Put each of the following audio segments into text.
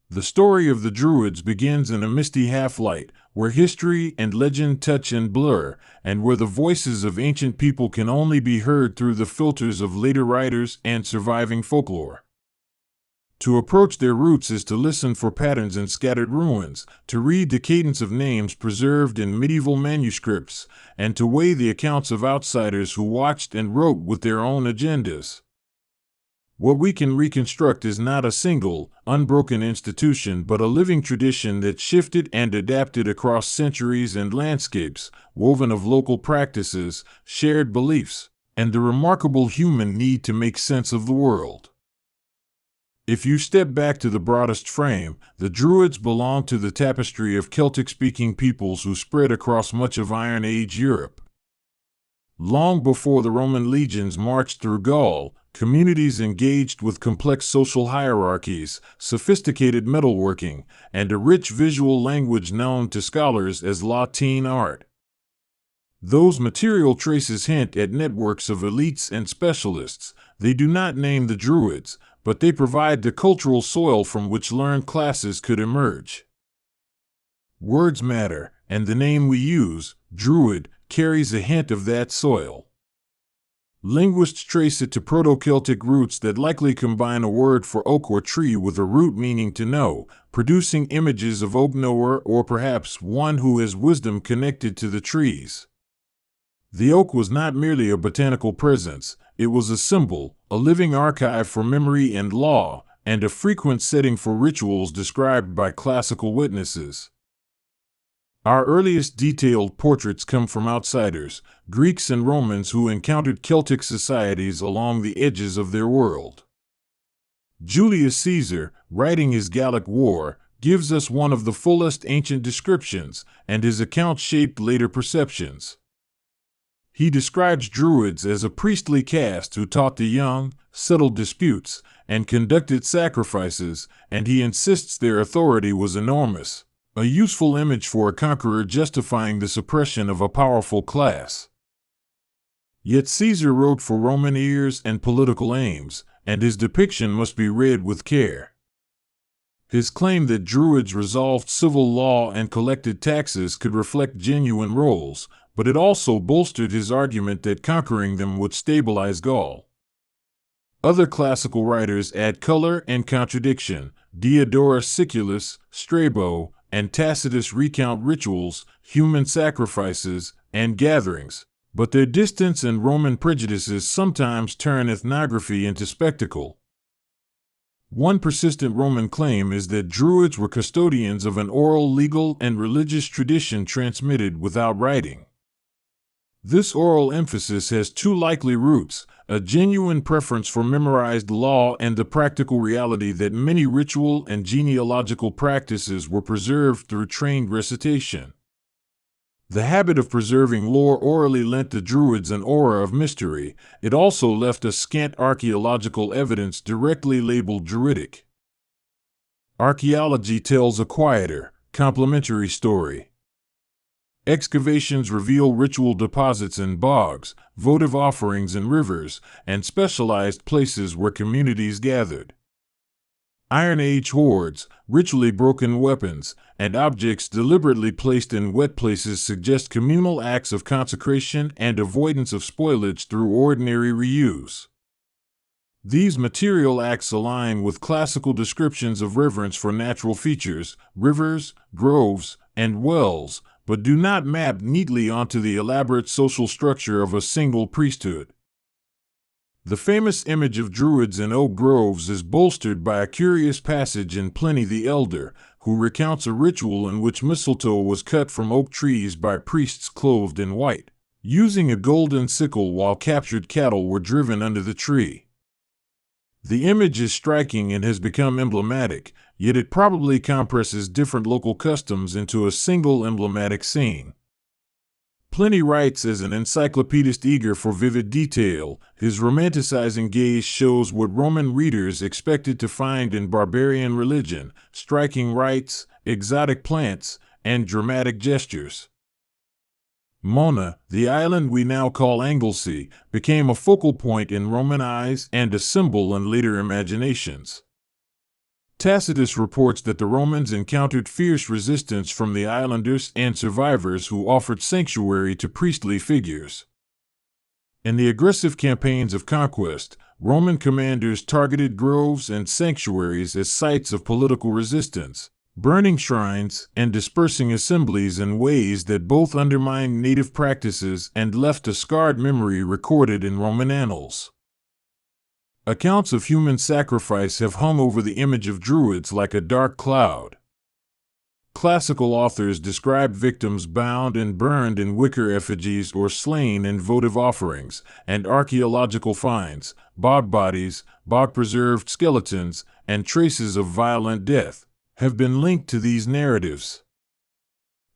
The story of the Druids begins in a misty half-light, where history and legend touch and blur, and where the voices of ancient people can only be heard through the filters of later writers and surviving folklore. To approach their roots is to listen for patterns in scattered ruins, to read the cadence of names preserved in medieval manuscripts, and to weigh the accounts of outsiders who watched and wrote with their own agendas. What we can reconstruct is not a single, unbroken institution but a living tradition that shifted and adapted across centuries and landscapes, woven of local practices, shared beliefs, and the remarkable human need to make sense of the world. If you step back to the broadest frame, the Druids belong to the tapestry of Celtic-speaking peoples who spread across much of Iron Age Europe. Long before the Roman legions marched through Gaul, communities engaged with complex social hierarchies, sophisticated metalworking, and a rich visual language known to scholars as Latin art. Those material traces hint at networks of elites and specialists. They do not name the Druids, but they provide the cultural soil from which learned classes could emerge. Words matter, and the name we use, Druid, carries a hint of that soil. Linguists trace it to Proto-Celtic roots that likely combine a word for oak or tree with a root meaning to know, producing images of oak knower or perhaps one who has wisdom connected to the trees. The oak was not merely a botanical presence, it was a symbol, a living archive for memory and law, and a frequent setting for rituals described by classical witnesses. Our earliest detailed portraits come from outsiders, Greeks and Romans who encountered Celtic societies along the edges of their world. Julius Caesar, writing his Gallic War, gives us one of the fullest ancient descriptions, and his account shaped later perceptions. He describes Druids as a priestly caste who taught the young, settled disputes, and conducted sacrifices, and he insists their authority was enormous, a useful image for a conqueror justifying the suppression of a powerful class. Yet Caesar wrote for Roman ears and political aims, and his depiction must be read with care. His claim that Druids resolved civil law and collected taxes could reflect genuine roles, but it also bolstered his argument that conquering them would stabilize Gaul. Other classical writers add color and contradiction. Diodorus Siculus, Strabo, and Tacitus recount rituals, human sacrifices, and gatherings, but their distance and Roman prejudices sometimes turn ethnography into spectacle. One persistent Roman claim is that Druids were custodians of an oral legal and religious tradition transmitted without writing. This oral emphasis has two likely roots, a genuine preference for memorized law and the practical reality that many ritual and genealogical practices were preserved through trained recitation. The habit of preserving lore orally lent the Druids an aura of mystery. It also left us scant archaeological evidence directly labeled Druidic. Archaeology tells a quieter, complementary story. Excavations reveal ritual deposits in bogs, votive offerings in rivers, and specialized places where communities gathered. Iron Age hoards, ritually broken weapons, and objects deliberately placed in wet places suggest communal acts of consecration and avoidance of spoilage through ordinary reuse. These material acts align with classical descriptions of reverence for natural features, rivers, groves, and wells, but do not map neatly onto the elaborate social structure of a single priesthood. The famous image of Druids in oak groves is bolstered by a curious passage in Pliny the Elder, who recounts a ritual in which mistletoe was cut from oak trees by priests clothed in white, using a golden sickle while captured cattle were driven under the tree. The image is striking and has become emblematic, yet it probably compresses different local customs into a single emblematic scene. Pliny writes as an encyclopedist eager for vivid detail. His romanticizing gaze shows what Roman readers expected to find in barbarian religion: striking rites, exotic plants, and dramatic gestures. Mona, the island we now call Anglesey, became a focal point in Roman eyes and a symbol in later imaginations. Tacitus reports that the Romans encountered fierce resistance from the islanders and survivors who offered sanctuary to priestly figures. In the aggressive campaigns of conquest, Roman commanders targeted groves and sanctuaries as sites of political resistance, burning shrines and dispersing assemblies in ways that both undermined native practices and left a scarred memory recorded in Roman annals. Accounts of human sacrifice have hung over the image of Druids like a dark cloud. Classical authors describe victims bound and burned in wicker effigies or slain in votive offerings, and archaeological finds, bog bodies, bog-preserved skeletons, and traces of violent death have been linked to these narratives.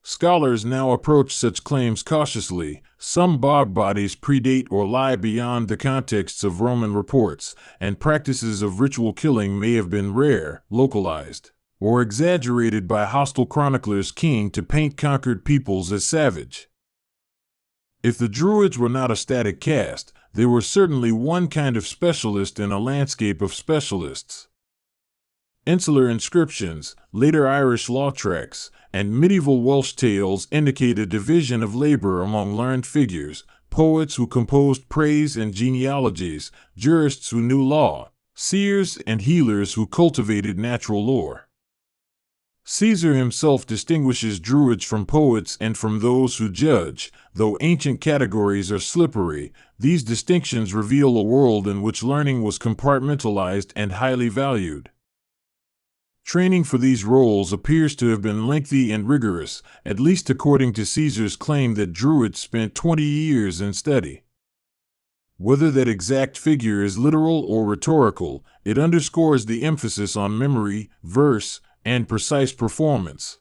Scholars now approach such claims cautiously. Some bog bodies predate or lie beyond the contexts of Roman reports, and practices of ritual killing may have been rare, localized, or exaggerated by hostile chroniclers keen to paint conquered peoples as savage. If the Druids were not a static caste, they were certainly one kind of specialist in a landscape of specialists. Insular inscriptions, later Irish law tracts, and medieval Welsh tales indicate a division of labor among learned figures: poets who composed praise and genealogies, jurists who knew law, seers and healers who cultivated natural lore. Caesar himself distinguishes Druids from poets and from those who judge. Though ancient categories are slippery, these distinctions reveal a world in which learning was compartmentalized and highly valued. Training for these roles appears to have been lengthy and rigorous, at least according to Caesar's claim that Druids spent 20 years in study. Whether that exact figure is literal or rhetorical, it underscores the emphasis on memory, verse, and precise performance.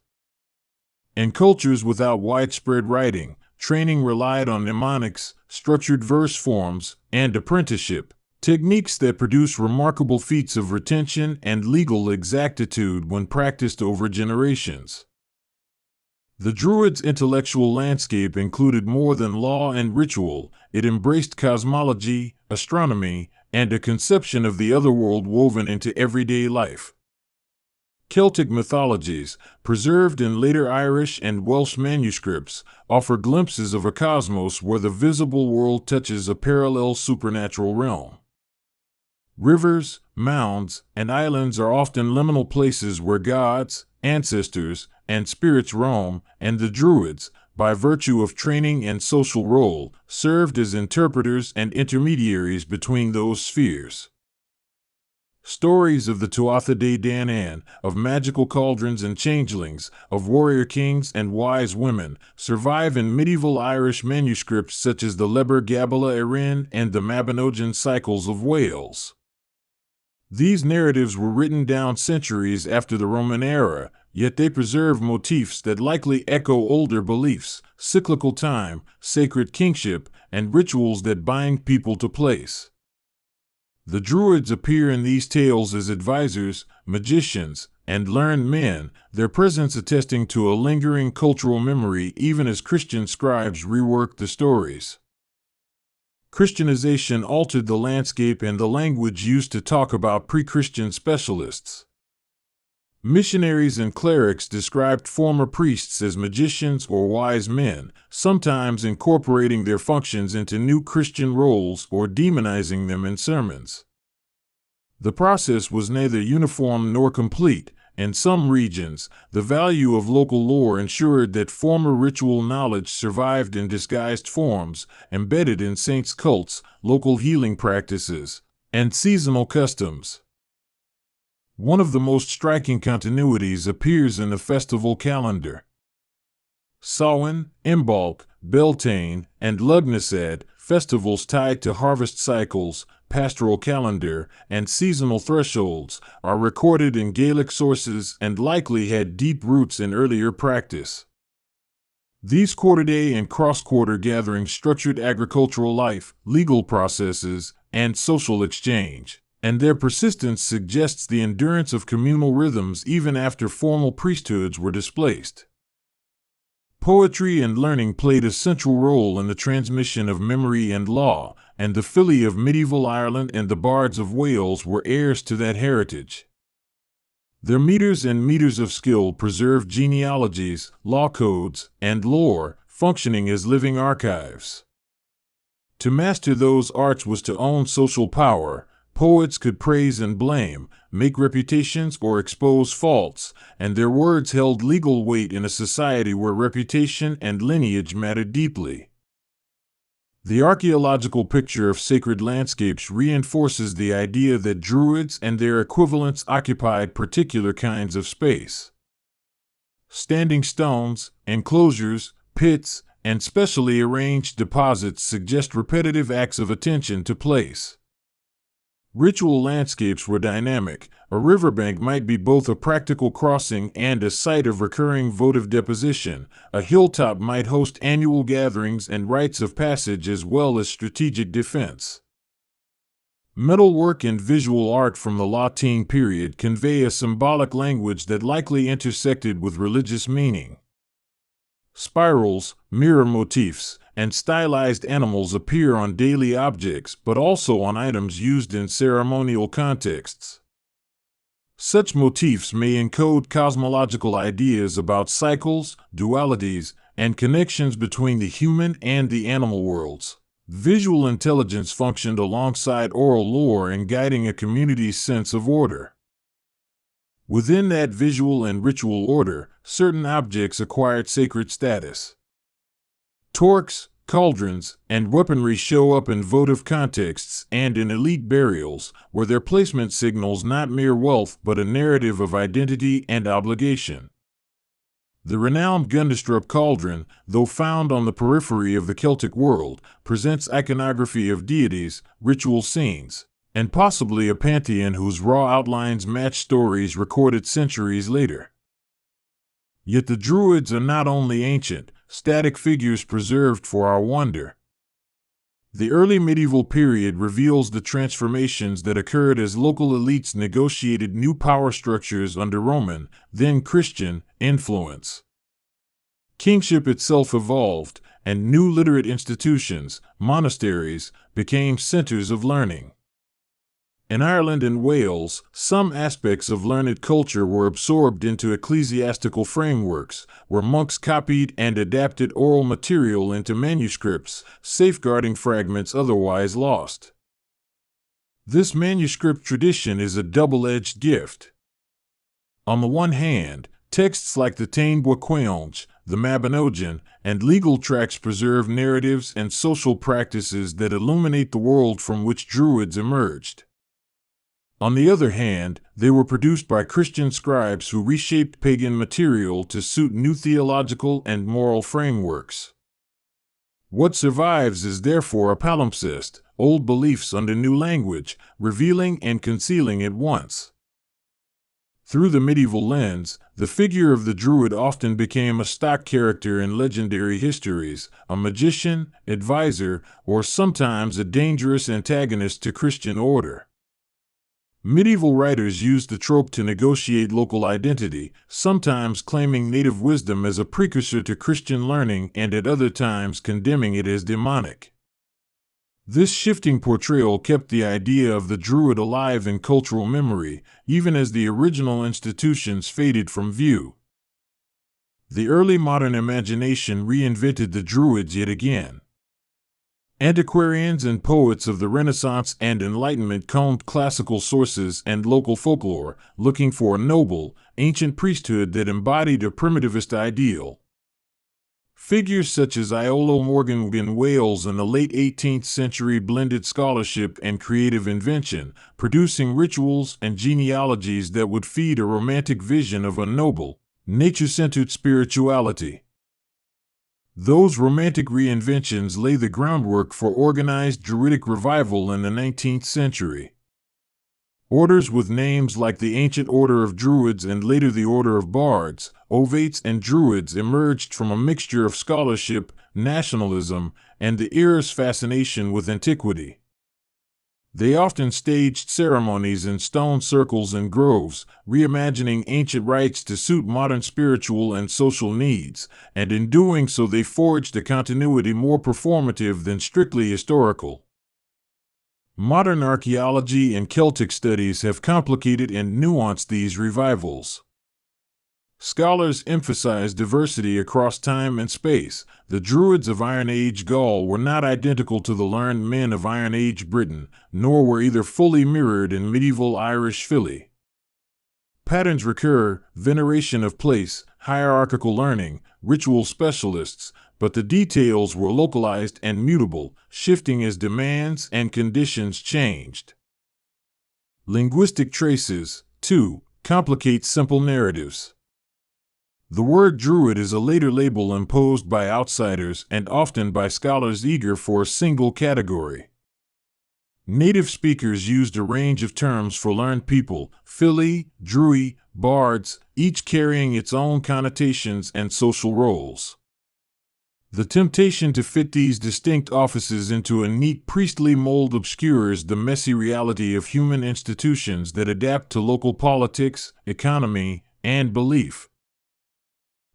In cultures without widespread writing, training relied on mnemonics, structured verse forms, and apprenticeship, techniques that produce remarkable feats of retention and legal exactitude when practiced over generations. The Druids' intellectual landscape included more than law and ritual. It embraced cosmology, astronomy, and a conception of the otherworld woven into everyday life. Celtic mythologies, preserved in later Irish and Welsh manuscripts, offer glimpses of a cosmos where the visible world touches a parallel supernatural realm. Rivers, mounds, and islands are often liminal places where gods, ancestors, and spirits roam, and the Druids, by virtue of training and social role, served as interpreters and intermediaries between those spheres. Stories of the Tuatha De Danann, of magical cauldrons and changelings, of warrior kings and wise women, survive in medieval Irish manuscripts such as the Liber Gabala Erin and the Mabinogion Cycles of Wales. These narratives were written down centuries after the Roman era, yet they preserve motifs that likely echo older beliefs: cyclical time, sacred kingship, and rituals that bind people to place. The Druids appear in these tales as advisors, magicians, and learned men, their presence attesting to a lingering cultural memory even as Christian scribes reworked the stories. Christianization altered the landscape and the language used to talk about pre-Christian specialists. Missionaries and clerics described former priests as magicians or wise men, sometimes incorporating their functions into new Christian roles or demonizing them in sermons. The process was neither uniform nor complete. In some regions, the value of local lore ensured that former ritual knowledge survived in disguised forms, embedded in saints' cults, local healing practices, and seasonal customs. One of the most striking continuities appears in the festival calendar. Samhain, Imbolc, Beltane, and Lugnasad, festivals tied to harvest cycles, pastoral calendar, and seasonal thresholds, are recorded in Gaelic sources and likely had deep roots in earlier practice. These quarter-day and cross-quarter gatherings structured agricultural life, legal processes, and social exchange, and their persistence suggests the endurance of communal rhythms even after formal priesthoods were displaced. Poetry and learning played a central role in the transmission of memory and law, and the Fili of medieval Ireland and the bards of Wales were heirs to that heritage. Their meters and meters of skill preserved genealogies, law codes, and lore, functioning as living archives. To master those arts was to own social power. Poets could praise and blame, make reputations or expose faults, and their words held legal weight in a society where reputation and lineage mattered deeply. The archaeological picture of sacred landscapes reinforces the idea that Druids and their equivalents occupied particular kinds of space. Standing stones, enclosures, pits, and specially arranged deposits suggest repetitive acts of attention to place. Ritual landscapes were dynamic. A riverbank might be both a practical crossing and a site of recurring votive deposition. A hilltop might host annual gatherings and rites of passage as well as strategic defense. Metalwork and visual art from the Latine period convey a symbolic language that likely intersected with religious meaning. Spirals, mirror motifs, and stylized animals appear on daily objects, but also on items used in ceremonial contexts. Such motifs may encode cosmological ideas about cycles, dualities, and connections between the human and the animal worlds. Visual intelligence functioned alongside oral lore in guiding a community's sense of order. Within that visual and ritual order, certain objects acquired sacred status. Torques, cauldrons, and weaponry show up in votive contexts and in elite burials, where their placement signals not mere wealth but a narrative of identity and obligation. The renowned Gundestrup cauldron, though found on the periphery of the Celtic world, presents iconography of deities, ritual scenes, and possibly a pantheon whose raw outlines match stories recorded centuries later. Yet the Druids are not only ancient, static figures preserved for our wonder. The early medieval period reveals the transformations that occurred as local elites negotiated new power structures under Roman, then Christian, influence. Kingship itself evolved, and new literate institutions, monasteries, became centers of learning. In Ireland and Wales, some aspects of learned culture were absorbed into ecclesiastical frameworks, where monks copied and adapted oral material into manuscripts, safeguarding fragments otherwise lost. This manuscript tradition is a double-edged gift. On the one hand, texts like the Táin Bua Caonge, the Mabinogion, and legal tracts preserve narratives and social practices that illuminate the world from which Druids emerged. On the other hand, they were produced by Christian scribes who reshaped pagan material to suit new theological and moral frameworks. What survives is therefore a palimpsest, old beliefs under new language, revealing and concealing at once. Through the medieval lens, the figure of the Druid often became a stock character in legendary histories, a magician, advisor, or sometimes a dangerous antagonist to Christian order. Medieval writers used the trope to negotiate local identity, sometimes claiming native wisdom as a precursor to Christian learning and at other times condemning it as demonic. This shifting portrayal kept the idea of the Druid alive in cultural memory, even as the original institutions faded from view. The early modern imagination reinvented the Druids yet again. Antiquarians and poets of the Renaissance and Enlightenment combed classical sources and local folklore, looking for a noble, ancient priesthood that embodied a primitivist ideal. Figures such as Iolo Morgan in Wales in the late 18th century blended scholarship and creative invention, producing rituals and genealogies that would feed a romantic vision of a noble, nature-centered spirituality. Those romantic reinventions lay the groundwork for organized Druidic revival in the 19th century. Orders with names like the Ancient Order of Druids and later the Order of Bards, Ovates, and Druids emerged from a mixture of scholarship, nationalism, and the era's fascination with antiquity. They often staged ceremonies in stone circles and groves, reimagining ancient rites to suit modern spiritual and social needs, and in doing so they forged a continuity more performative than strictly historical. Modern archaeology and Celtic studies have complicated and nuanced these revivals. Scholars emphasize diversity across time and space. The Druids of Iron Age Gaul were not identical to the learned men of Iron Age Britain, nor were either fully mirrored in medieval Irish Philly. Patterns recur: veneration of place, hierarchical learning, ritual specialists, but the details were localized and mutable, shifting as demands and conditions changed. Linguistic traces, too, complicate simple narratives. The word Druid is a later label imposed by outsiders and often by scholars eager for a single category. Native speakers used a range of terms for learned people: Fili, Drui, bards, each carrying its own connotations and social roles. The temptation to fit these distinct offices into a neat priestly mold obscures the messy reality of human institutions that adapt to local politics, economy, and belief.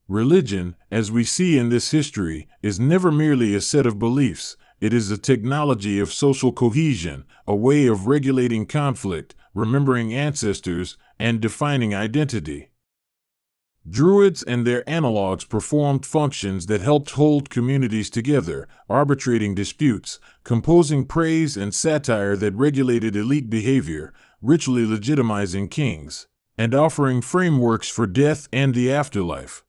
Religion, as we see in this history, is never merely a set of beliefs. It is a technology of social cohesion, a way of regulating conflict, remembering ancestors, and defining identity. Druids and their analogues performed functions that helped hold communities together, arbitrating disputes, composing praise and satire that regulated elite behavior, ritually legitimizing kings, and offering frameworks for death and the afterlife.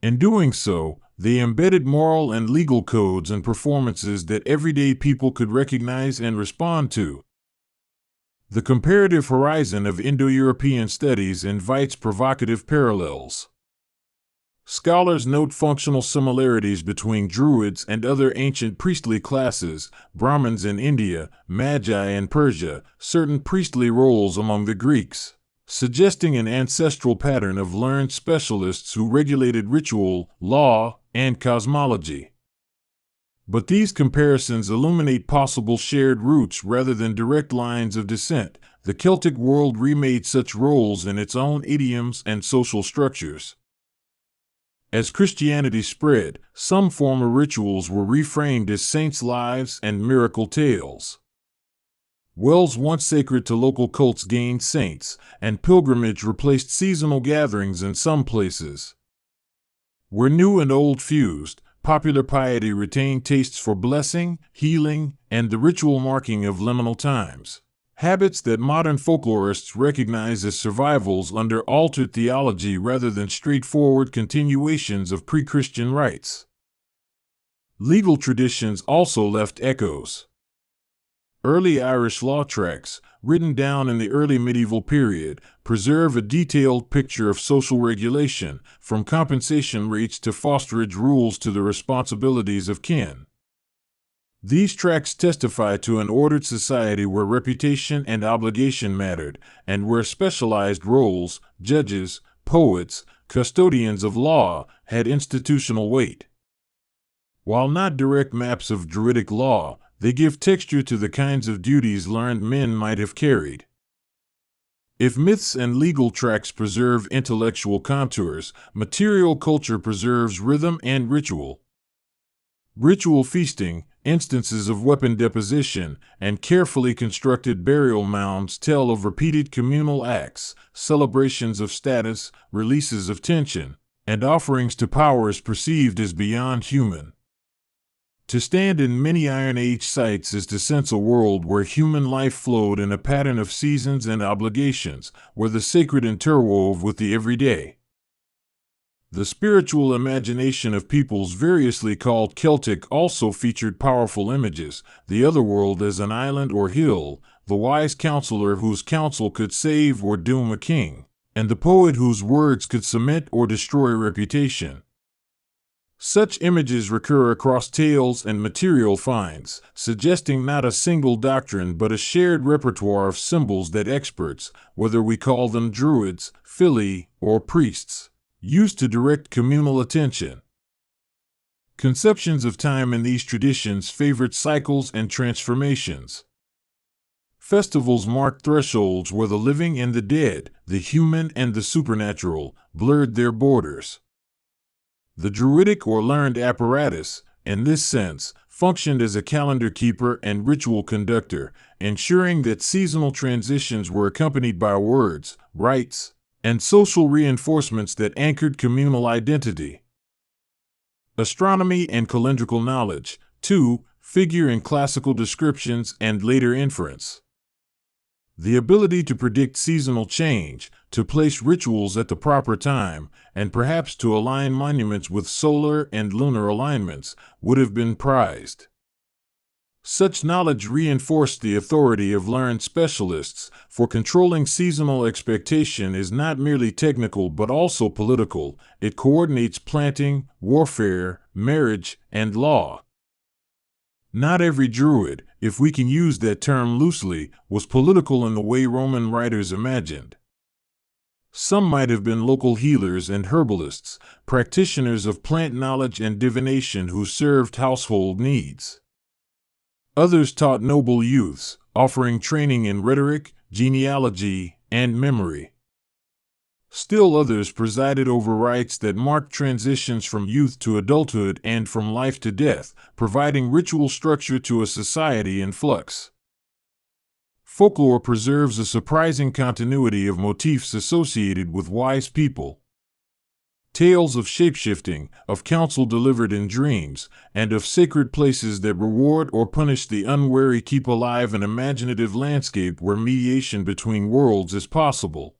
In doing so, they embedded moral and legal codes and performances that everyday people could recognize and respond to. The comparative horizon of Indo-European studies invites provocative parallels. Scholars note functional similarities between Druids and other ancient priestly classes: Brahmins in India, Magi in Persia, certain priestly roles among the Greeks, suggesting an ancestral pattern of learned specialists who regulated ritual, law, and cosmology. But these comparisons illuminate possible shared roots rather than direct lines of descent. The Celtic world remade such roles in its own idioms and social structures. As Christianity spread, some former rituals were reframed as saints' lives and miracle tales. Wells once sacred to local cults gained saints, and pilgrimage replaced seasonal gatherings in some places. Where new and old fused, popular piety retained tastes for blessing, healing, and the ritual marking of liminal times, habits that modern folklorists recognize as survivals under altered theology rather than straightforward continuations of pre-Christian rites. Legal traditions also left echoes. Early Irish law tracts, written down in the early medieval period, preserve a detailed picture of social regulation, from compensation rates to fosterage rules to the responsibilities of kin. These tracts testify to an ordered society where reputation and obligation mattered, and where specialized roles, judges, poets, custodians of law, had institutional weight. While not direct maps of Druidic law, they give texture to the kinds of duties learned men might have carried. If myths and legal tracts preserve intellectual contours, material culture preserves rhythm and ritual. Ritual feasting, instances of weapon deposition, and carefully constructed burial mounds tell of repeated communal acts, celebrations of status, releases of tension, and offerings to powers perceived as beyond human. To stand in many Iron Age sites is to sense a world where human life flowed in a pattern of seasons and obligations, where the sacred interwove with the everyday. The spiritual imagination of peoples variously called Celtic also featured powerful images: the otherworld as an island or hill, the wise counselor whose counsel could save or doom a king, and the poet whose words could cement or destroy reputation. Such images recur across tales and material finds, suggesting not a single doctrine but a shared repertoire of symbols that experts, whether we call them Druids, Fili, or priests, used to direct communal attention. Conceptions of time in these traditions favored cycles and transformations. Festivals marked thresholds where the living and the dead, the human and the supernatural, blurred their borders. The Druidic or learned apparatus, in this sense, functioned as a calendar keeper and ritual conductor, ensuring that seasonal transitions were accompanied by words, rites, and social reinforcements that anchored communal identity. Astronomy and calendrical knowledge, too, figure in classical descriptions and later inference. The ability to predict seasonal change, to place rituals at the proper time, and perhaps to align monuments with solar and lunar alignments would have been prized. Such knowledge reinforced the authority of learned specialists, for controlling seasonal expectation is not merely technical but also political. It coordinates planting, warfare, marriage, and law. Not every Druid, if we can use that term loosely, was political in the way Roman writers imagined. Some might have been local healers and herbalists, practitioners of plant knowledge and divination who served household needs. Others taught noble youths, offering training in rhetoric, genealogy, and memory. Still others presided over rites that marked transitions from youth to adulthood and from life to death, providing ritual structure to a society in flux. Folklore preserves a surprising continuity of motifs associated with wise people. Tales of shapeshifting, of counsel delivered in dreams, and of sacred places that reward or punish the unwary keep alive an imaginative landscape where mediation between worlds is possible.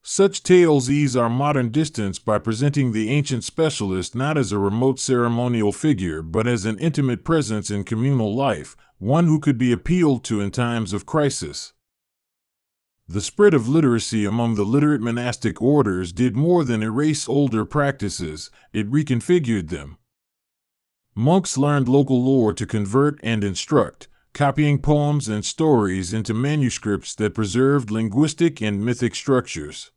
Such tales ease our modern distance by presenting the ancient specialist not as a remote ceremonial figure but as an intimate presence in communal life, one who could be appealed to in times of crisis. The spread of literacy among the literate monastic orders did more than erase older practices, it reconfigured them. Monks learned local lore to convert and instruct, copying poems and stories into manuscripts that preserved linguistic and mythic structures.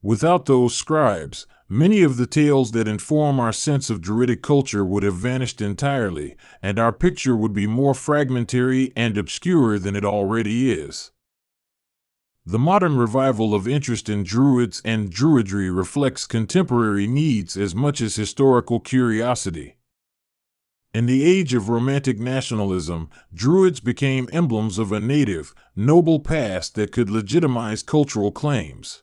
Without those scribes, many of the tales that inform our sense of Druidic culture would have vanished entirely, and our picture would be more fragmentary and obscure than it already is. The modern revival of interest in Druids and Druidry reflects contemporary needs as much as historical curiosity. In the age of romantic nationalism, Druids became emblems of a native, noble past that could legitimize cultural claims.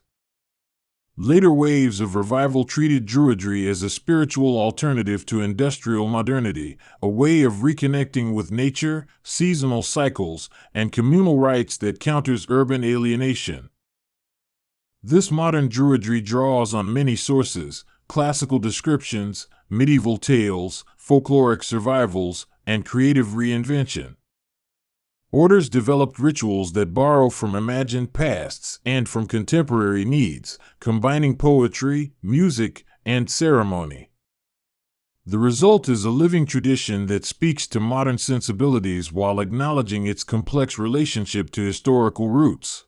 Later waves of revival treated Druidry as a spiritual alternative to industrial modernity, a way of reconnecting with nature, seasonal cycles, and communal rites that counters urban alienation. This modern Druidry draws on many sources: classical descriptions, medieval tales, folkloric survivals, and creative reinvention. Orders developed rituals that borrow from imagined pasts and from contemporary needs, combining poetry, music, and ceremony. The result is a living tradition that speaks to modern sensibilities while acknowledging its complex relationship to historical roots.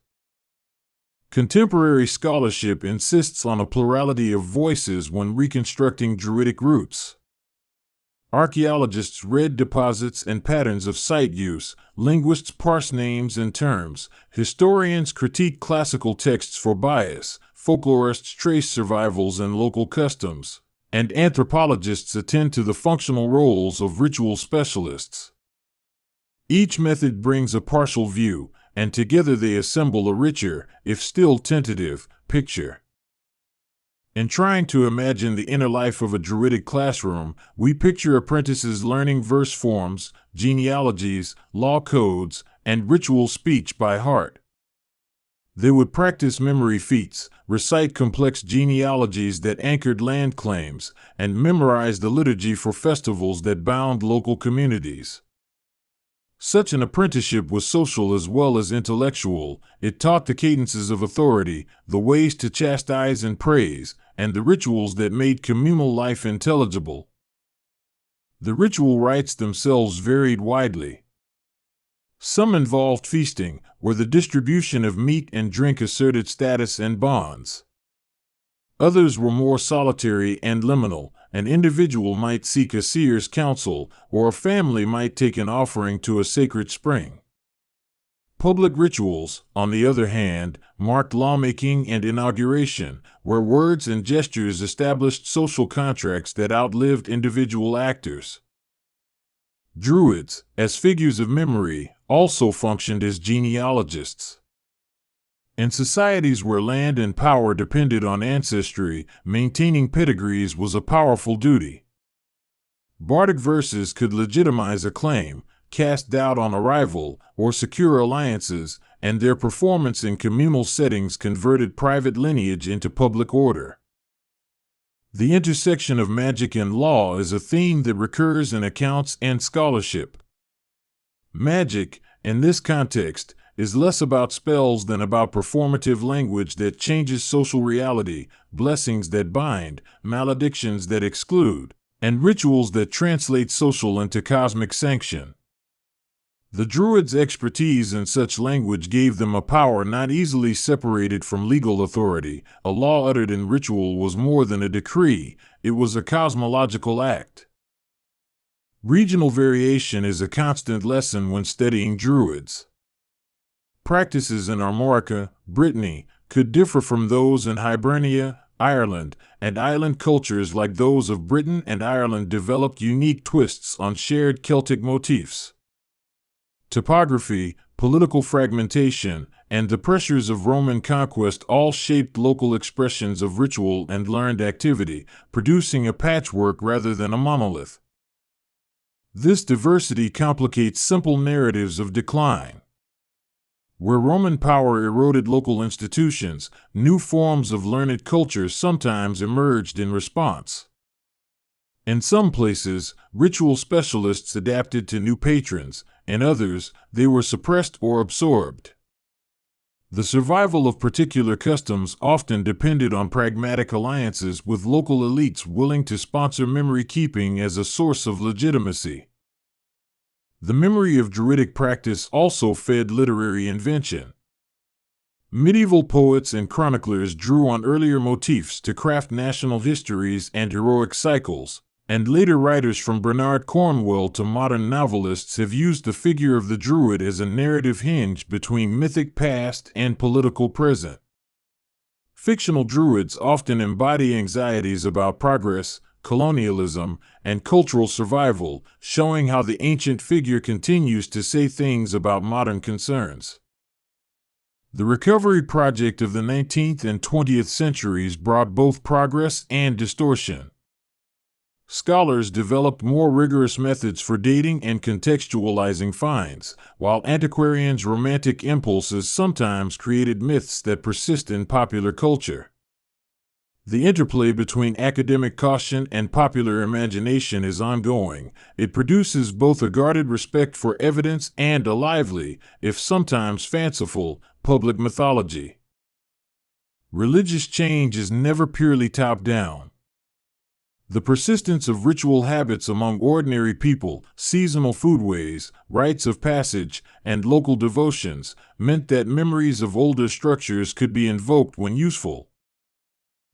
Contemporary scholarship insists on a plurality of voices when reconstructing Druidic roots. Archaeologists read deposits and patterns of site use, linguists parse names and terms, historians critique classical texts for bias, folklorists trace survivals and local customs, and anthropologists attend to the functional roles of ritual specialists. Each method brings a partial view, and together they assemble a richer, if still tentative, picture. In trying to imagine the inner life of a Druidic classroom, we picture apprentices learning verse forms, genealogies, law codes, and ritual speech by heart. They would practice memory feats, recite complex genealogies that anchored land claims, and memorize the liturgy for festivals that bound local communities. Such an apprenticeship was social as well as intellectual. It taught the cadences of authority, the ways to chastise and praise, and the rituals that made communal life intelligible. The ritual rites themselves varied widely. Some involved feasting, where the distribution of meat and drink asserted status and bonds. Others were more solitary and liminal. An individual might seek a seer's counsel, or a family might take an offering to a sacred spring. Public rituals, on the other hand, marked lawmaking and inauguration, where words and gestures established social contracts that outlived individual actors. Druids, as figures of memory, also functioned as genealogists. In societies where land and power depended on ancestry, maintaining pedigrees was a powerful duty. Bardic verses could legitimize a claim, cast doubt on a rival, or secure alliances, and their performance in communal settings converted private lineage into public order. The intersection of magic and law is a theme that recurs in accounts and scholarship. Magic, in this context, is less about spells than about performative language that changes social reality, blessings that bind, maledictions that exclude, and rituals that translate social into cosmic sanction. The Druids' expertise in such language gave them a power not easily separated from legal authority. A law uttered in ritual was more than a decree, it was a cosmological act. Regional variation is a constant lesson when studying Druids. Practices in Armorica, Brittany, could differ from those in Hibernia, Ireland, and island cultures like those of Britain and Ireland developed unique twists on shared Celtic motifs. Topography, political fragmentation, and the pressures of Roman conquest all shaped local expressions of ritual and learned activity, producing a patchwork rather than a monolith. This diversity complicates simple narratives of decline. Where Roman power eroded local institutions, new forms of learned culture sometimes emerged in response. In some places, ritual specialists adapted to new patrons. In others, they were suppressed or absorbed. The survival of particular customs often depended on pragmatic alliances with local elites willing to sponsor memory keeping as a source of legitimacy. The memory of Druidic practice also fed literary invention. Medieval poets and chroniclers drew on earlier motifs to craft national histories and heroic cycles, and later writers from Bernard Cornwell to modern novelists have used the figure of the Druid as a narrative hinge between mythic past and political present. Fictional Druids often embody anxieties about progress, colonialism, and cultural survival, showing how the ancient figure continues to say things about modern concerns. The recovery project of the 19th and 20th centuries brought both progress and distortion. Scholars developed more rigorous methods for dating and contextualizing finds, while antiquarians' romantic impulses sometimes created myths that persist in popular culture. The interplay between academic caution and popular imagination is ongoing. It produces both a guarded respect for evidence and a lively, if sometimes fanciful, public mythology. Religious change is never purely top-down. The persistence of ritual habits among ordinary people, seasonal foodways, rites of passage, and local devotions meant that memories of older structures could be invoked when useful.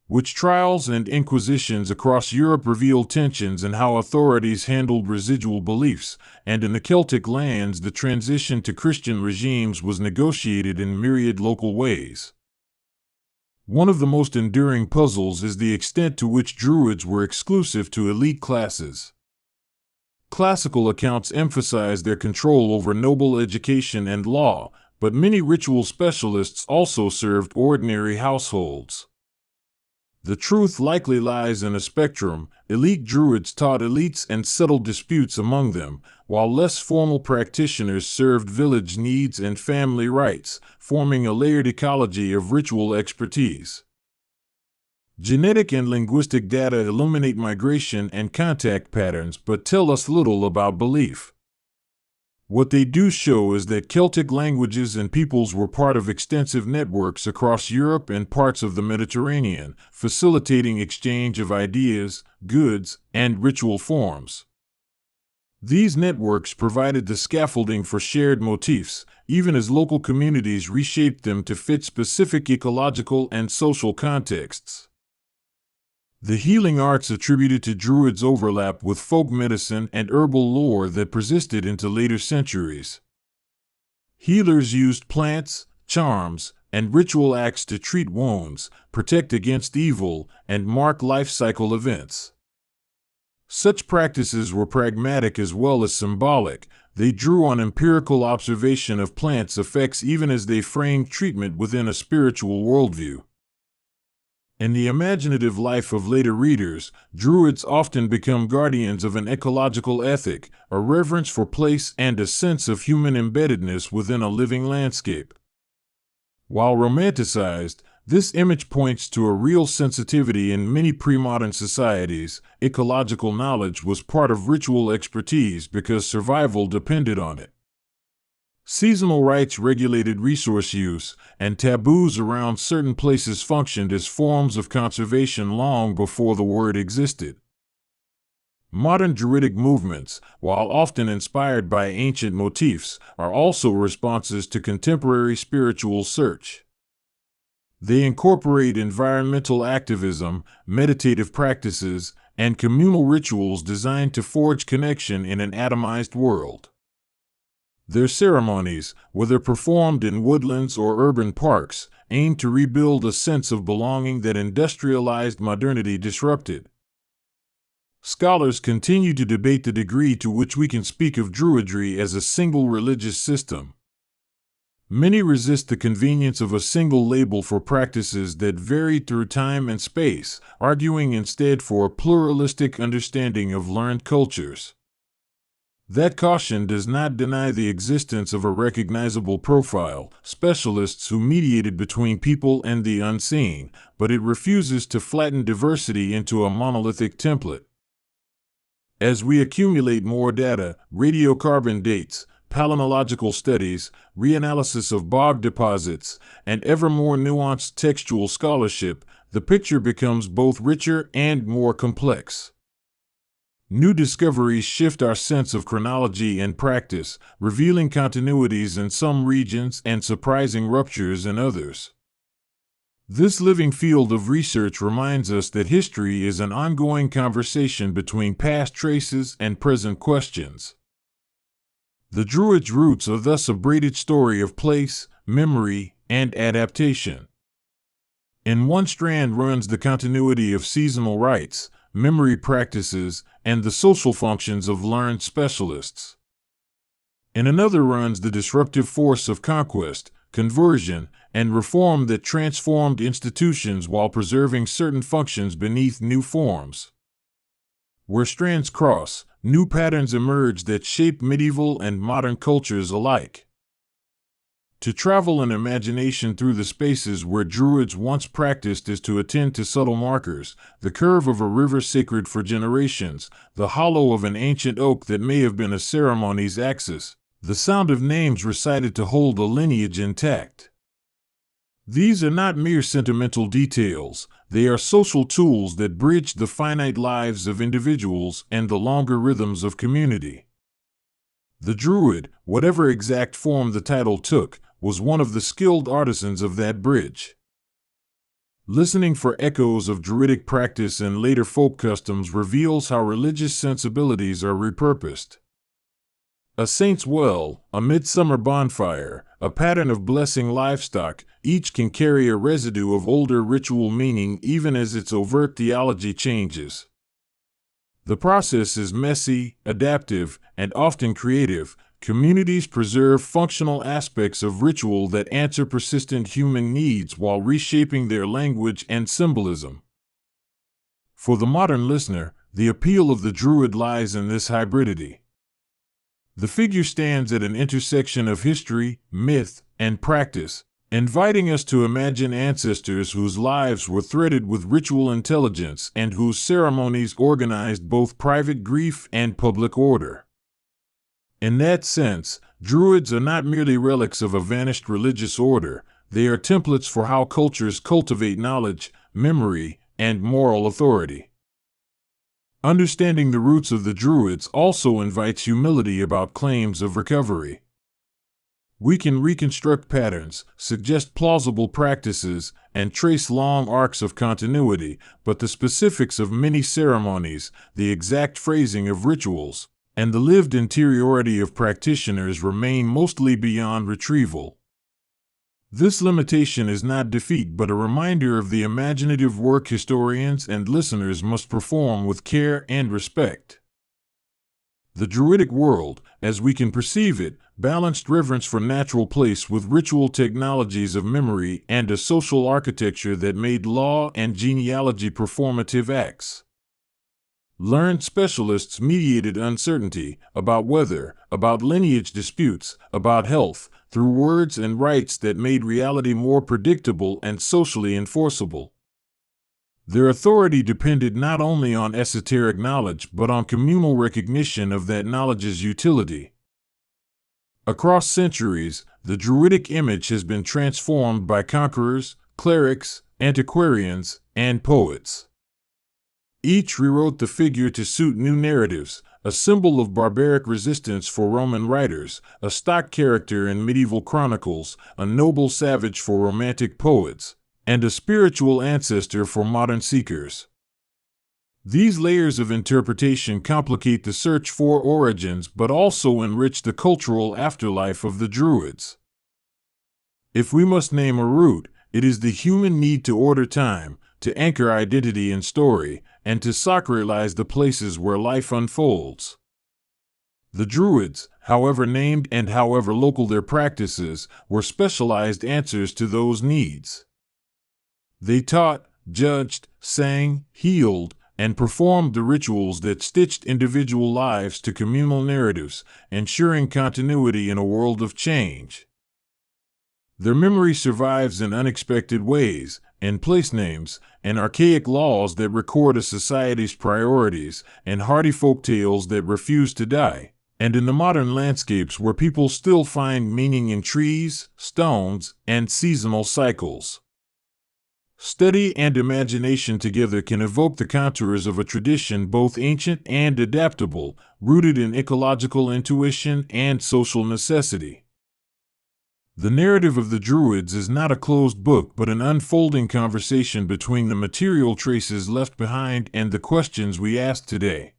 Witch trials and inquisitions across Europe revealed tensions in how authorities handled residual beliefs, and in the Celtic lands the transition to Christian regimes was negotiated in myriad local ways. One of the most enduring puzzles is the extent to which Druids were exclusive to elite classes. Classical accounts emphasize their control over noble education and law, but many ritual specialists also served ordinary households. The truth likely lies in a spectrum. Elite Druids taught elites and settled disputes among them, while less formal practitioners served village needs and family rites, forming a layered ecology of ritual expertise. Genetic and linguistic data illuminate migration and contact patterns but tell us little about belief. What they do show is that Celtic languages and peoples were part of extensive networks across Europe and parts of the Mediterranean, facilitating exchange of ideas, goods, and ritual forms. These networks provided the scaffolding for shared motifs, even as local communities reshaped them to fit specific ecological and social contexts. The healing arts attributed to Druids overlap with folk medicine and herbal lore that persisted into later centuries. Healers used plants, charms, and ritual acts to treat wounds, protect against evil, and mark life cycle events. Such practices were pragmatic as well as symbolic. They drew on empirical observation of plants' effects even as they framed treatment within a spiritual worldview. In the imaginative life of later readers, Druids often become guardians of an ecological ethic, a reverence for place, and a sense of human embeddedness within a living landscape. While romanticized, this image points to a real sensitivity in many pre-modern societies. Ecological knowledge was part of ritual expertise because survival depended on it. Seasonal rites regulated resource use, and taboos around certain places functioned as forms of conservation long before the word existed. Modern Druidic movements, while often inspired by ancient motifs, are also responses to contemporary spiritual search. They incorporate environmental activism, meditative practices, and communal rituals designed to forge connection in an atomized world. Their ceremonies, whether performed in woodlands or urban parks, aim to rebuild a sense of belonging that industrialized modernity disrupted. Scholars continue to debate the degree to which we can speak of Druidry as a single religious system. Many resist the convenience of a single label for practices that varied through time and space, arguing instead for a pluralistic understanding of learned cultures. That caution does not deny the existence of a recognizable profile, specialists who mediated between people and the unseen, but it refuses to flatten diversity into a monolithic template. As we accumulate more data, radiocarbon dates, palynological studies, reanalysis of bog deposits, and ever more nuanced textual scholarship, the picture becomes both richer and more complex. New discoveries shift our sense of chronology and practice, revealing continuities in some regions and surprising ruptures in others. This living field of research reminds us that history is an ongoing conversation between past traces and present questions. The Druids' roots are thus a braided story of place, memory, and adaptation. In one strand runs the continuity of seasonal rites, memory practices, and the social functions of learned specialists. In another runs the disruptive force of conquest, conversion, and reform that transformed institutions while preserving certain functions beneath new forms. Where strands cross, new patterns emerge that shape medieval and modern cultures alike. To travel in imagination through the spaces where Druids once practiced is to attend to subtle markers, the curve of a river sacred for generations, the hollow of an ancient oak that may have been a ceremony's axis, the sound of names recited to hold a lineage intact. These are not mere sentimental details, they are social tools that bridge the finite lives of individuals and the longer rhythms of community. The Druid, whatever exact form the title took, was one of the skilled artisans of that bridge. Listening for echoes of Druidic practice and later folk customs reveals how religious sensibilities are repurposed. A saint's well, a midsummer bonfire, a pattern of blessing livestock, each can carry a residue of older ritual meaning even as its overt theology changes. The process is messy, adaptive, and often creative. Communities preserve functional aspects of ritual that answer persistent human needs while reshaping their language and symbolism. For the modern listener, the appeal of the Druid lies in this hybridity. The figure stands at an intersection of history, myth, and practice, inviting us to imagine ancestors whose lives were threaded with ritual intelligence and whose ceremonies organized both private grief and public order. In that sense, Druids are not merely relics of a vanished religious order, they are templates for how cultures cultivate knowledge, memory, and moral authority. Understanding the roots of the Druids also invites humility about claims of recovery. We can reconstruct patterns, suggest plausible practices, and trace long arcs of continuity, but the specifics of many ceremonies, the exact phrasing of rituals, and the lived interiority of practitioners remain mostly beyond retrieval. This limitation is not defeat but a reminder of the imaginative work historians and listeners must perform with care and respect. The Druidic world, as we can perceive it, balanced reverence for natural place with ritual technologies of memory and a social architecture that made law and genealogy performative acts. Learned specialists mediated uncertainty about weather, about lineage disputes, about health, through words and rites that made reality more predictable and socially enforceable. Their authority depended not only on esoteric knowledge but on communal recognition of that knowledge's utility. Across centuries, the Druidic image has been transformed by conquerors, clerics, antiquarians, and poets. Each rewrote the figure to suit new narratives, a symbol of barbaric resistance for Roman writers, a stock character in medieval chronicles, a noble savage for romantic poets, and a spiritual ancestor for modern seekers. These layers of interpretation complicate the search for origins but also enrich the cultural afterlife of the Druids. If we must name a root, it is the human need to order time, to anchor identity in story, and to sacralize the places where life unfolds. The Druids, however named and however local their practices, were specialized answers to those needs. They taught, judged, sang, healed, and performed the rituals that stitched individual lives to communal narratives, ensuring continuity in a world of change. Their memory survives in unexpected ways, in place names, and archaic laws that record a society's priorities, and hardy folk tales that refuse to die, and in the modern landscapes where people still find meaning in trees, stones, and seasonal cycles. Study and imagination together can evoke the contours of a tradition both ancient and adaptable, rooted in ecological intuition and social necessity. The narrative of the Druids is not a closed book but an unfolding conversation between the material traces left behind and the questions we ask today.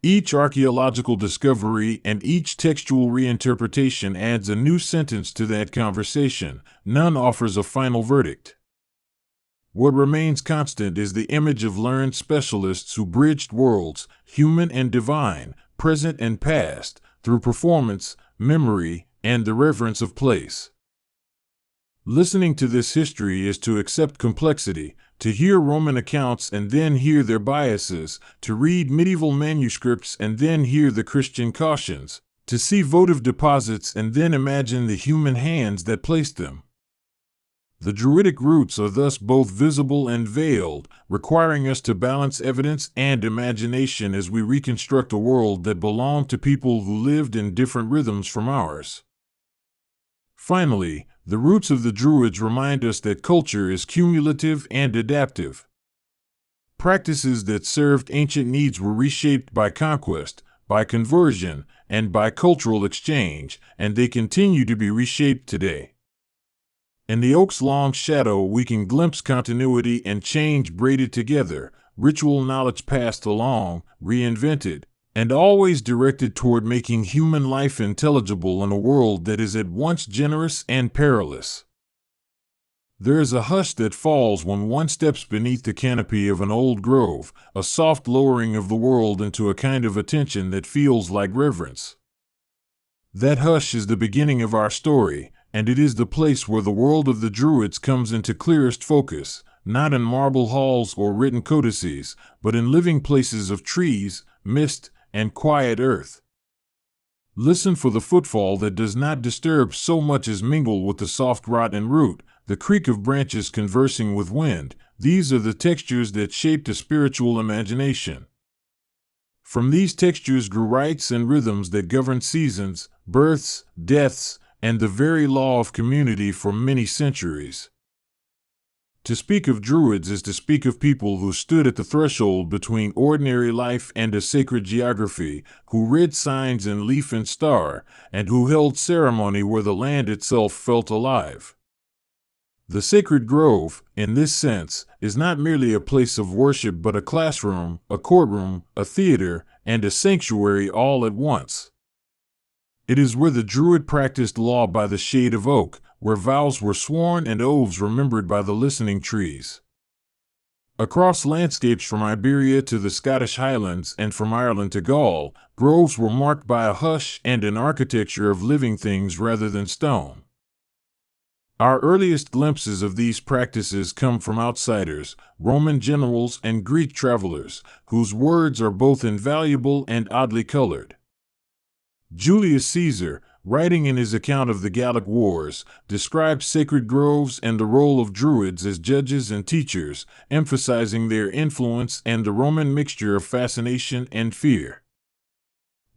Each archaeological discovery and each textual reinterpretation adds a new sentence to that conversation. None offers a final verdict. What remains constant is the image of learned specialists who bridged worlds, human and divine, present and past, through performance, memory, and the reverence of place. Listening to this history is to accept complexity, to hear Roman accounts and then hear their biases, to read medieval manuscripts and then hear the Christian cautions, to see votive deposits and then imagine the human hands that placed them. The Druidic roots are thus both visible and veiled, requiring us to balance evidence and imagination as we reconstruct a world that belonged to people who lived in different rhythms from ours. Finally, the roots of the Druids remind us that culture is cumulative and adaptive. Practices that served ancient needs were reshaped by conquest, by conversion, and by cultural exchange, and they continue to be reshaped today. In the oak's long shadow, we can glimpse continuity and change braided together, ritual knowledge passed along, reinvented, and always directed toward making human life intelligible in a world that is at once generous and perilous. There is a hush that falls when one steps beneath the canopy of an old grove, a soft lowering of the world into a kind of attention that feels like reverence. That hush is the beginning of our story, and it is the place where the world of the Druids comes into clearest focus, not in marble halls or written codices, but in living places of trees, mist, and quiet earth. Listen for the footfall that does not disturb so much as mingle with the soft rot and root, the creak of branches conversing with wind. These are the textures that shaped a spiritual imagination. From these textures grew rites and rhythms that governed seasons, births, deaths, and the very law of community for many centuries. To speak of Druids is to speak of people who stood at the threshold between ordinary life and a sacred geography, who read signs in leaf and star, and who held ceremony where the land itself felt alive. The sacred grove, in this sense, is not merely a place of worship but a classroom, a courtroom, a theater, and a sanctuary all at once. It is where the Druid practiced law by the shade of oak, where vows were sworn and oaths remembered by the listening trees. Across landscapes from Iberia to the Scottish Highlands and from Ireland to Gaul, groves were marked by a hush and an architecture of living things rather than stone. Our earliest glimpses of these practices come from outsiders, Roman generals and Greek travelers, whose words are both invaluable and oddly colored. Julius Caesar, writing in his account of the Gallic Wars, described sacred groves and the role of Druids as judges and teachers, emphasizing their influence and the Roman mixture of fascination and fear.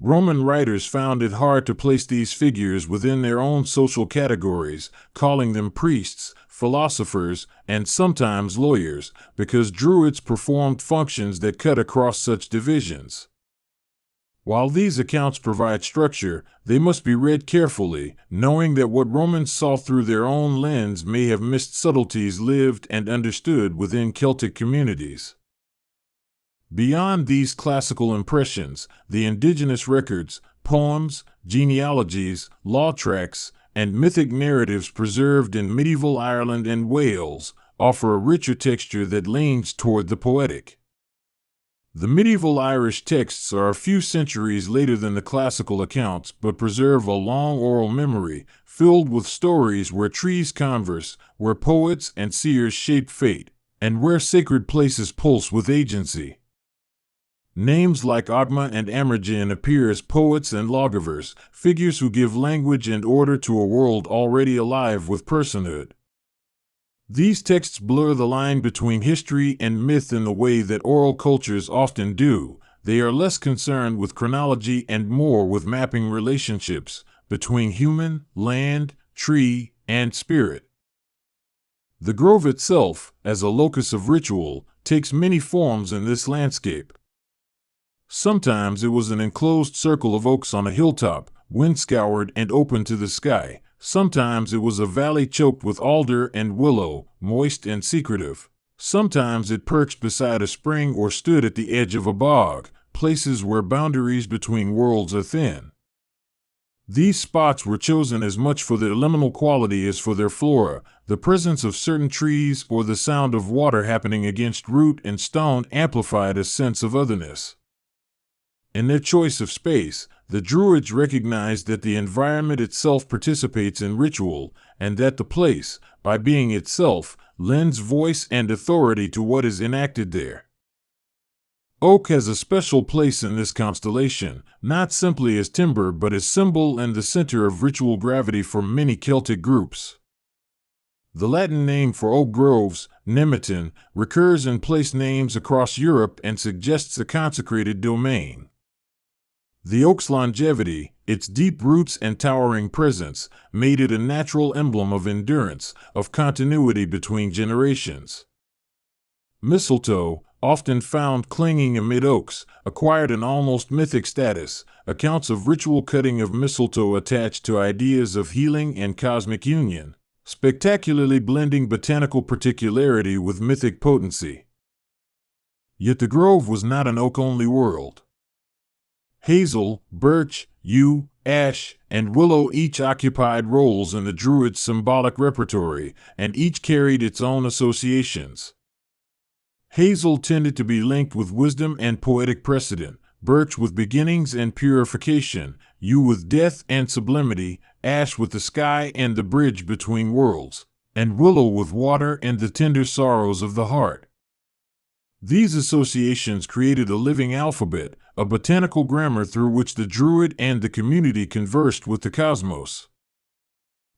Roman writers found it hard to place these figures within their own social categories, calling them priests, philosophers, and sometimes lawyers, because Druids performed functions that cut across such divisions. While these accounts provide structure, they must be read carefully, knowing that what Romans saw through their own lens may have missed subtleties lived and understood within Celtic communities. Beyond these classical impressions, the indigenous records, poems, genealogies, law tracts, and mythic narratives preserved in medieval Ireland and Wales offer a richer texture that leans toward the poetic. The medieval Irish texts are a few centuries later than the classical accounts, but preserve a long oral memory, filled with stories where trees converse, where poets and seers shape fate, and where sacred places pulse with agency. Names like Ogma and Amergin appear as poets and lawgivers, figures who give language and order to a world already alive with personhood. These texts blur the line between history and myth in the way that oral cultures often do. They are less concerned with chronology and more with mapping relationships between human, land, tree, and spirit. The grove itself, as a locus of ritual, takes many forms in this landscape. Sometimes it was an enclosed circle of oaks on a hilltop, wind-scoured and open to the sky. Sometimes it was a valley choked with alder and willow, moist and secretive. Sometimes it perched beside a spring or stood at the edge of a bog, places where boundaries between worlds are thin. These spots were chosen as much for their liminal quality as for their flora. The presence of certain trees or the sound of water happening against root and stone amplified a sense of otherness. In their choice of space, the Druids recognized that the environment itself participates in ritual, and that the place, by being itself, lends voice and authority to what is enacted there. Oak has a special place in this constellation, not simply as timber but as symbol and the center of ritual gravity for many Celtic groups. The Latin name for oak groves, nemeton, recurs in place names across Europe and suggests a consecrated domain. The oak's longevity, its deep roots and towering presence, made it a natural emblem of endurance, of continuity between generations. Mistletoe, often found clinging amid oaks, acquired an almost mythic status. Accounts of ritual cutting of mistletoe attached to ideas of healing and cosmic union, spectacularly blending botanical particularity with mythic potency. Yet the grove was not an oak-only world. Hazel, birch, yew, ash, and willow each occupied roles in the Druids' symbolic repertory, and each carried its own associations. Hazel tended to be linked with wisdom and poetic precedent, birch with beginnings and purification, yew with death and sublimity, ash with the sky and the bridge between worlds, and willow with water and the tender sorrows of the heart. These associations created a living alphabet, a botanical grammar through which the Druid and the community conversed with the cosmos.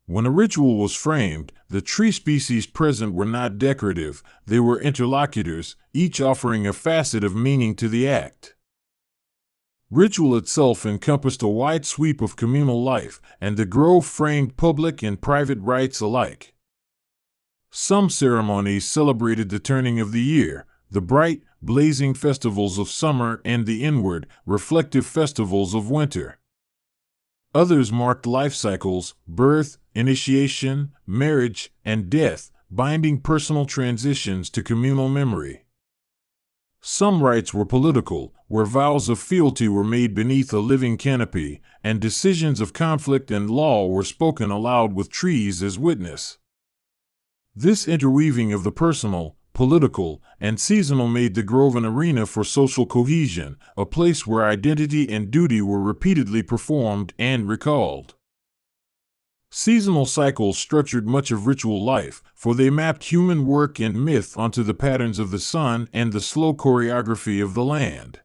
When a ritual was framed, the tree species present were not decorative, they were interlocutors, each offering a facet of meaning to the act. Ritual itself encompassed a wide sweep of communal life, and the grove framed public and private rites alike. Some ceremonies celebrated the turning of the year, the bright, blazing festivals of summer and the inward, reflective festivals of winter. Others marked life cycles, birth, initiation, marriage, and death, binding personal transitions to communal memory. Some rites were political, where vows of fealty were made beneath a living canopy, and decisions of conflict and law were spoken aloud with trees as witness. This interweaving of the personal, political, and seasonal made the grove an arena for social cohesion, a place where identity and duty were repeatedly performed and recalled. Seasonal cycles structured much of ritual life, for they mapped human work and myth onto the patterns of the sun and the slow choreography of the land.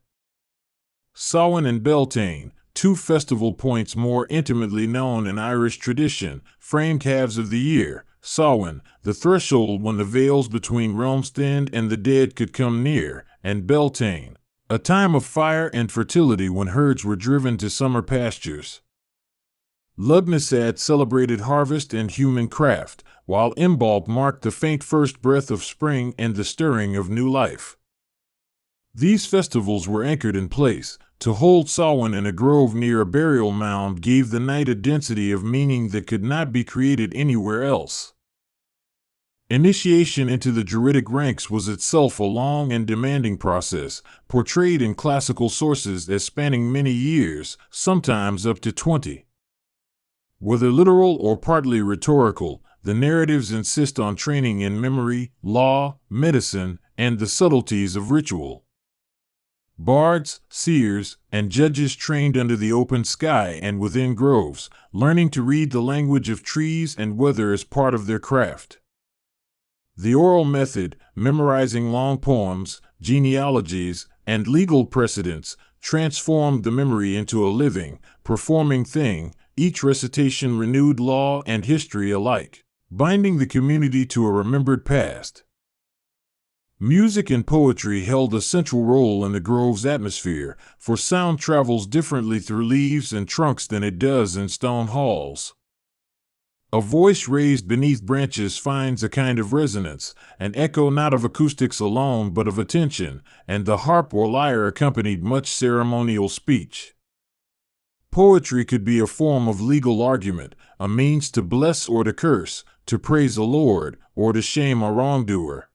Samhain and Beltane, two festival points more intimately known in Irish tradition, framed halves of the year. Samhain, the threshold when the veils between realms thinned and the dead could come near, and Beltane, a time of fire and fertility when herds were driven to summer pastures. Lugnasad celebrated harvest and human craft, while Imbolc marked the faint first breath of spring and the stirring of new life. These festivals were anchored in place. To hold Samhain in a grove near a burial mound gave the night a density of meaning that could not be created anywhere else. Initiation into the Druidic ranks was itself a long and demanding process, portrayed in classical sources as spanning many years, sometimes up to 20. Whether literal or partly rhetorical, the narratives insist on training in memory, law, medicine, and the subtleties of ritual. Bards, seers, and judges trained under the open sky and within groves, learning to read the language of trees and weather as part of their craft. The oral method, memorizing long poems, genealogies, and legal precedents, transformed the memory into a living, performing thing. Each recitation renewed law and history alike, binding the community to a remembered past. Music and poetry held a central role in the grove's atmosphere, for sound travels differently through leaves and trunks than it does in stone halls. A voice raised beneath branches finds a kind of resonance, an echo not of acoustics alone but of attention, and the harp or lyre accompanied much ceremonial speech. Poetry could be a form of legal argument, a means to bless or to curse, to praise a lord, or to shame a wrongdoer.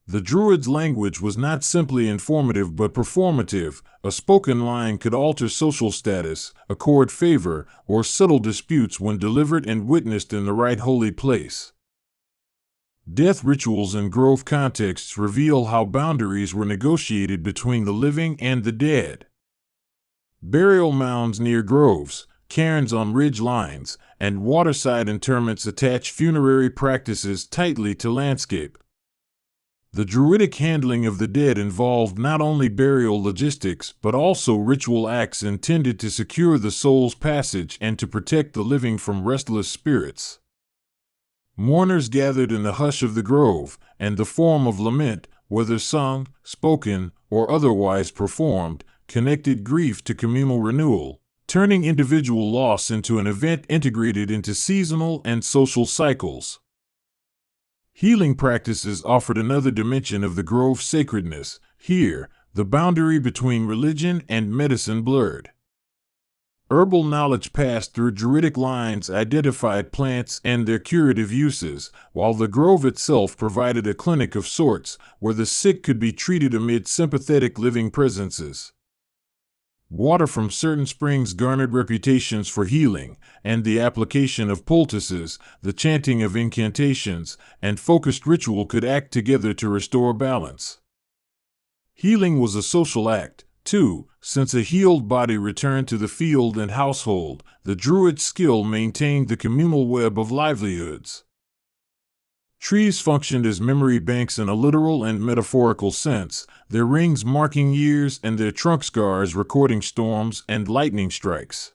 The Druids' language was not simply informative but performative. A spoken line could alter social status, accord favor, or settle disputes when delivered and witnessed in the right holy place. Death rituals in grove contexts reveal how boundaries were negotiated between the living and the dead. Burial mounds near groves, cairns on ridge lines, and waterside interments attach funerary practices tightly to landscape. The Druidic handling of the dead involved not only burial logistics but also ritual acts intended to secure the soul's passage and to protect the living from restless spirits. Mourners gathered in the hush of the grove, and the form of lament, whether sung, spoken, or otherwise performed, connected grief to communal renewal, turning individual loss into an event integrated into seasonal and social cycles. Healing practices offered another dimension of the grove's sacredness. Here, the boundary between religion and medicine blurred. Herbal knowledge passed through Druidic lines identified plants and their curative uses, while the grove itself provided a clinic of sorts, where the sick could be treated amid sympathetic living presences. Water from certain springs garnered reputations for healing, and the application of poultices, the chanting of incantations, and focused ritual could act together to restore balance. Healing was a social act, too, since a healed body returned to the field and household. The Druid's skill maintained the communal web of livelihoods. Trees functioned as memory banks in a literal and metaphorical sense, their rings marking years and their trunk scars recording storms and lightning strikes.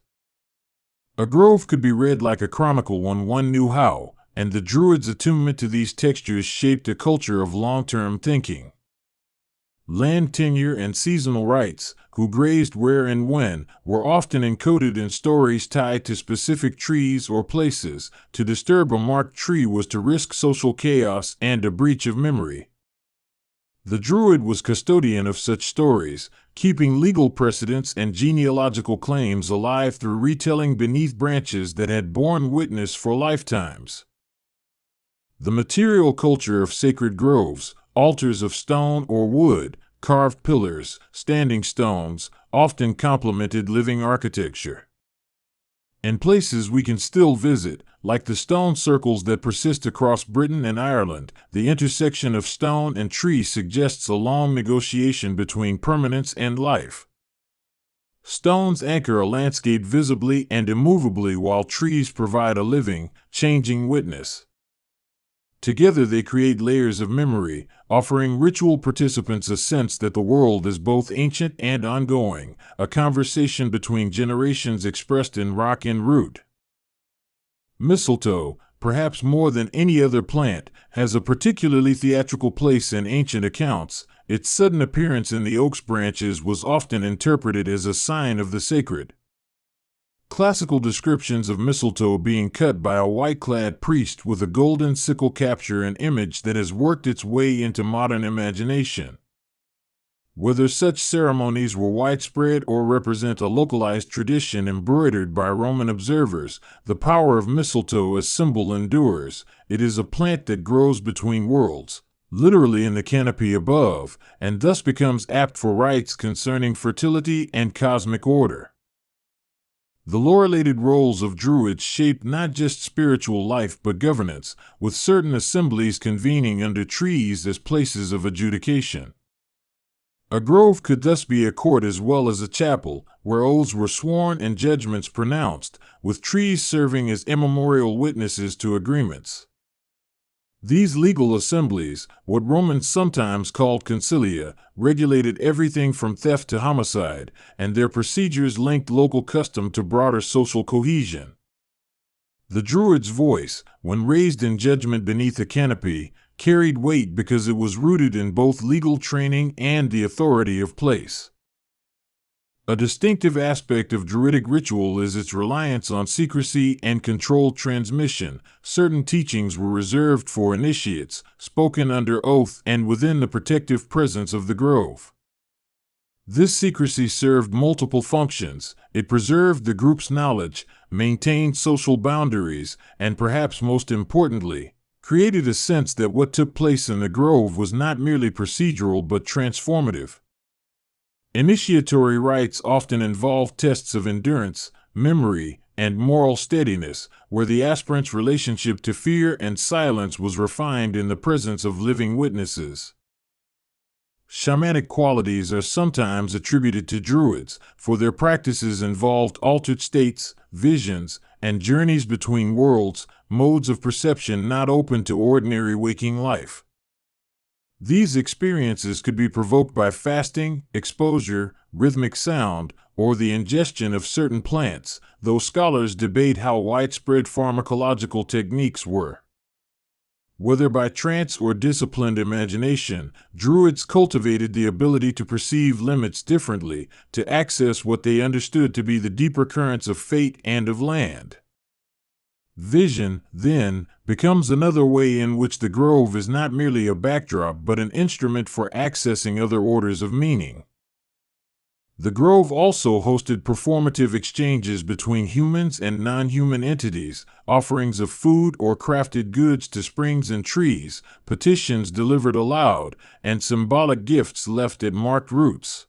A grove could be read like a chronicle when one knew how, and the Druids' attunement to these textures shaped a culture of long-term thinking. Land tenure and seasonal rites, who grazed where and when, were often encoded in stories tied to specific trees or places. To disturb a marked tree was to risk social chaos and a breach of memory. The Druid was custodian of such stories, keeping legal precedents and genealogical claims alive through retelling beneath branches that had borne witness for lifetimes. The material culture of sacred groves, altars of stone or wood, carved pillars, standing stones, often complemented living architecture. In places we can still visit, like the stone circles that persist across Britain and Ireland, the intersection of stone and tree suggests a long negotiation between permanence and life. Stones anchor a landscape visibly and immovably, while trees provide a living, changing witness. Together they create layers of memory, offering ritual participants a sense that the world is both ancient and ongoing, a conversation between generations expressed in rock and root. Mistletoe, perhaps more than any other plant, has a particularly theatrical place in ancient accounts. Its sudden appearance in the oak's branches was often interpreted as a sign of the sacred. Classical descriptions of mistletoe being cut by a white-clad priest with a golden sickle capture an image that has worked its way into modern imagination. Whether such ceremonies were widespread or represent a localized tradition embroidered by Roman observers, the power of mistletoe as symbol endures. It is a plant that grows between worlds, literally in the canopy above, and thus becomes apt for rites concerning fertility and cosmic order. The lore-related roles of Druids shaped not just spiritual life but governance, with certain assemblies convening under trees as places of adjudication. A grove could thus be a court as well as a chapel, where oaths were sworn and judgments pronounced, with trees serving as immemorial witnesses to agreements. These legal assemblies, what Romans sometimes called concilia, regulated everything from theft to homicide, and their procedures linked local custom to broader social cohesion. The Druid's voice, when raised in judgment beneath a canopy, carried weight because it was rooted in both legal training and the authority of place. A distinctive aspect of Druidic ritual is its reliance on secrecy and controlled transmission. Certain teachings were reserved for initiates, spoken under oath and within the protective presence of the grove. This secrecy served multiple functions. It preserved the group's knowledge, maintained social boundaries, and perhaps most importantly, created a sense that what took place in the grove was not merely procedural but transformative. Initiatory rites often involved tests of endurance, memory, and moral steadiness, where the aspirant's relationship to fear and silence was refined in the presence of living witnesses. Shamanic qualities are sometimes attributed to Druids, for their practices involved altered states, visions, and journeys between worlds, modes of perception not open to ordinary waking life. These experiences could be provoked by fasting, exposure, rhythmic sound, or the ingestion of certain plants, though scholars debate how widespread pharmacological techniques were. Whether by trance or disciplined imagination, Druids cultivated the ability to perceive limits differently, to access what they understood to be the deeper currents of fate and of land. Vision, then, becomes another way in which the grove is not merely a backdrop but an instrument for accessing other orders of meaning. The grove also hosted performative exchanges between humans and non-human entities, offerings of food or crafted goods to springs and trees, petitions delivered aloud, and symbolic gifts left at marked routes.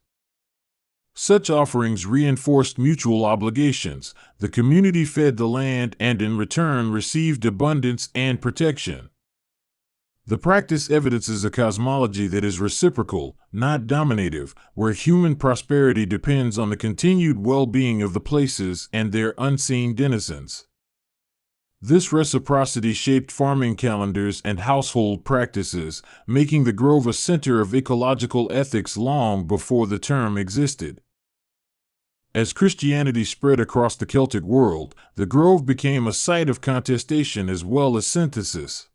Such offerings reinforced mutual obligations. The community fed the land and in return received abundance and protection. The practice evidences a cosmology that is reciprocal, not dominative, where human prosperity depends on the continued well-being of the places and their unseen denizens. This reciprocity shaped farming calendars and household practices, making the grove a center of ecological ethics long before the term existed. As Christianity spread across the Celtic world, the grove became a site of contestation as well as synthesis.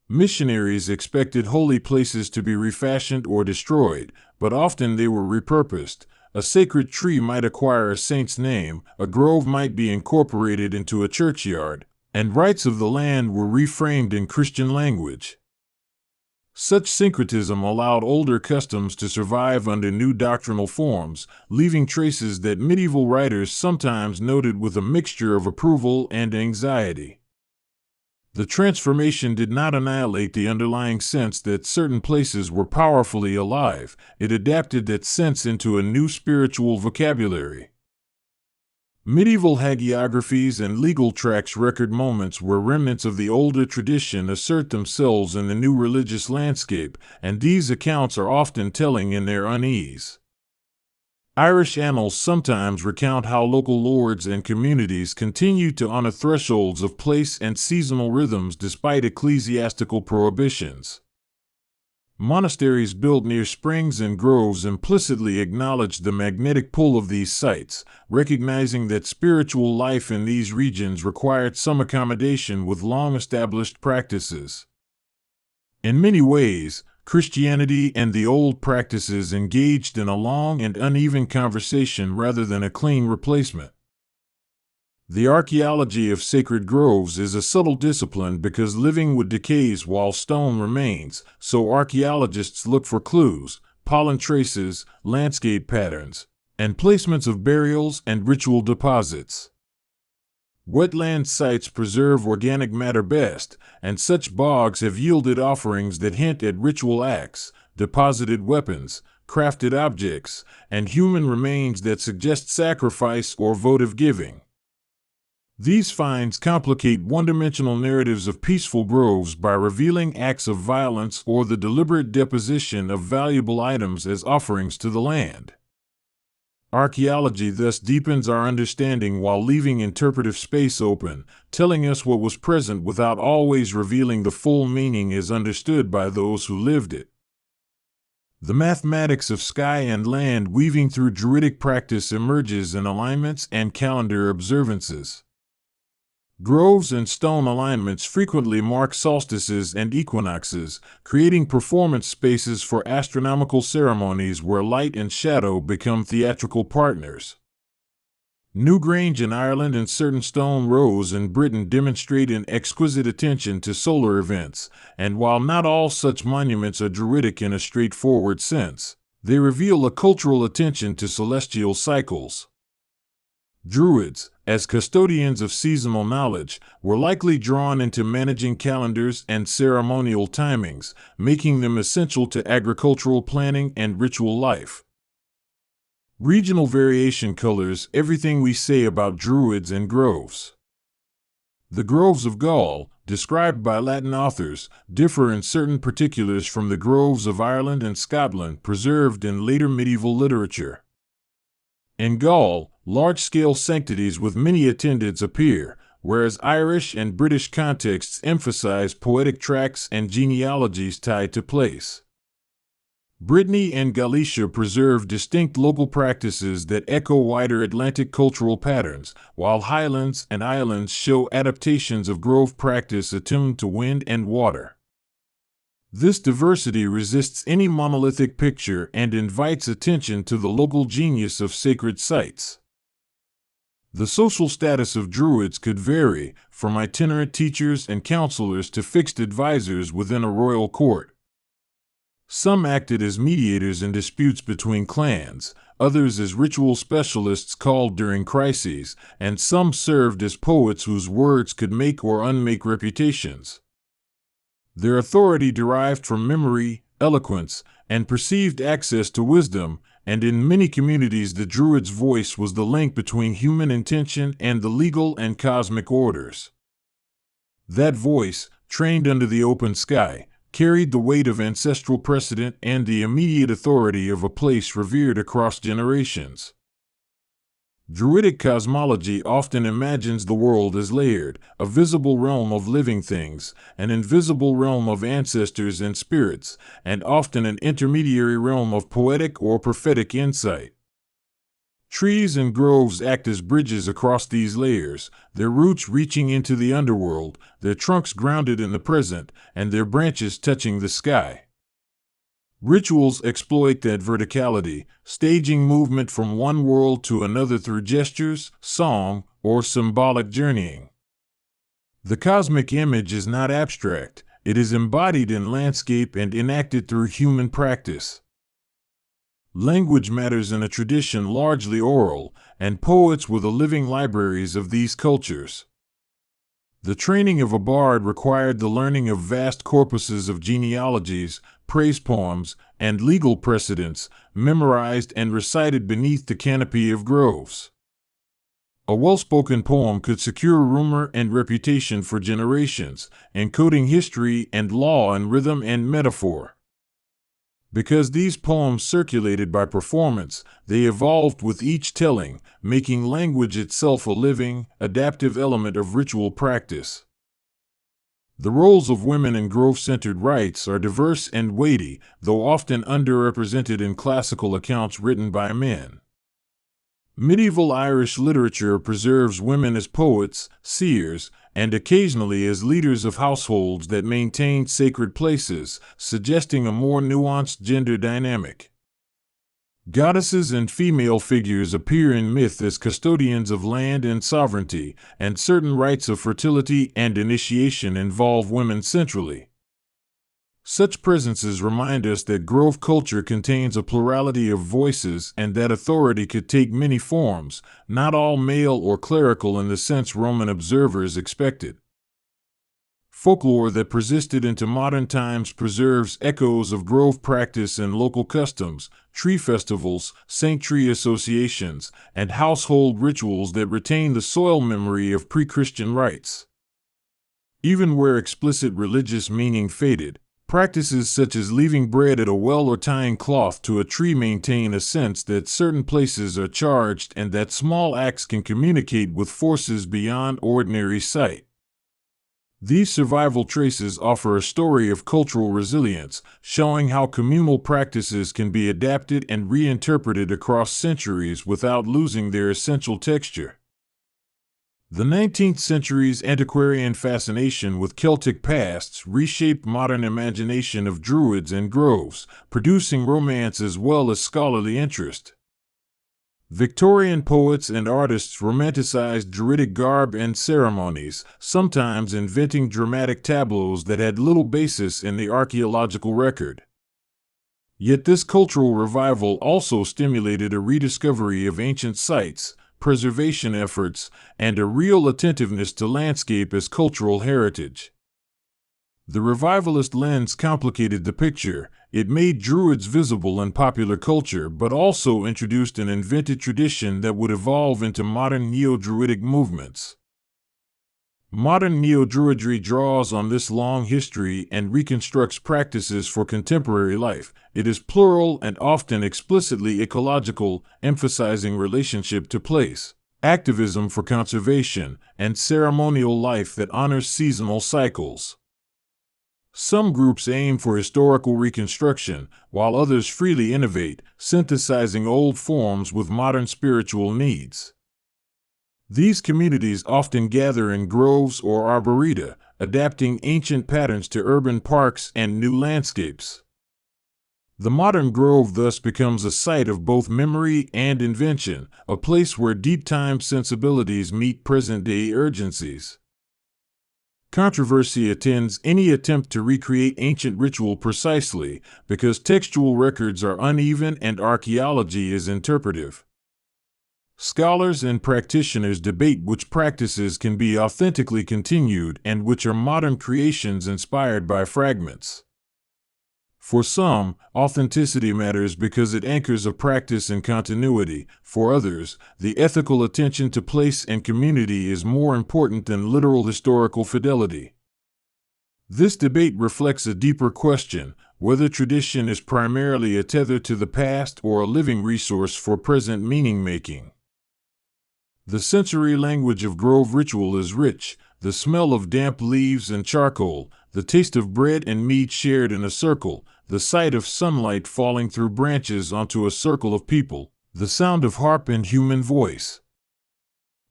Missionaries expected holy places to be refashioned or destroyed, but often they were repurposed. A sacred tree might acquire a saint's name, a grove might be incorporated into a churchyard, and rites of the land were reframed in Christian language. Such syncretism allowed older customs to survive under new doctrinal forms, leaving traces that medieval writers sometimes noted with a mixture of approval and anxiety. The transformation did not annihilate the underlying sense that certain places were powerfully alive. It adapted that sense into a new spiritual vocabulary. Medieval hagiographies and legal tracts record moments where remnants of the older tradition assert themselves in the new religious landscape, and these accounts are often telling in their unease. Irish annals sometimes recount how local lords and communities continued to honor thresholds of place and seasonal rhythms despite ecclesiastical prohibitions. Monasteries built near springs and groves implicitly acknowledged the magnetic pull of these sites, recognizing that spiritual life in these regions required some accommodation with long-established practices. In many ways, Christianity and the old practices engaged in a long and uneven conversation rather than a clean replacement. The archaeology of sacred groves is a subtle discipline because living wood decays while stone remains, so archaeologists look for clues, pollen traces, landscape patterns, and placements of burials and ritual deposits. Wetland sites preserve organic matter best, and such bogs have yielded offerings that hint at ritual acts, deposited weapons, crafted objects, and human remains that suggest sacrifice or votive giving. These finds complicate one-dimensional narratives of peaceful groves by revealing acts of violence or the deliberate deposition of valuable items as offerings to the land. Archaeology thus deepens our understanding while leaving interpretive space open, telling us what was present without always revealing the full meaning as understood by those who lived it. The mathematics of sky and land weaving through Druidic practice emerges in alignments and calendar observances. Groves and stone alignments frequently mark solstices and equinoxes, creating performance spaces for astronomical ceremonies where light and shadow become theatrical partners. Newgrange in Ireland and certain stone rows in Britain demonstrate an exquisite attention to solar events, and while not all such monuments are Druidic in a straightforward sense, they reveal a cultural attention to celestial cycles. Druids, as custodians of seasonal knowledge, were likely drawn into managing calendars and ceremonial timings, making them essential to agricultural planning and ritual life. Regional variation colors everything we say about Druids and groves. The groves of Gaul, described by Latin authors, differ in certain particulars from the groves of Ireland and Scotland preserved in later medieval literature. In Gaul, large-scale sanctuaries with many attendants appear, whereas Irish and British contexts emphasize poetic tracts and genealogies tied to place. Brittany and Galicia preserve distinct local practices that echo wider Atlantic cultural patterns, while highlands and islands show adaptations of grove practice attuned to wind and water. This diversity resists any monolithic picture and invites attention to the local genius of sacred sites. The social status of Druids could vary, from itinerant teachers and counselors to fixed advisors within a royal court. Some acted as mediators in disputes between clans, others as ritual specialists called during crises, and some served as poets whose words could make or unmake reputations. Their authority derived from memory, eloquence, and perceived access to wisdom, and in many communities the Druid's voice was the link between human intention and the legal and cosmic orders. That voice, trained under the open sky, carried the weight of ancestral precedent and the immediate authority of a place revered across generations. Druidic cosmology often imagines the world as layered, a visible realm of living things, an invisible realm of ancestors and spirits, and often an intermediary realm of poetic or prophetic insight. Trees and groves act as bridges across these layers, their roots reaching into the underworld, their trunks grounded in the present, and their branches touching the sky. Rituals exploit that verticality, staging movement from one world to another through gestures, song, or symbolic journeying. The cosmic image is not abstract, it is embodied in landscape and enacted through human practice. Language matters in a tradition largely oral, and poets were the living libraries of these cultures. The training of a bard required the learning of vast corpuses of genealogies, praise poems, and legal precedents, memorized and recited beneath the canopy of groves. A well-spoken poem could secure rumor and reputation for generations, encoding history and law in rhythm and metaphor. Because these poems circulated by performance, they evolved with each telling, making language itself a living, adaptive element of ritual practice. The roles of women in grove-centered rites are diverse and weighty, though often underrepresented in classical accounts written by men. Medieval Irish literature preserves women as poets, seers, and occasionally as leaders of households that maintained sacred places, suggesting a more nuanced gender dynamic. Goddesses and female figures appear in myth as custodians of land and sovereignty, and certain rites of fertility and initiation involve women centrally. Such presences remind us that grove culture contains a plurality of voices and that authority could take many forms, not all male or clerical in the sense Roman observers expected. Folklore that persisted into modern times preserves echoes of grove practice and local customs, tree festivals, saint tree associations, and household rituals that retain the soil memory of pre-Christian rites. Even where explicit religious meaning faded, practices such as leaving bread at a well or tying cloth to a tree maintain a sense that certain places are charged and that small acts can communicate with forces beyond ordinary sight. These survival traces offer a story of cultural resilience, showing how communal practices can be adapted and reinterpreted across centuries without losing their essential texture. The 19th century's antiquarian fascination with Celtic pasts reshaped modern imagination of Druids and groves, producing romance as well as scholarly interest. Victorian poets and artists romanticized Druidic garb and ceremonies, sometimes inventing dramatic tableaus that had little basis in the archaeological record. Yet this cultural revival also stimulated a rediscovery of ancient sites, preservation efforts, and a real attentiveness to landscape as cultural heritage. The revivalist lens complicated the picture. It made Druids visible in popular culture but also introduced an invented tradition that would evolve into modern neo-Druidic movements. Modern neo-Druidry draws on this long history and reconstructs practices for contemporary life. It is plural and often explicitly ecological, emphasizing relationship to place, activism for conservation, and ceremonial life that honors seasonal cycles. Some groups aim for historical reconstruction, while others freely innovate, synthesizing old forms with modern spiritual needs. These communities often gather in groves or arboreta, adapting ancient patterns to urban parks and new landscapes. The modern grove thus becomes a site of both memory and invention, a place where deep-time sensibilities meet present-day urgencies. Controversy attends any attempt to recreate ancient ritual precisely, because textual records are uneven and archaeology is interpretive. Scholars and practitioners debate which practices can be authentically continued and which are modern creations inspired by fragments. For some, authenticity matters because it anchors a practice in continuity. For others, the ethical attention to place and community is more important than literal historical fidelity. This debate reflects a deeper question: whether tradition is primarily a tether to the past or a living resource for present meaning-making. The sensory language of grove ritual is rich: the smell of damp leaves and charcoal, the taste of bread and meat shared in a circle, the sight of sunlight falling through branches onto a circle of people, the sound of harp and human voice.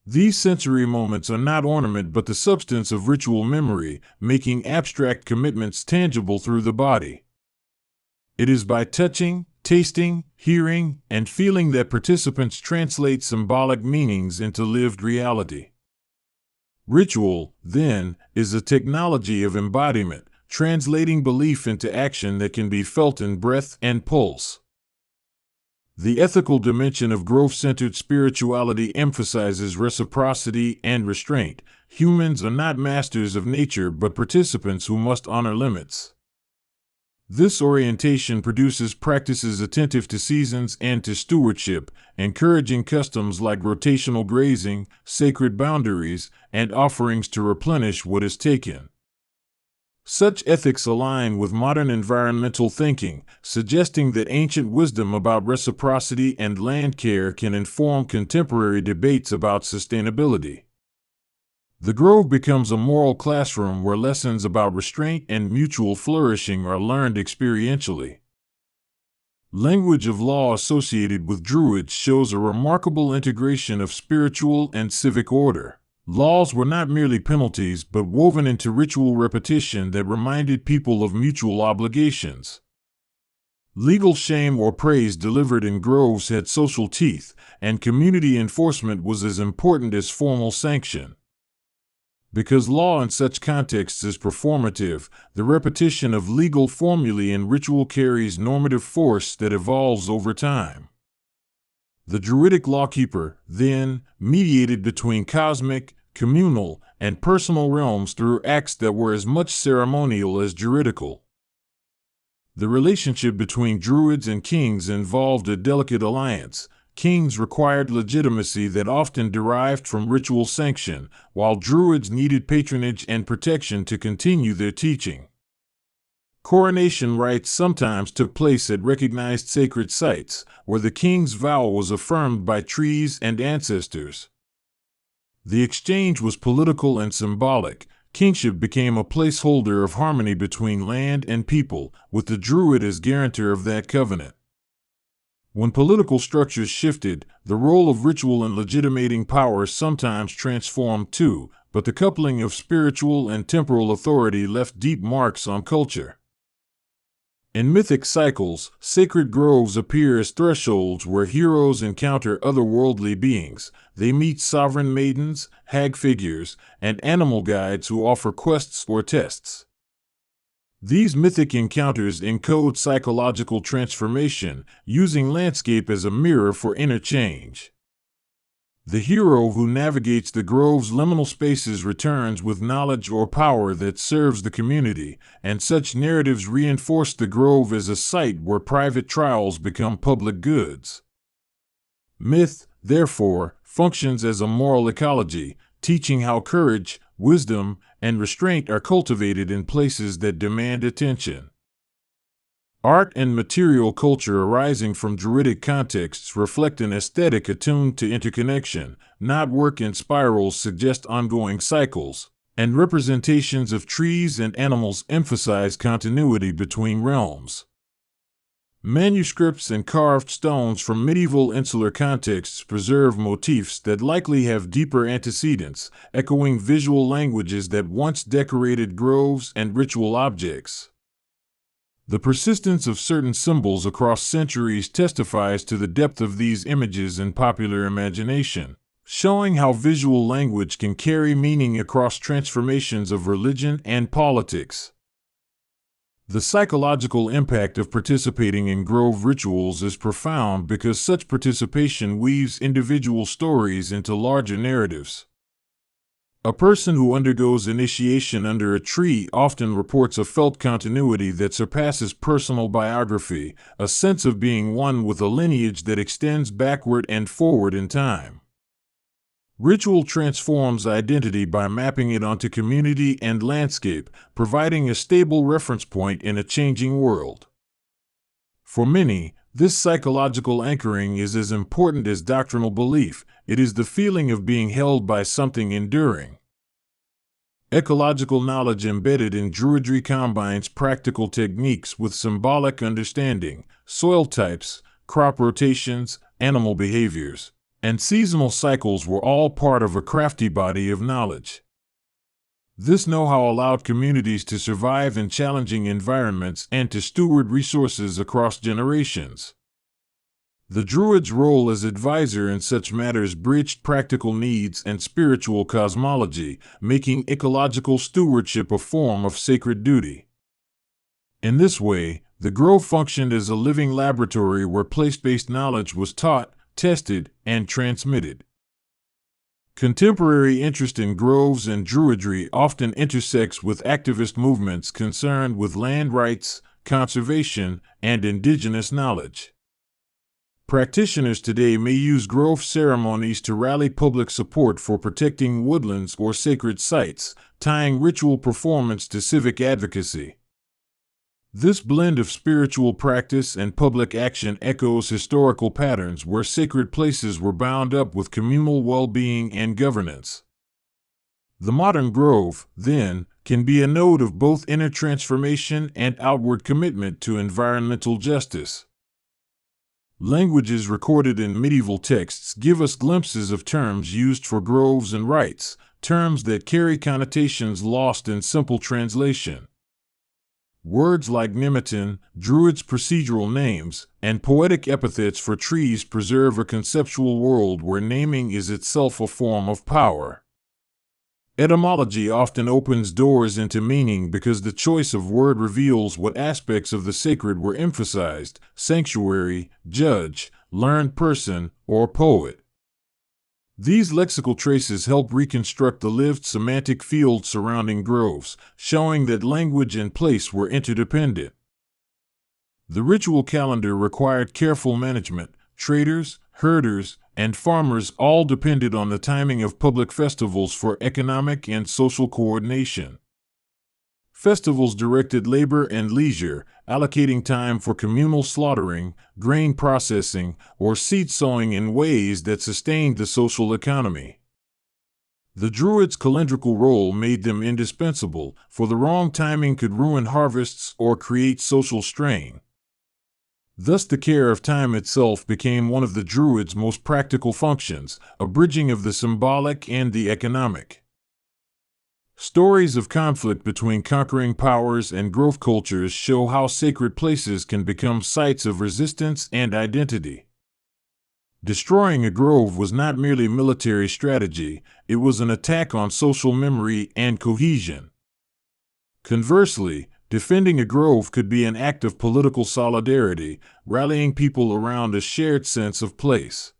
These sensory moments are not ornament but the substance of ritual memory, making abstract commitments tangible through the body. It is by touching, tasting, hearing, and feeling that participants translate symbolic meanings into lived reality. Ritual, then, is a technology of embodiment, translating belief into action that can be felt in breath and pulse. The ethical dimension of growth-centered spirituality emphasizes reciprocity and restraint. Humans are not masters of nature but participants who must honor limits. This orientation produces practices attentive to seasons and to stewardship, encouraging customs like rotational grazing, sacred boundaries, and offerings to replenish what is taken. Such ethics align with modern environmental thinking, suggesting that ancient wisdom about reciprocity and land care can inform contemporary debates about sustainability. The grove becomes a moral classroom where lessons about restraint and mutual flourishing are learned experientially. Language of law associated with Druids shows a remarkable integration of spiritual and civic order. Laws were not merely penalties but woven into ritual repetition that reminded people of mutual obligations. Legal shame or praise delivered in groves had social teeth, and community enforcement was as important as formal sanction. Because law in such contexts is performative, the repetition of legal formulae in ritual carries normative force that evolves over time. The Druidic lawkeeper, then, mediated between cosmic, communal, and personal realms through acts that were as much ceremonial as juridical. The relationship between Druids and kings involved a delicate alliance. Kings required legitimacy that often derived from ritual sanction, while Druids needed patronage and protection to continue their teaching. Coronation rites sometimes took place at recognized sacred sites, where the king's vow was affirmed by trees and ancestors. The exchange was political and symbolic. Kingship became a placeholder of harmony between land and people, with the Druid as guarantor of that covenant. When political structures shifted, the role of ritual in legitimating power sometimes transformed too, but the coupling of spiritual and temporal authority left deep marks on culture. In mythic cycles, sacred groves appear as thresholds where heroes encounter otherworldly beings. They meet sovereign maidens, hag figures, and animal guides who offer quests or tests. These mythic encounters encode psychological transformation, using landscape as a mirror for inner change. The hero who navigates the grove's liminal spaces returns with knowledge or power that serves the community, and such narratives reinforce the grove as a site where private trials become public goods. Myth, therefore, functions as a moral ecology, teaching how courage, wisdom, and restraint are cultivated in places that demand attention. Art and material culture arising from Druidic contexts reflect an aesthetic attuned to interconnection. Knotwork and spirals suggest ongoing cycles, and representations of trees and animals emphasize continuity between realms. Manuscripts and carved stones from medieval insular contexts preserve motifs that likely have deeper antecedents, echoing visual languages that once decorated groves and ritual objects. The persistence of certain symbols across centuries testifies to the depth of these images in popular imagination, showing how visual language can carry meaning across transformations of religion and politics. The psychological impact of participating in grove rituals is profound because such participation weaves individual stories into larger narratives. A person who undergoes initiation under a tree often reports a felt continuity that surpasses personal biography, a sense of being one with a lineage that extends backward and forward in time. Ritual transforms identity by mapping it onto community and landscape, providing a stable reference point in a changing world. For many, this psychological anchoring is as important as doctrinal belief. It is the feeling of being held by something enduring. Ecological knowledge embedded in Druidry combines practical techniques with symbolic understanding. Soil types, crop rotations, animal behaviors, and seasonal cycles were all part of a crafty body of knowledge. This know-how allowed communities to survive in challenging environments and to steward resources across generations. The Druid's role as advisor in such matters bridged practical needs and spiritual cosmology, making ecological stewardship a form of sacred duty. In this way, The grove functioned as a living laboratory where place-based knowledge was taught, tested, and transmitted. Contemporary interest in groves and druidry often intersects with activist movements concerned with land rights, conservation, and indigenous knowledge. Practitioners today may use grove ceremonies to rally public support for protecting woodlands or sacred sites, tying ritual performance to civic advocacy. This blend of spiritual practice and public action echoes historical patterns where sacred places were bound up with communal well-being and governance. The modern grove, then, can be a node of both inner transformation and outward commitment to environmental justice. Languages recorded in medieval texts give us glimpses of terms used for groves and rites, terms that carry connotations lost in simple translation. Words like Nemeton, Druids' procedural names, and poetic epithets for trees preserve a conceptual world where naming is itself a form of power. Etymology often opens doors into meaning because the choice of word reveals what aspects of the sacred were emphasized: sanctuary, judge, learned person, or poet. These lexical traces help reconstruct the lived semantic field surrounding groves, showing that language and place were interdependent. The ritual calendar required careful management. Traders, herders, and farmers all depended on the timing of public festivals for economic and social coordination. Festivals directed labor and leisure, allocating time for communal slaughtering, grain processing, or seed sowing in ways that sustained the social economy. The Druids' calendrical role made them indispensable, for the wrong timing could ruin harvests or create social strain. Thus, the care of time itself became one of the Druids' most practical functions, a bridging of the symbolic and the economic. Stories of conflict between conquering powers and grove cultures show how sacred places can become sites of resistance and identity. Destroying a grove was not merely military strategy, it was an attack on social memory and cohesion. Conversely, defending a grove could be an act of political solidarity, rallying people around a shared sense of place.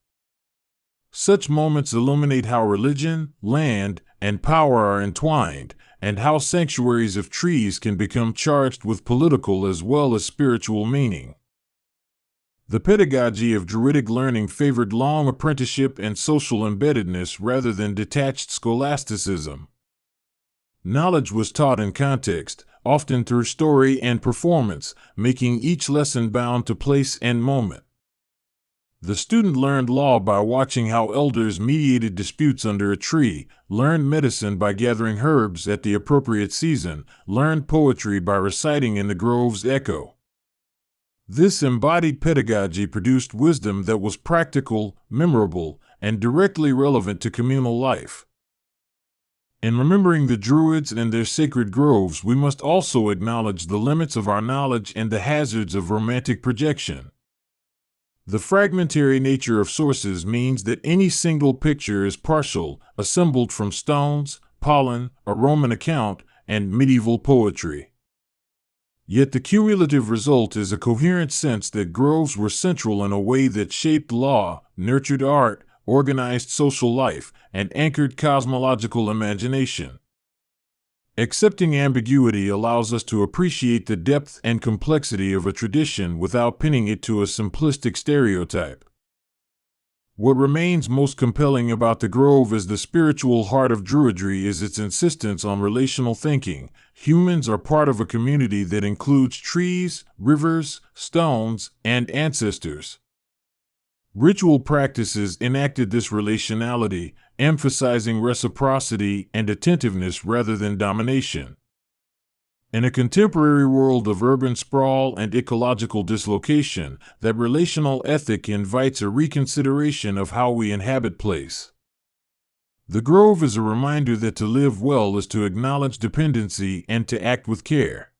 Such moments illuminate how religion, land, and power are entwined, and how sanctuaries of trees can become charged with political as well as spiritual meaning. The pedagogy of Druidic learning favored long apprenticeship and social embeddedness rather than detached scholasticism. Knowledge was taught in context, often through story and performance, making each lesson bound to place and moment. The student learned law by watching how elders mediated disputes under a tree, learned medicine by gathering herbs at the appropriate season, learned poetry by reciting in the grove's echo. This embodied pedagogy produced wisdom that was practical, memorable, and directly relevant to communal life. In remembering the Druids and their sacred groves, we must also acknowledge the limits of our knowledge and the hazards of romantic projection. The fragmentary nature of sources means that any single picture is partial, assembled from stones, pollen, a Roman account, and medieval poetry. Yet the cumulative result is a coherent sense that groves were central in a way that shaped law, nurtured art, organized social life, and anchored cosmological imagination. Accepting ambiguity allows us to appreciate the depth and complexity of a tradition without pinning it to a simplistic stereotype. What remains most compelling about the grove as the spiritual heart of Druidry is its insistence on relational thinking. Humans are part of a community that includes trees, rivers, stones, and ancestors. Ritual practices enacted this relationality, emphasizing reciprocity and attentiveness rather than domination. In a contemporary world of urban sprawl and ecological dislocation, that relational ethic invites a reconsideration of how we inhabit place. The grove is a reminder that to live well is to acknowledge dependency and to act with care.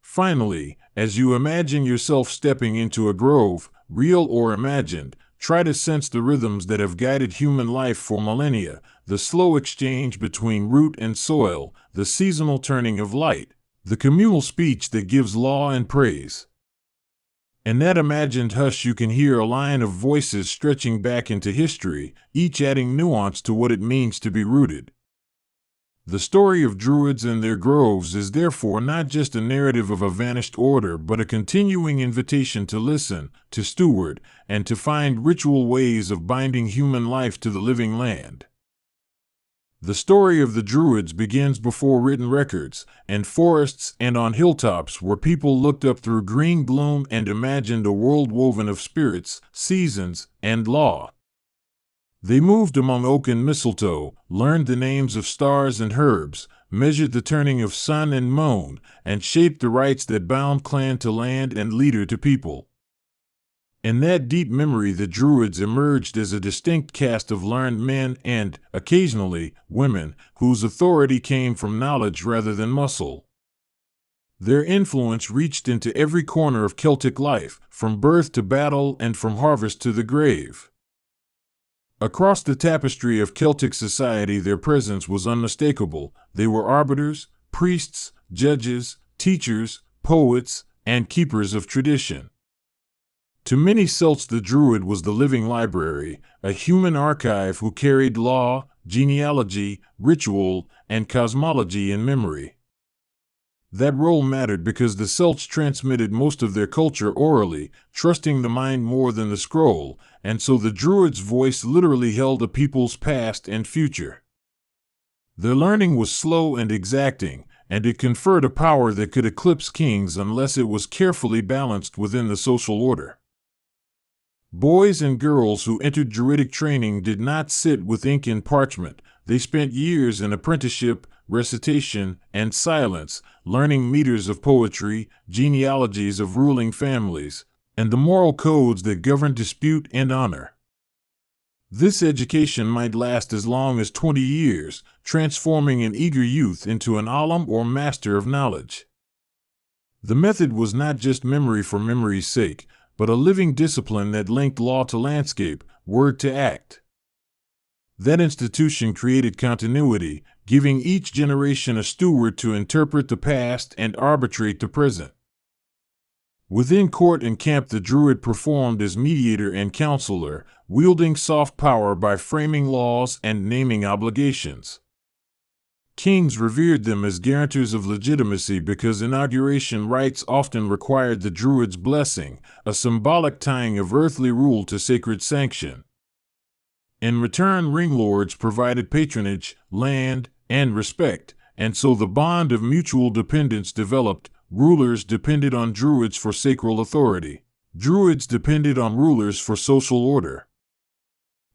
Finally, as you imagine yourself stepping into a grove, real or imagined, try to sense the rhythms that have guided human life for millennia, the slow exchange between root and soil, the seasonal turning of light, the communal speech that gives law and praise. In that imagined hush, you can hear a line of voices stretching back into history, each adding nuance to what it means to be rooted. The story of Druids and their groves is therefore not just a narrative of a vanished order, but a continuing invitation to listen, to steward, and to find ritual ways of binding human life to the living land. The story of the Druids begins before written records, in forests and on hilltops where people looked up through green gloom and imagined a world woven of spirits, seasons, and law. They moved among oak and mistletoe, learned the names of stars and herbs, measured the turning of sun and moon, and shaped the rites that bound clan to land and leader to people. In that deep memory, the Druids emerged as a distinct caste of learned men and, occasionally, women, whose authority came from knowledge rather than muscle. Their influence reached into every corner of Celtic life, from birth to battle and from harvest to the grave. Across the tapestry of Celtic society, their presence was unmistakable. They were arbiters, priests, judges, teachers, poets, and keepers of tradition. To many Celts, the Druid was the living library, a human archive who carried law, genealogy, ritual, and cosmology in memory. That role mattered because the Celts transmitted most of their culture orally, trusting the mind more than the scroll, and so the Druids' voice literally held a people's past and future. Their learning was slow and exacting, and it conferred a power that could eclipse kings unless it was carefully balanced within the social order. Boys and girls who entered Druidic training did not sit with ink and parchment. They spent years in apprenticeship, recitation, and silence, learning meters of poetry, genealogies of ruling families, and the moral codes that govern dispute and honor. This education might last as long as 20 years, transforming an eager youth into an alim or master of knowledge. The method was not just memory for memory's sake, but a living discipline that linked law to landscape, word to act. That institution created continuity, giving each generation a steward to interpret the past and arbitrate the present. Within court and camp, the Druid performed as mediator and counselor, wielding soft power by framing laws and naming obligations. Kings revered them as guarantors of legitimacy because inauguration rites often required the Druid's blessing, a symbolic tying of earthly rule to sacred sanction. In return, ringlords provided patronage, land, and respect, and so the bond of mutual dependence developed. Rulers depended on Druids for sacral authority. Druids depended on rulers for social order.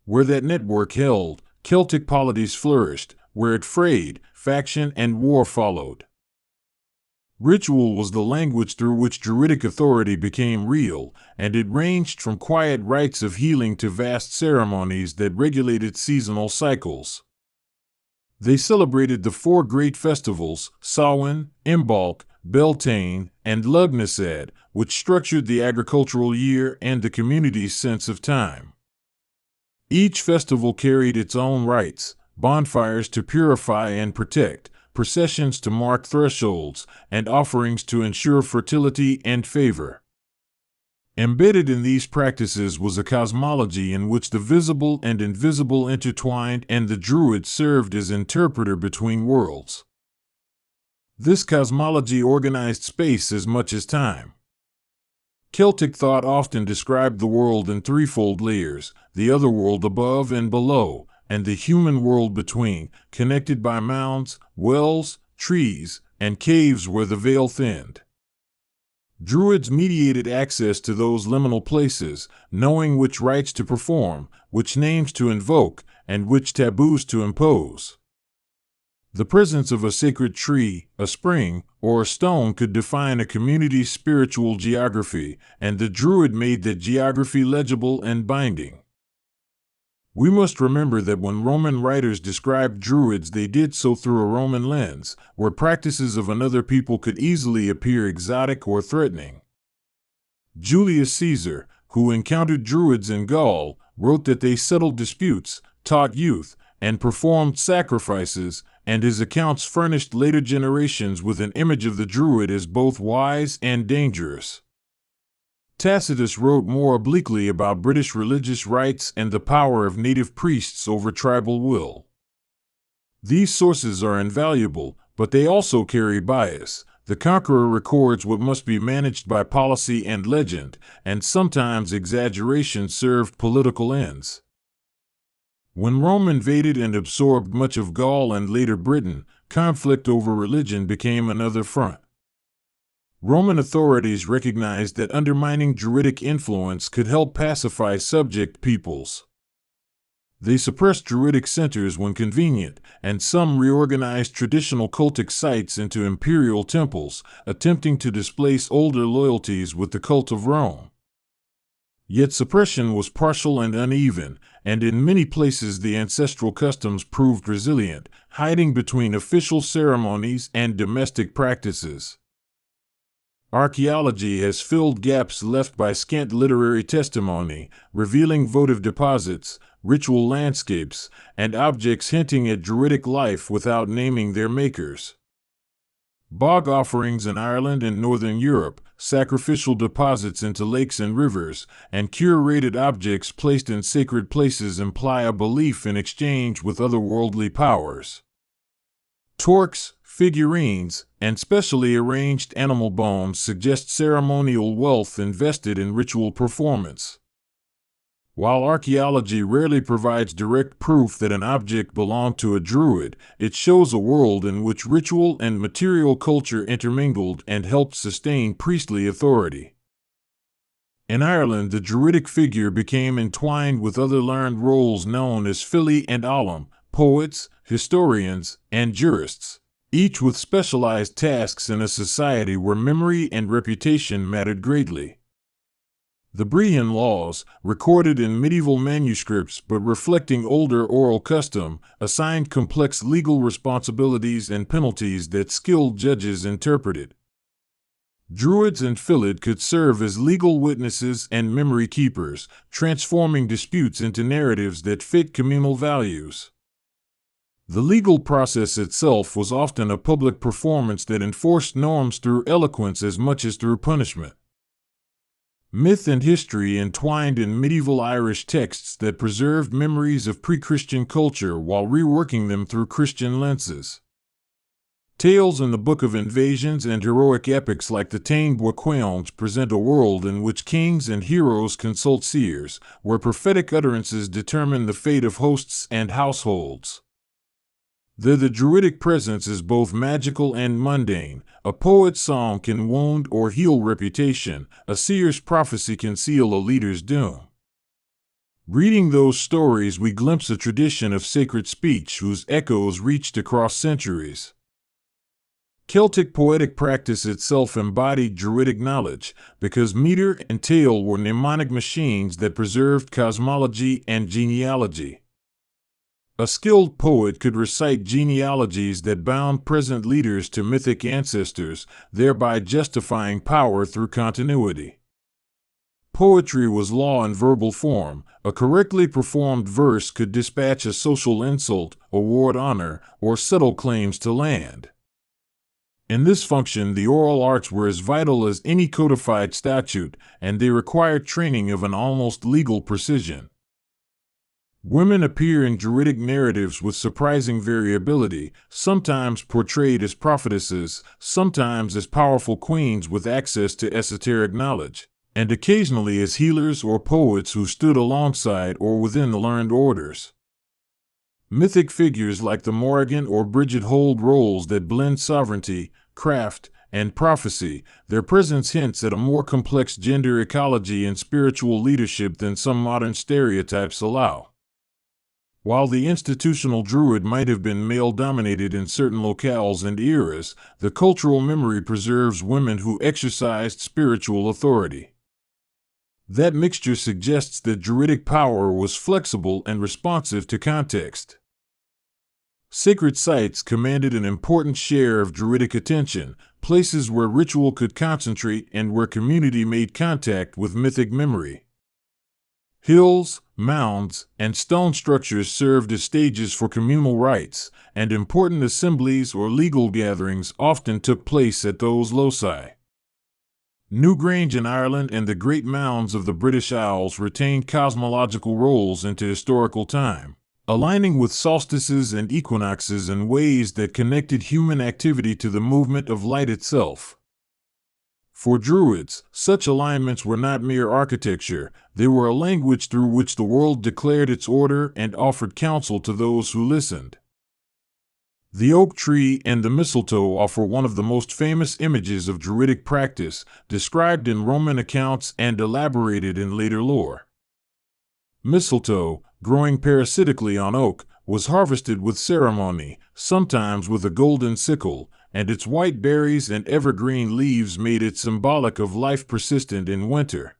Where that network held, Celtic polities flourished. Where it frayed, faction and war followed. Ritual was the language through which Druidic authority became real, and it ranged from quiet rites of healing to vast ceremonies that regulated seasonal cycles. They celebrated the four great festivals, Samhain, Imbolc, Beltane, and Lugnasad, which structured the agricultural year and the community's sense of time. Each festival carried its own rites, bonfires to purify and protect, processions to mark thresholds, and offerings to ensure fertility and favor. Embedded in these practices was a cosmology in which the visible and invisible intertwined, and the Druid served as interpreter between worlds. This cosmology organized space as much as time. Celtic thought often described the world in threefold layers: the otherworld above and below, and the human world between, connected by mounds, wells, trees, and caves where the veil thinned. Druids mediated access to those liminal places, knowing which rites to perform, which names to invoke, and which taboos to impose. The presence of a sacred tree, a spring, or a stone could define a community's spiritual geography, and the Druid made that geography legible and binding. We must remember that when Roman writers described Druids, they did so through a Roman lens, where practices of another people could easily appear exotic or threatening. Julius Caesar, who encountered Druids in Gaul, wrote that they settled disputes, taught youth, and performed sacrifices, and his accounts furnished later generations with an image of the Druid as both wise and dangerous. Tacitus wrote more obliquely about British religious rites and the power of native priests over tribal will. These sources are invaluable, but they also carry bias. The conqueror records what must be managed by policy and legend, and sometimes exaggeration served political ends. When Rome invaded and absorbed much of Gaul and later Britain, conflict over religion became another front. Roman authorities recognized that undermining Druidic influence could help pacify subject peoples. They suppressed Druidic centers when convenient, and some reorganized traditional cultic sites into imperial temples, attempting to displace older loyalties with the cult of Rome. Yet suppression was partial and uneven, and in many places the ancestral customs proved resilient, hiding between official ceremonies and domestic practices. Archaeology has filled gaps left by scant literary testimony, revealing votive deposits, ritual landscapes, and objects hinting at Druidic life without naming their makers. Bog offerings in Ireland and Northern Europe, sacrificial deposits into lakes and rivers, and curated objects placed in sacred places imply a belief in exchange with otherworldly powers. Torques, figurines, and specially arranged animal bones suggest ceremonial wealth invested in ritual performance. While archaeology rarely provides direct proof that an object belonged to a Druid, it shows a world in which ritual and material culture intermingled and helped sustain priestly authority. In Ireland, the Druidic figure became entwined with other learned roles known as Fili and Alum, poets, historians, and jurists, each with specialized tasks in a society where memory and reputation mattered greatly. The Brehon laws, recorded in medieval manuscripts but reflecting older oral custom, assigned complex legal responsibilities and penalties that skilled judges interpreted. Druids and Fili could serve as legal witnesses and memory keepers, transforming disputes into narratives that fit communal values. The legal process itself was often a public performance that enforced norms through eloquence as much as through punishment. Myth and history entwined in medieval Irish texts that preserved memories of pre-Christian culture while reworking them through Christian lenses. Tales in the Book of Invasions and heroic epics like the Táin Bua Cuailnge present a world in which kings and heroes consult seers, where prophetic utterances determine the fate of hosts and households. There the Druidic presence is both magical and mundane. A poet's song can wound or heal reputation, a seer's prophecy can seal a leader's doom. Reading those stories, we glimpse a tradition of sacred speech whose echoes reached across centuries. Celtic poetic practice itself embodied Druidic knowledge, because meter and tale were mnemonic machines that preserved cosmology and genealogy. A skilled poet could recite genealogies that bound present leaders to mythic ancestors, thereby justifying power through continuity. Poetry was law in verbal form. A correctly performed verse could dispatch a social insult, award honor, or settle claims to land. In this function, the oral arts were as vital as any codified statute, and they required training of an almost legal precision. Women appear in Druidic narratives with surprising variability, sometimes portrayed as prophetesses, sometimes as powerful queens with access to esoteric knowledge, and occasionally as healers or poets who stood alongside or within the learned orders. Mythic figures like the Morrigan or Bridget hold roles that blend sovereignty, craft, and prophecy. Their presence hints at a more complex gender ecology and spiritual leadership than some modern stereotypes allow. While the institutional Druid might have been male-dominated in certain locales and eras, the cultural memory preserves women who exercised spiritual authority. That mixture suggests that Druidic power was flexible and responsive to context. Sacred sites commanded an important share of Druidic attention, places where ritual could concentrate and where community made contact with mythic memory. Hills, mounds, and stone structures served as stages for communal rites, and important assemblies or legal gatherings often took place at those loci. Newgrange in Ireland and the Great Mounds of the British Isles retained cosmological roles into historical time, aligning with solstices and equinoxes in ways that connected human activity to the movement of light itself. For Druids, such alignments were not mere architecture, they were a language through which the world declared its order and offered counsel to those who listened. The oak tree and the mistletoe offer one of the most famous images of Druidic practice, described in Roman accounts and elaborated in later lore. Mistletoe, growing parasitically on oak, was harvested with ceremony, sometimes with a golden sickle, and its white berries and evergreen leaves made it symbolic of life persistent in winter.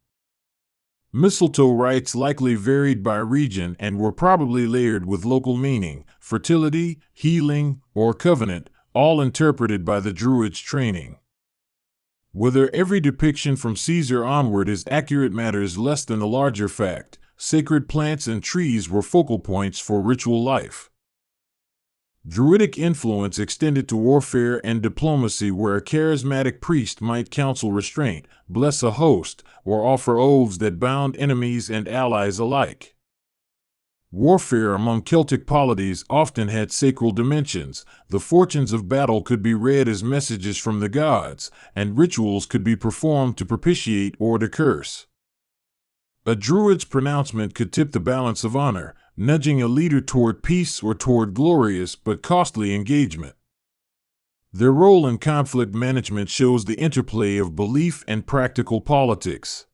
Mistletoe rites likely varied by region and were probably layered with local meaning, fertility, healing, or covenant, all interpreted by the Druids' training. Whether every depiction from Caesar onward is accurate matters less than the larger fact: sacred plants and trees were focal points for ritual life. Druidic influence extended to warfare and diplomacy, where a charismatic priest might counsel restraint, bless a host, or offer oaths that bound enemies and allies alike. Warfare among Celtic polities often had sacral dimensions. The fortunes of battle could be read as messages from the gods, and rituals could be performed to propitiate or to curse. A Druid's pronouncement could tip the balance of honor, nudging a leader toward peace or toward glorious but costly engagement. Their role in conflict management shows the interplay of belief and practical politics.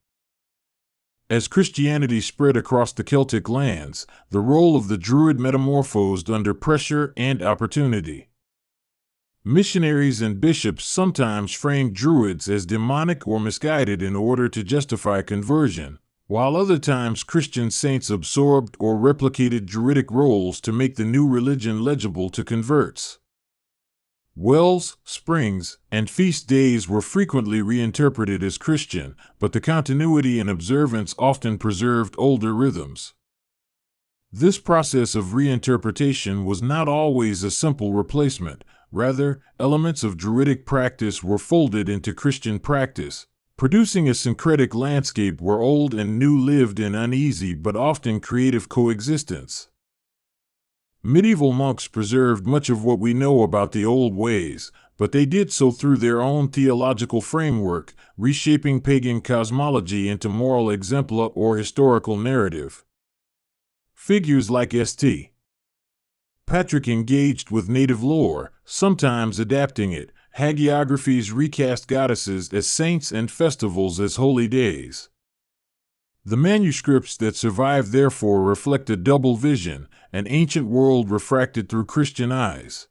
As Christianity spread across the Celtic lands, the role of the Druid metamorphosed under pressure and opportunity. Missionaries and bishops sometimes framed Druids as demonic or misguided in order to justify conversion, while other times Christian saints absorbed or replicated Druidic roles to make the new religion legible to converts. Wells, springs, and feast days were frequently reinterpreted as Christian, but the continuity and observance often preserved older rhythms. This process of reinterpretation was not always a simple replacement. Rather, elements of Druidic practice were folded into Christian practice, producing a syncretic landscape where old and new lived in uneasy but often creative coexistence. Medieval monks preserved much of what we know about the old ways, but they did so through their own theological framework, reshaping pagan cosmology into moral exempla or historical narrative. Figures like St. Patrick engaged with native lore, sometimes adapting it. Hagiographies recast goddesses as saints and festivals as holy days. The manuscripts that survive therefore reflect a double vision, an ancient world refracted through Christian eyes.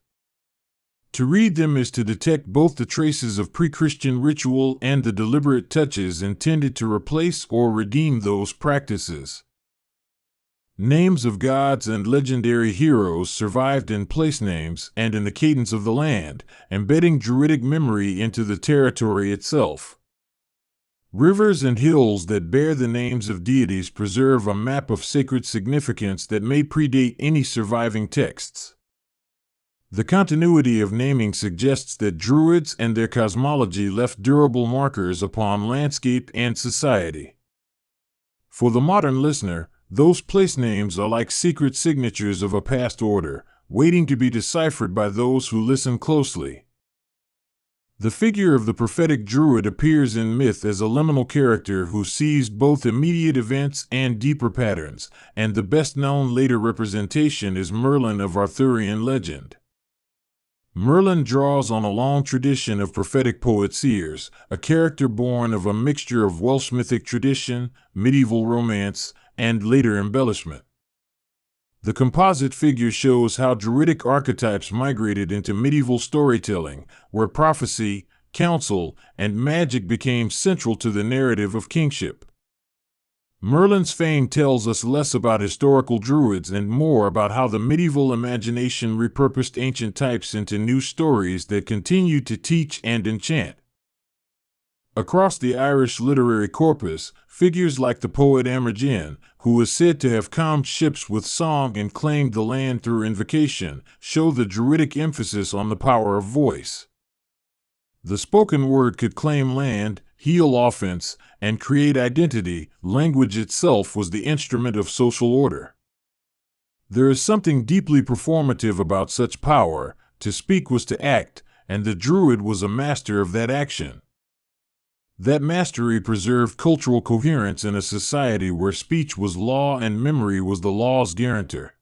To read them is to detect both the traces of pre-Christian ritual and the deliberate touches intended to replace or redeem those practices. Names of gods and legendary heroes survived in place names and in the cadence of the land, embedding Druidic memory into the territory itself. Rivers and hills that bear the names of deities preserve a map of sacred significance that may predate any surviving texts. The continuity of naming suggests that Druids and their cosmology left durable markers upon landscape and society. For the modern listener, those place names are like secret signatures of a past order, waiting to be deciphered by those who listen closely. The figure of the prophetic Druid appears in myth as a liminal character who sees both immediate events and deeper patterns, and the best-known later representation is Merlin of Arthurian legend. Merlin draws on a long tradition of prophetic poet-seers, a character born of a mixture of Welsh mythic tradition, medieval romance, and later embellishment. The composite figure shows how Druidic archetypes migrated into medieval storytelling, where prophecy, counsel, and magic became central to the narrative of kingship. Merlin's fame tells us less about historical Druids and more about how the medieval imagination repurposed ancient types into new stories that continue to teach and enchant. Across the Irish literary corpus, figures like the poet Amergin, who is said to have calmed ships with song and claimed the land through invocation, show the Druidic emphasis on the power of voice. The spoken word could claim land, heal offense, and create identity. Language itself was the instrument of social order. There is something deeply performative about such power. To speak was to act, and the Druid was a master of that action. That mastery preserved cultural coherence in a society where speech was law and memory was the law's guarantor.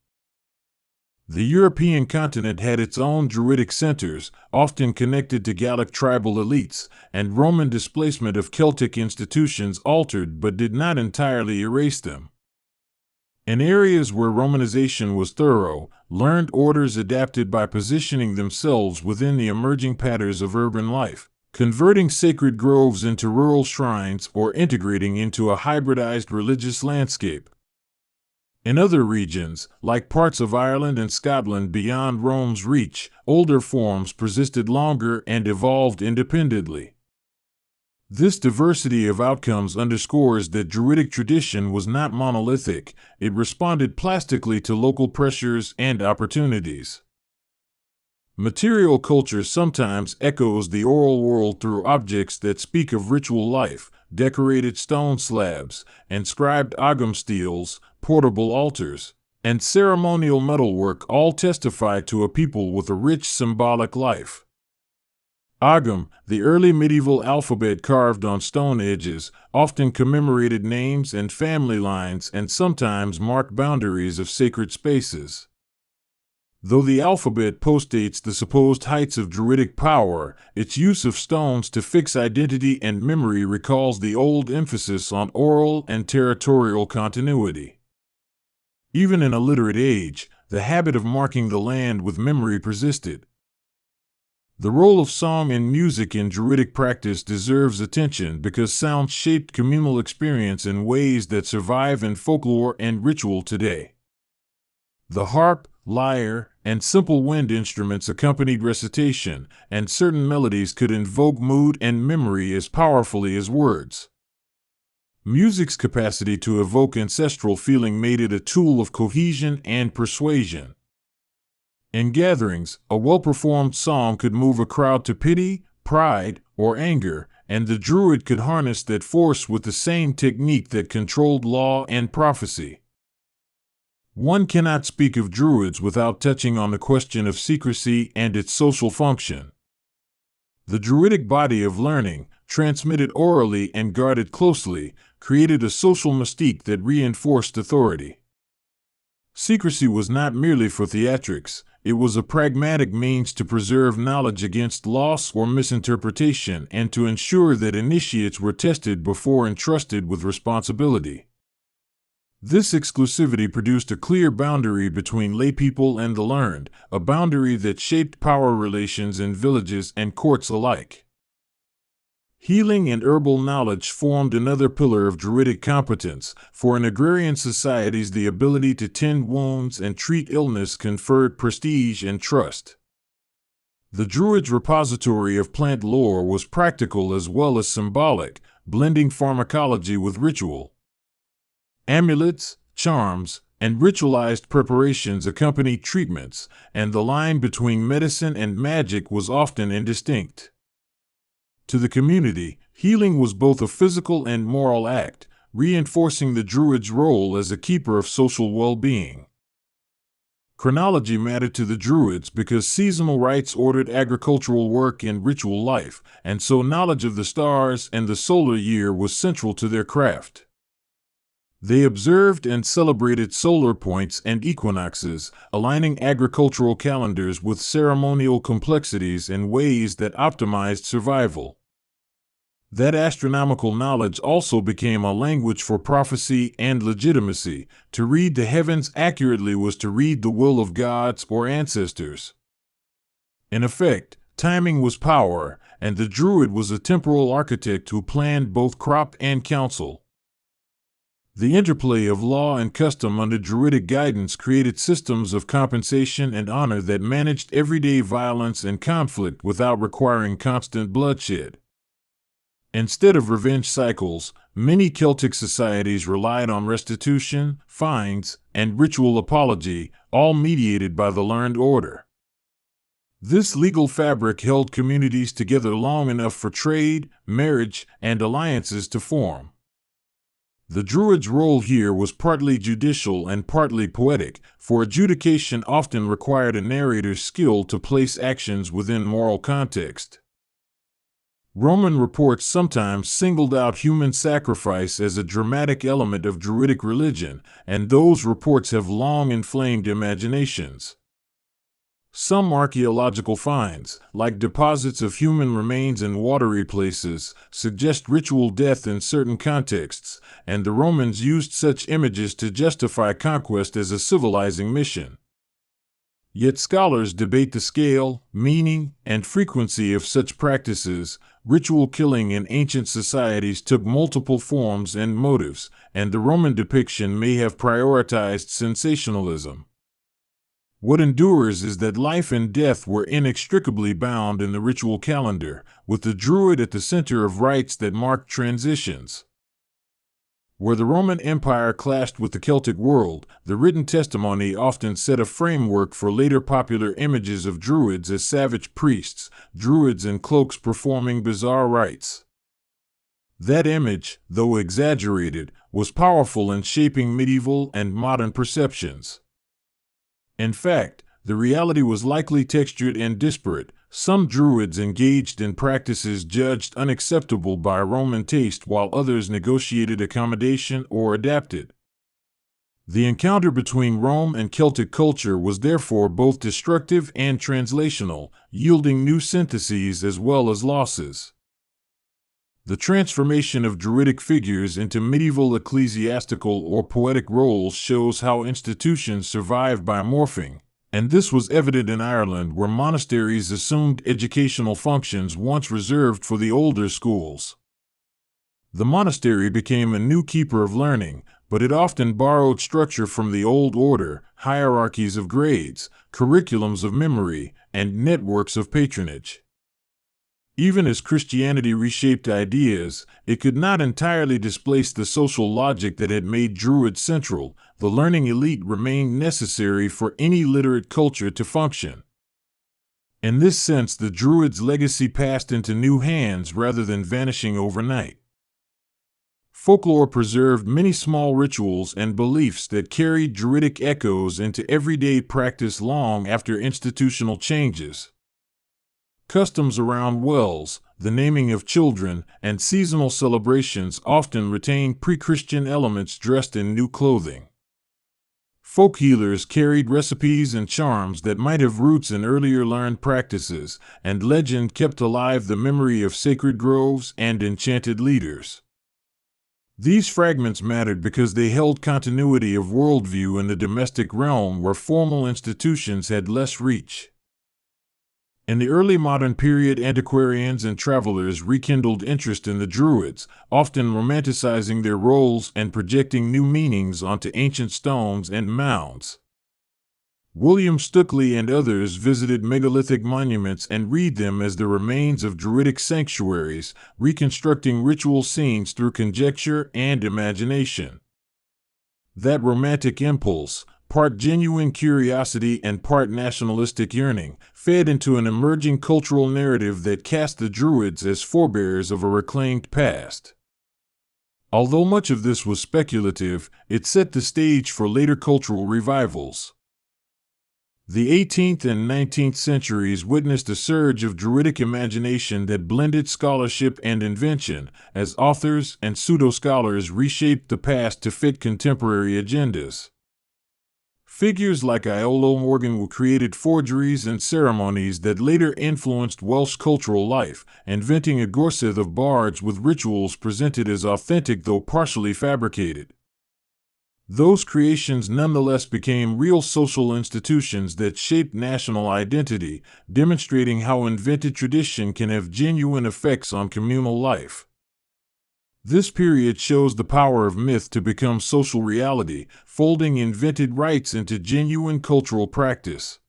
The European continent had its own Druidic centers, often connected to Gallic tribal elites, and Roman displacement of Celtic institutions altered but did not entirely erase them. In areas where Romanization was thorough, learned orders adapted by positioning themselves within the emerging patterns of urban life, converting sacred groves into rural shrines or integrating into a hybridized religious landscape. In other regions, like parts of Ireland and Scotland beyond Rome's reach, older forms persisted longer and evolved independently. This diversity of outcomes underscores that Druidic tradition was not monolithic. It responded plastically to local pressures and opportunities. Material culture sometimes echoes the oral world through objects that speak of ritual life, decorated stone slabs, inscribed agam steels, portable altars, and ceremonial metalwork all testify to a people with a rich symbolic life. Agam, the early medieval alphabet carved on stone edges, often commemorated names and family lines and sometimes marked boundaries of sacred spaces. Though the alphabet postdates the supposed heights of Druidic power, its use of stones to fix identity and memory recalls the old emphasis on oral and territorial continuity. Even in a literate age, the habit of marking the land with memory persisted. The role of song and music in Druidic practice deserves attention because sound shaped communal experience in ways that survive in folklore and ritual today. The harp, lyre, and simple wind instruments accompanied recitation, and certain melodies could invoke mood and memory as powerfully as words. Music's capacity to evoke ancestral feeling made it a tool of cohesion and persuasion. In gatherings, a well-performed song could move a crowd to pity, pride, or anger, and the Druid could harness that force with the same technique that controlled law and prophecy. One cannot speak of Druids without touching on the question of secrecy and its social function. The Druidic body of learning, transmitted orally and guarded closely, created a social mystique that reinforced authority. Secrecy was not merely for theatrics. It was a pragmatic means to preserve knowledge against loss or misinterpretation and to ensure that initiates were tested before entrusted with responsibility. This exclusivity produced a clear boundary between laypeople and the learned, a boundary that shaped power relations in villages and courts alike. Healing and herbal knowledge formed another pillar of Druidic competence. For in agrarian societies, the ability to tend wounds and treat illness conferred prestige and trust. The Druids' repository of plant lore was practical as well as symbolic, blending pharmacology with ritual. Amulets, charms, and ritualized preparations accompanied treatments, and the line between medicine and magic was often indistinct. To the community, healing was both a physical and moral act, reinforcing the Druid's role as a keeper of social well-being. Chronology mattered to the Druids because seasonal rites ordered agricultural work and ritual life, and so knowledge of the stars and the solar year was central to their craft. They observed and celebrated solar points and equinoxes, aligning agricultural calendars with ceremonial complexities in ways that optimized survival. That astronomical knowledge also became a language for prophecy and legitimacy. To read the heavens accurately was to read the will of gods or ancestors. In effect, timing was power, and the Druid was a temporal architect who planned both crop and counsel. The interplay of law and custom under Druidic guidance created systems of compensation and honor that managed everyday violence and conflict without requiring constant bloodshed. Instead of revenge cycles, many Celtic societies relied on restitution, fines, and ritual apology, all mediated by the learned order. This legal fabric held communities together long enough for trade, marriage, and alliances to form. The Druids' role here was partly judicial and partly poetic, for adjudication often required a narrator's skill to place actions within moral context. Roman reports sometimes singled out human sacrifice as a dramatic element of Druidic religion, and those reports have long inflamed imaginations. Some archaeological finds, like deposits of human remains in watery places, suggest ritual death in certain contexts, and the Romans used such images to justify conquest as a civilizing mission. Yet scholars debate the scale, meaning, and frequency of such practices. Ritual killing in ancient societies took multiple forms and motives, and the Roman depiction may have prioritized sensationalism. What endures is that life and death were inextricably bound in the ritual calendar, with the Druid at the center of rites that marked transitions. Where the Roman Empire clashed with the Celtic world, the written testimony often set a framework for later popular images of Druids as savage priests, Druids in cloaks performing bizarre rites. That image, though exaggerated, was powerful in shaping medieval and modern perceptions. In fact, the reality was likely textured and disparate. Some Druids engaged in practices judged unacceptable by Roman taste, while others negotiated accommodation or adapted. The encounter between Rome and Celtic culture was therefore both destructive and translational, yielding new syntheses as well as losses. The transformation of Druidic figures into medieval ecclesiastical or poetic roles shows how institutions survived by morphing, and this was evident in Ireland, where monasteries assumed educational functions once reserved for the older schools. The monastery became a new keeper of learning, but it often borrowed structure from the old order, hierarchies of grades, curriculums of memory, and networks of patronage. Even as Christianity reshaped ideas, it could not entirely displace the social logic that had made Druids central. The learning elite remained necessary for any literate culture to function. In this sense, the Druids' legacy passed into new hands rather than vanishing overnight. Folklore preserved many small rituals and beliefs that carried Druidic echoes into everyday practice long after institutional changes. Customs around wells, the naming of children, and seasonal celebrations often retain pre-Christian elements dressed in new clothing. Folk healers carried recipes and charms that might have roots in earlier learned practices, and legend kept alive the memory of sacred groves and enchanted leaders. These fragments mattered because they held continuity of worldview in the domestic realm where formal institutions had less reach. In the early modern period, antiquarians and travelers rekindled interest in the Druids, often romanticizing their roles and projecting new meanings onto ancient stones and mounds. William Stukeley and others visited megalithic monuments and read them as the remains of Druidic sanctuaries, reconstructing ritual scenes through conjecture and imagination. That romantic impulse, part genuine curiosity and part nationalistic yearning, fed into an emerging cultural narrative that cast the Druids as forebears of a reclaimed past. Although much of this was speculative, it set the stage for later cultural revivals. The 18th and 19th centuries witnessed a surge of Druidic imagination that blended scholarship and invention, as authors and pseudo-scholars reshaped the past to fit contemporary agendas. Figures like Iolo Morgan created forgeries and ceremonies that later influenced Welsh cultural life, inventing a gorsedd of bards with rituals presented as authentic though partially fabricated. Those creations nonetheless became real social institutions that shaped national identity, demonstrating how invented tradition can have genuine effects on communal life. This period shows the power of myth to become social reality, folding invented rites into genuine cultural practice.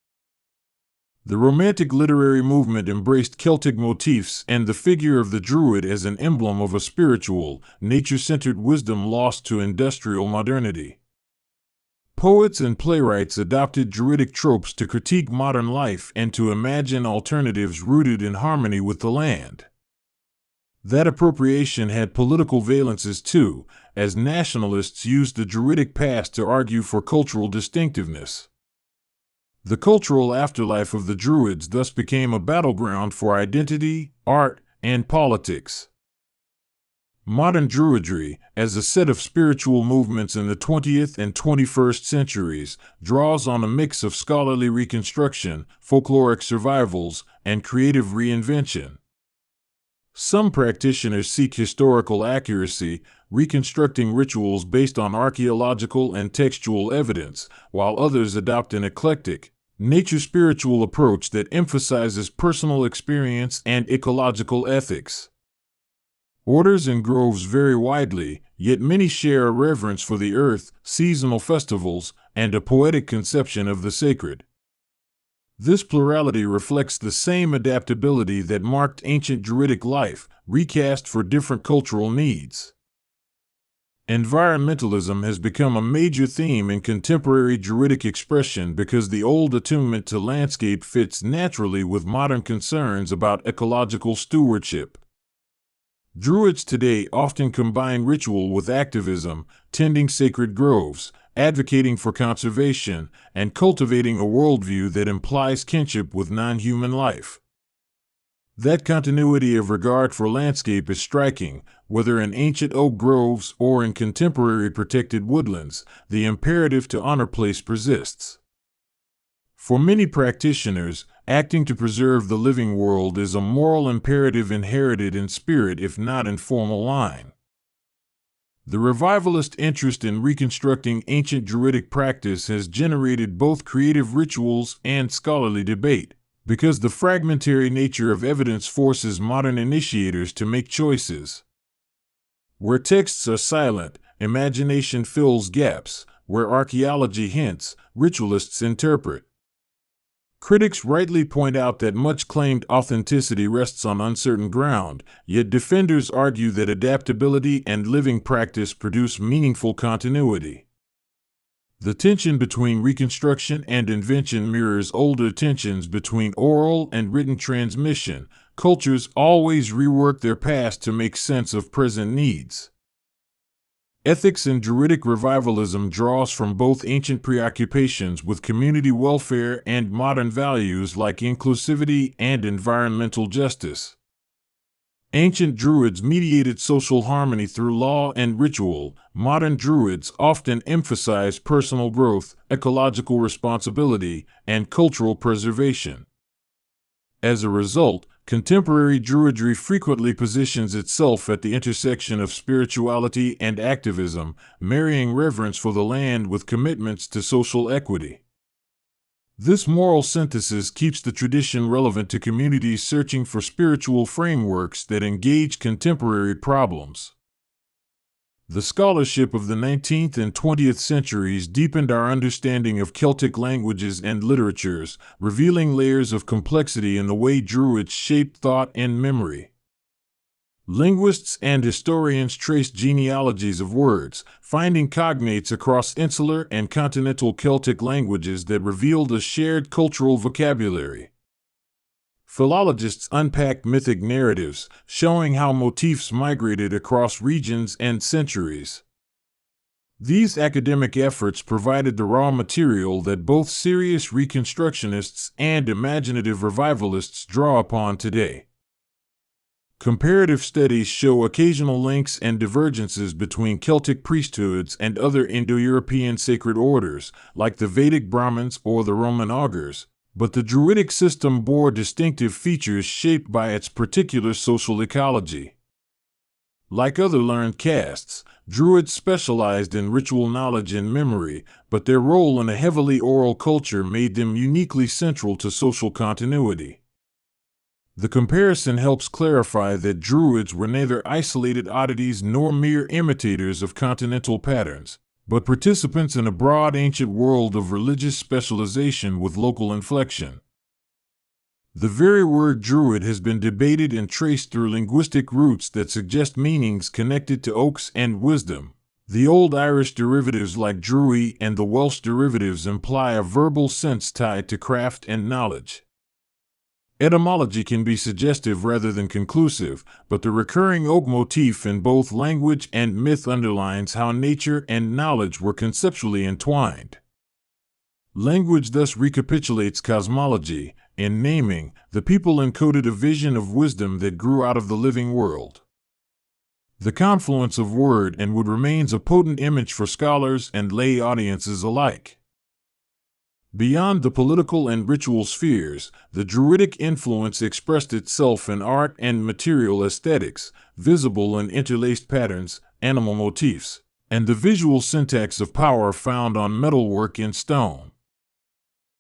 The Romantic literary movement embraced Celtic motifs and the figure of the Druid as an emblem of a spiritual, nature-centered wisdom lost to industrial modernity. Poets and playwrights adopted Druidic tropes to critique modern life and to imagine alternatives rooted in harmony with the land. That appropriation had political valences too, as nationalists used the Druidic past to argue for cultural distinctiveness. The cultural afterlife of the Druids thus became a battleground for identity, art, and politics. Modern Druidry, as a set of spiritual movements in the 20th and 21st centuries, draws on a mix of scholarly reconstruction, folkloric survivals, and creative reinvention. Some practitioners seek historical accuracy, reconstructing rituals based on archaeological and textual evidence, while others adopt an eclectic, nature-spiritual approach that emphasizes personal experience and ecological ethics. Orders and groves vary widely, yet many share a reverence for the earth, seasonal festivals, and a poetic conception of the sacred. This plurality reflects the same adaptability that marked ancient Druidic life, recast for different cultural needs. Environmentalism has become a major theme in contemporary Druidic expression because the old attunement to landscape fits naturally with modern concerns about ecological stewardship. Druids today often combine ritual with activism, tending sacred groves, advocating for conservation, and cultivating a worldview that implies kinship with non-human life. That continuity of regard for landscape is striking, whether in ancient oak groves or in contemporary protected woodlands. The imperative to honor place persists. For many practitioners, acting to preserve the living world is a moral imperative inherited in spirit if not in formal line. The revivalist interest in reconstructing ancient Druidic practice has generated both creative rituals and scholarly debate, because the fragmentary nature of evidence forces modern initiators to make choices. Where texts are silent, imagination fills gaps. Where archaeology hints, ritualists interpret. Critics rightly point out that much claimed authenticity rests on uncertain ground, yet defenders argue that adaptability and living practice produce meaningful continuity. The tension between reconstruction and invention mirrors older tensions between oral and written transmission. Cultures always rework their past to make sense of present needs. Ethics in Druidic revivalism draws from both ancient preoccupations with community welfare and modern values like inclusivity and environmental justice. Ancient Druids mediated social harmony through law and ritual. Modern Druids often emphasize personal growth, ecological responsibility, and cultural preservation. As a result, contemporary Druidry frequently positions itself at the intersection of spirituality and activism, marrying reverence for the land with commitments to social equity. This moral synthesis keeps the tradition relevant to communities searching for spiritual frameworks that engage contemporary problems. The scholarship of the 19th and 20th centuries deepened our understanding of Celtic languages and literatures, revealing layers of complexity in the way Druids shaped thought and memory. Linguists and historians traced genealogies of words, finding cognates across insular and continental Celtic languages that revealed a shared cultural vocabulary. Philologists unpacked mythic narratives, showing how motifs migrated across regions and centuries. These academic efforts provided the raw material that both serious reconstructionists and imaginative revivalists draw upon today. Comparative studies show occasional links and divergences between Celtic priesthoods and other Indo-European sacred orders, like the Vedic Brahmins or the Roman augurs, but the Druidic system bore distinctive features shaped by its particular social ecology. Like other learned castes, Druids specialized in ritual knowledge and memory, but their role in a heavily oral culture made them uniquely central to social continuity. The comparison helps clarify that Druids were neither isolated oddities nor mere imitators of continental patterns, but participants in a broad ancient world of religious specialization with local inflection. The very word Druid has been debated and traced through linguistic roots that suggest meanings connected to oaks and wisdom. The Old Irish derivatives like druid and the Welsh derivatives imply a verbal sense tied to craft and knowledge. Etymology can be suggestive rather than conclusive, but the recurring oak motif in both language and myth underlines how nature and knowledge were conceptually entwined. Language thus recapitulates cosmology. In naming, the people encoded a vision of wisdom that grew out of the living world. The confluence of word and wood remains a potent image for scholars and lay audiences alike. Beyond the political and ritual spheres, the Druidic influence expressed itself in art and material aesthetics, visible in interlaced patterns, animal motifs, and the visual syntax of power found on metalwork and stone.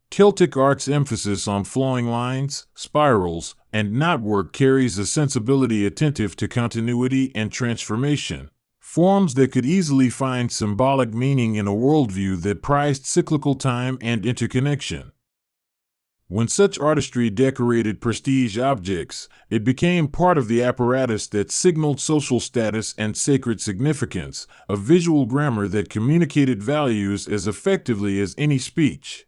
Celtic art's emphasis on flowing lines, spirals, and knotwork carries a sensibility attentive to continuity and transformation, forms that could easily find symbolic meaning in a worldview that prized cyclical time and interconnection. When such artistry decorated prestige objects, it became part of the apparatus that signaled social status and sacred significance, a visual grammar that communicated values as effectively as any speech.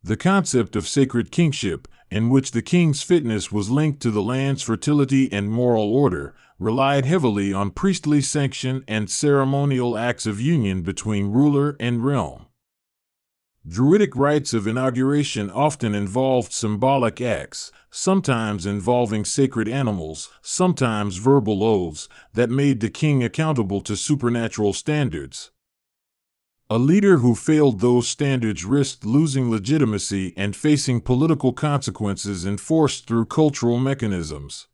The concept of sacred kingship, in which the king's fitness was linked to the land's fertility and moral order, relied heavily on priestly sanction and ceremonial acts of union between ruler and realm. Druidic rites of inauguration often involved symbolic acts, sometimes involving sacred animals, sometimes verbal oaths, that made the king accountable to supernatural standards. A leader who failed those standards risked losing legitimacy and facing political consequences enforced through cultural mechanisms.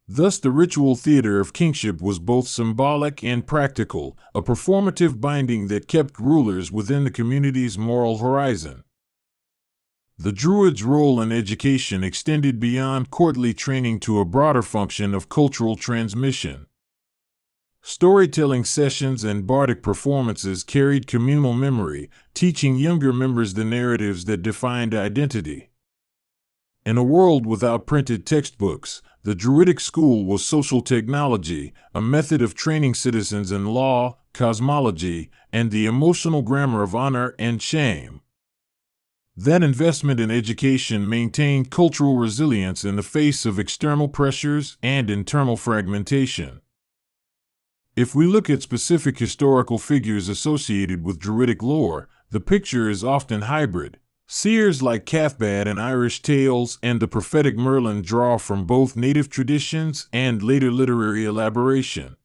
Thus, the ritual theater of kingship was both symbolic and practical, a performative binding that kept rulers within the community's moral horizon. The Druids' role in education extended beyond courtly training to a broader function of cultural transmission. Storytelling sessions and bardic performances carried communal memory, teaching younger members the narratives that defined identity. In a world without printed textbooks, the Druidic school was social technology, a method of training citizens in law, cosmology, and the emotional grammar of honor and shame. That investment in education maintained cultural resilience in the face of external pressures and internal fragmentation. If we look at specific historical figures associated with Druidic lore, the picture is often hybrid. Seers like Cathbad in Irish tales and the prophetic Merlin draw from both native traditions and later literary elaboration.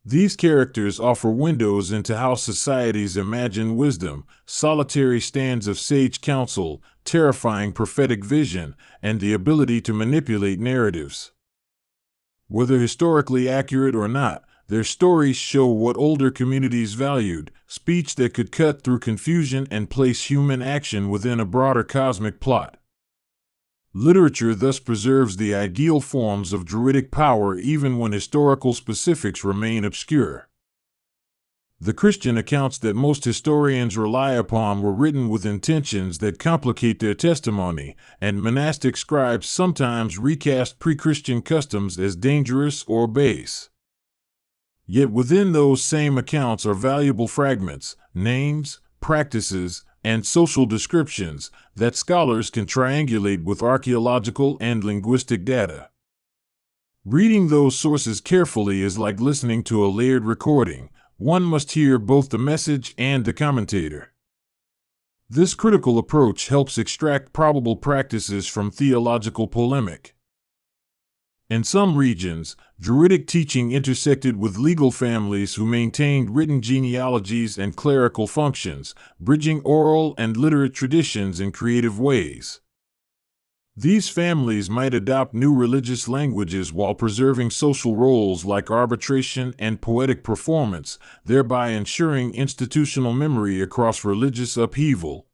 These characters offer windows into how societies imagine wisdom, solitary stands of sage counsel, terrifying prophetic vision, and the ability to manipulate narratives. Whether historically accurate or not, their stories show what older communities valued: speech that could cut through confusion and place human action within a broader cosmic plot. Literature thus preserves the ideal forms of Druidic power even when historical specifics remain obscure. The Christian accounts that most historians rely upon were written with intentions that complicate their testimony, and monastic scribes sometimes recast pre-Christian customs as dangerous or base. Yet within those same accounts are valuable fragments, names, practices, and social descriptions that scholars can triangulate with archaeological and linguistic data. Reading those sources carefully is like listening to a layered recording. One must hear both the message and the commentator. This critical approach helps extract probable practices from theological polemic. In some regions, Druidic teaching intersected with legal families who maintained written genealogies and clerical functions, bridging oral and literate traditions in creative ways. These families might adopt new religious languages while preserving social roles like arbitration and poetic performance, thereby ensuring institutional memory across religious upheaval.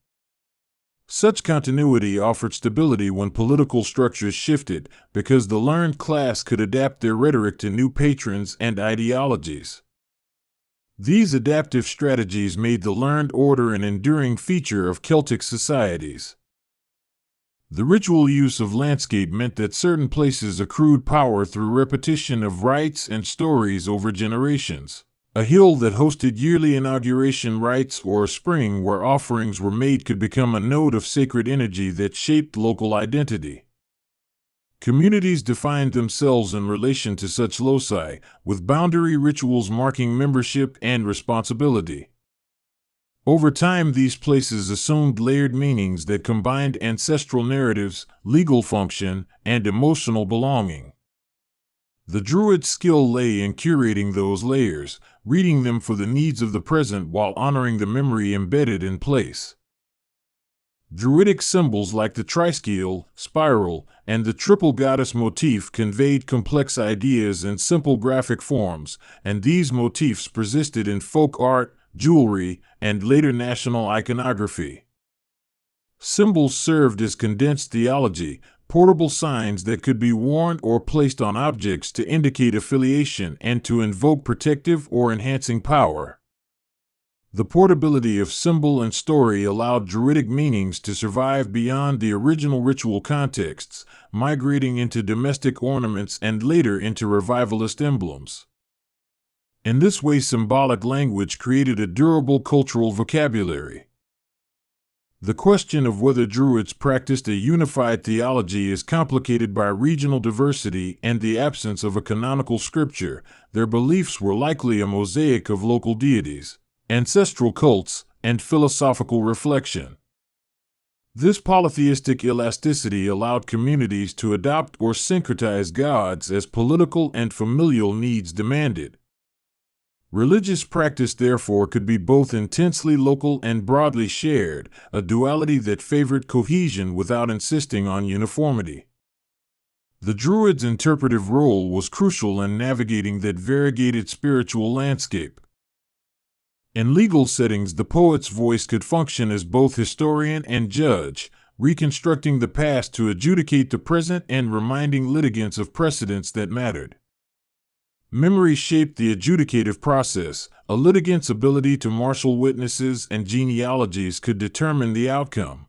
Such continuity offered stability when political structures shifted, because the learned class could adapt their rhetoric to new patrons and ideologies. These adaptive strategies made the learned order an enduring feature of Celtic societies. The ritual use of landscape meant that certain places accrued power through repetition of rites and stories over generations. A hill that hosted yearly inauguration rites or a spring where offerings were made could become a node of sacred energy that shaped local identity. Communities defined themselves in relation to such loci, with boundary rituals marking membership and responsibility. Over time, these places assumed layered meanings that combined ancestral narratives, legal function, and emotional belonging. The Druid's skill lay in curating those layers, reading them for the needs of the present while honoring the memory embedded in place. Druidic symbols like the triskele, spiral, and the triple goddess motif conveyed complex ideas in simple graphic forms, and these motifs persisted in folk art, jewelry, and later national iconography. Symbols served as condensed theology, portable signs that could be worn or placed on objects to indicate affiliation and to invoke protective or enhancing power. The portability of symbol and story allowed Druidic meanings to survive beyond the original ritual contexts, migrating into domestic ornaments and later into revivalist emblems. In this way, symbolic language created a durable cultural vocabulary. The question of whether Druids practiced a unified theology is complicated by regional diversity and the absence of a canonical scripture. Their beliefs were likely a mosaic of local deities, ancestral cults, and philosophical reflection. This polytheistic elasticity allowed communities to adopt or syncretize gods as political and familial needs demanded. Religious practice, therefore, could be both intensely local and broadly shared, a duality that favored cohesion without insisting on uniformity. The Druids' interpretive role was crucial in navigating that variegated spiritual landscape. In legal settings, the poet's voice could function as both historian and judge, reconstructing the past to adjudicate the present and reminding litigants of precedents that mattered. Memory shaped the adjudicative process. A litigant's ability to marshal witnesses and genealogies could determine the outcome.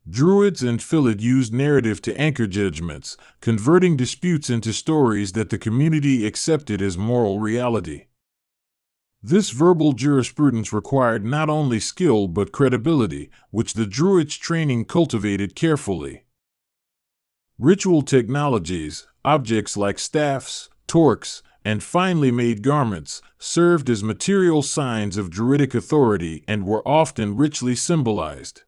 Druids and Philid used narrative to anchor judgments, converting disputes into stories that the community accepted as moral reality. This verbal jurisprudence required not only skill but credibility, which the Druids' training cultivated carefully. Ritual technologies, objects like staffs, torques, and finely made garments, served as material signs of Druidic authority and were often richly symbolized.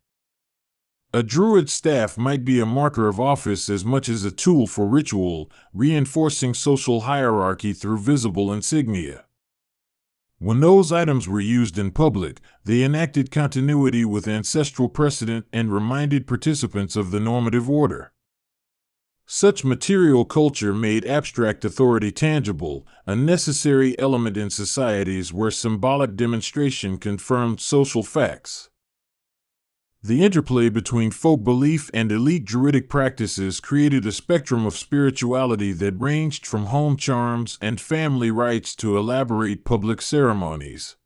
A Druid staff might be a marker of office as much as a tool for ritual, reinforcing social hierarchy through visible insignia. When those items were used in public, they enacted continuity with ancestral precedent and reminded participants of the normative order. Such material culture made abstract authority tangible, a necessary element in societies where symbolic demonstration confirmed social facts. The interplay between folk belief and elite Druidic practices created a spectrum of spirituality that ranged from home charms and family rites to elaborate public ceremonies.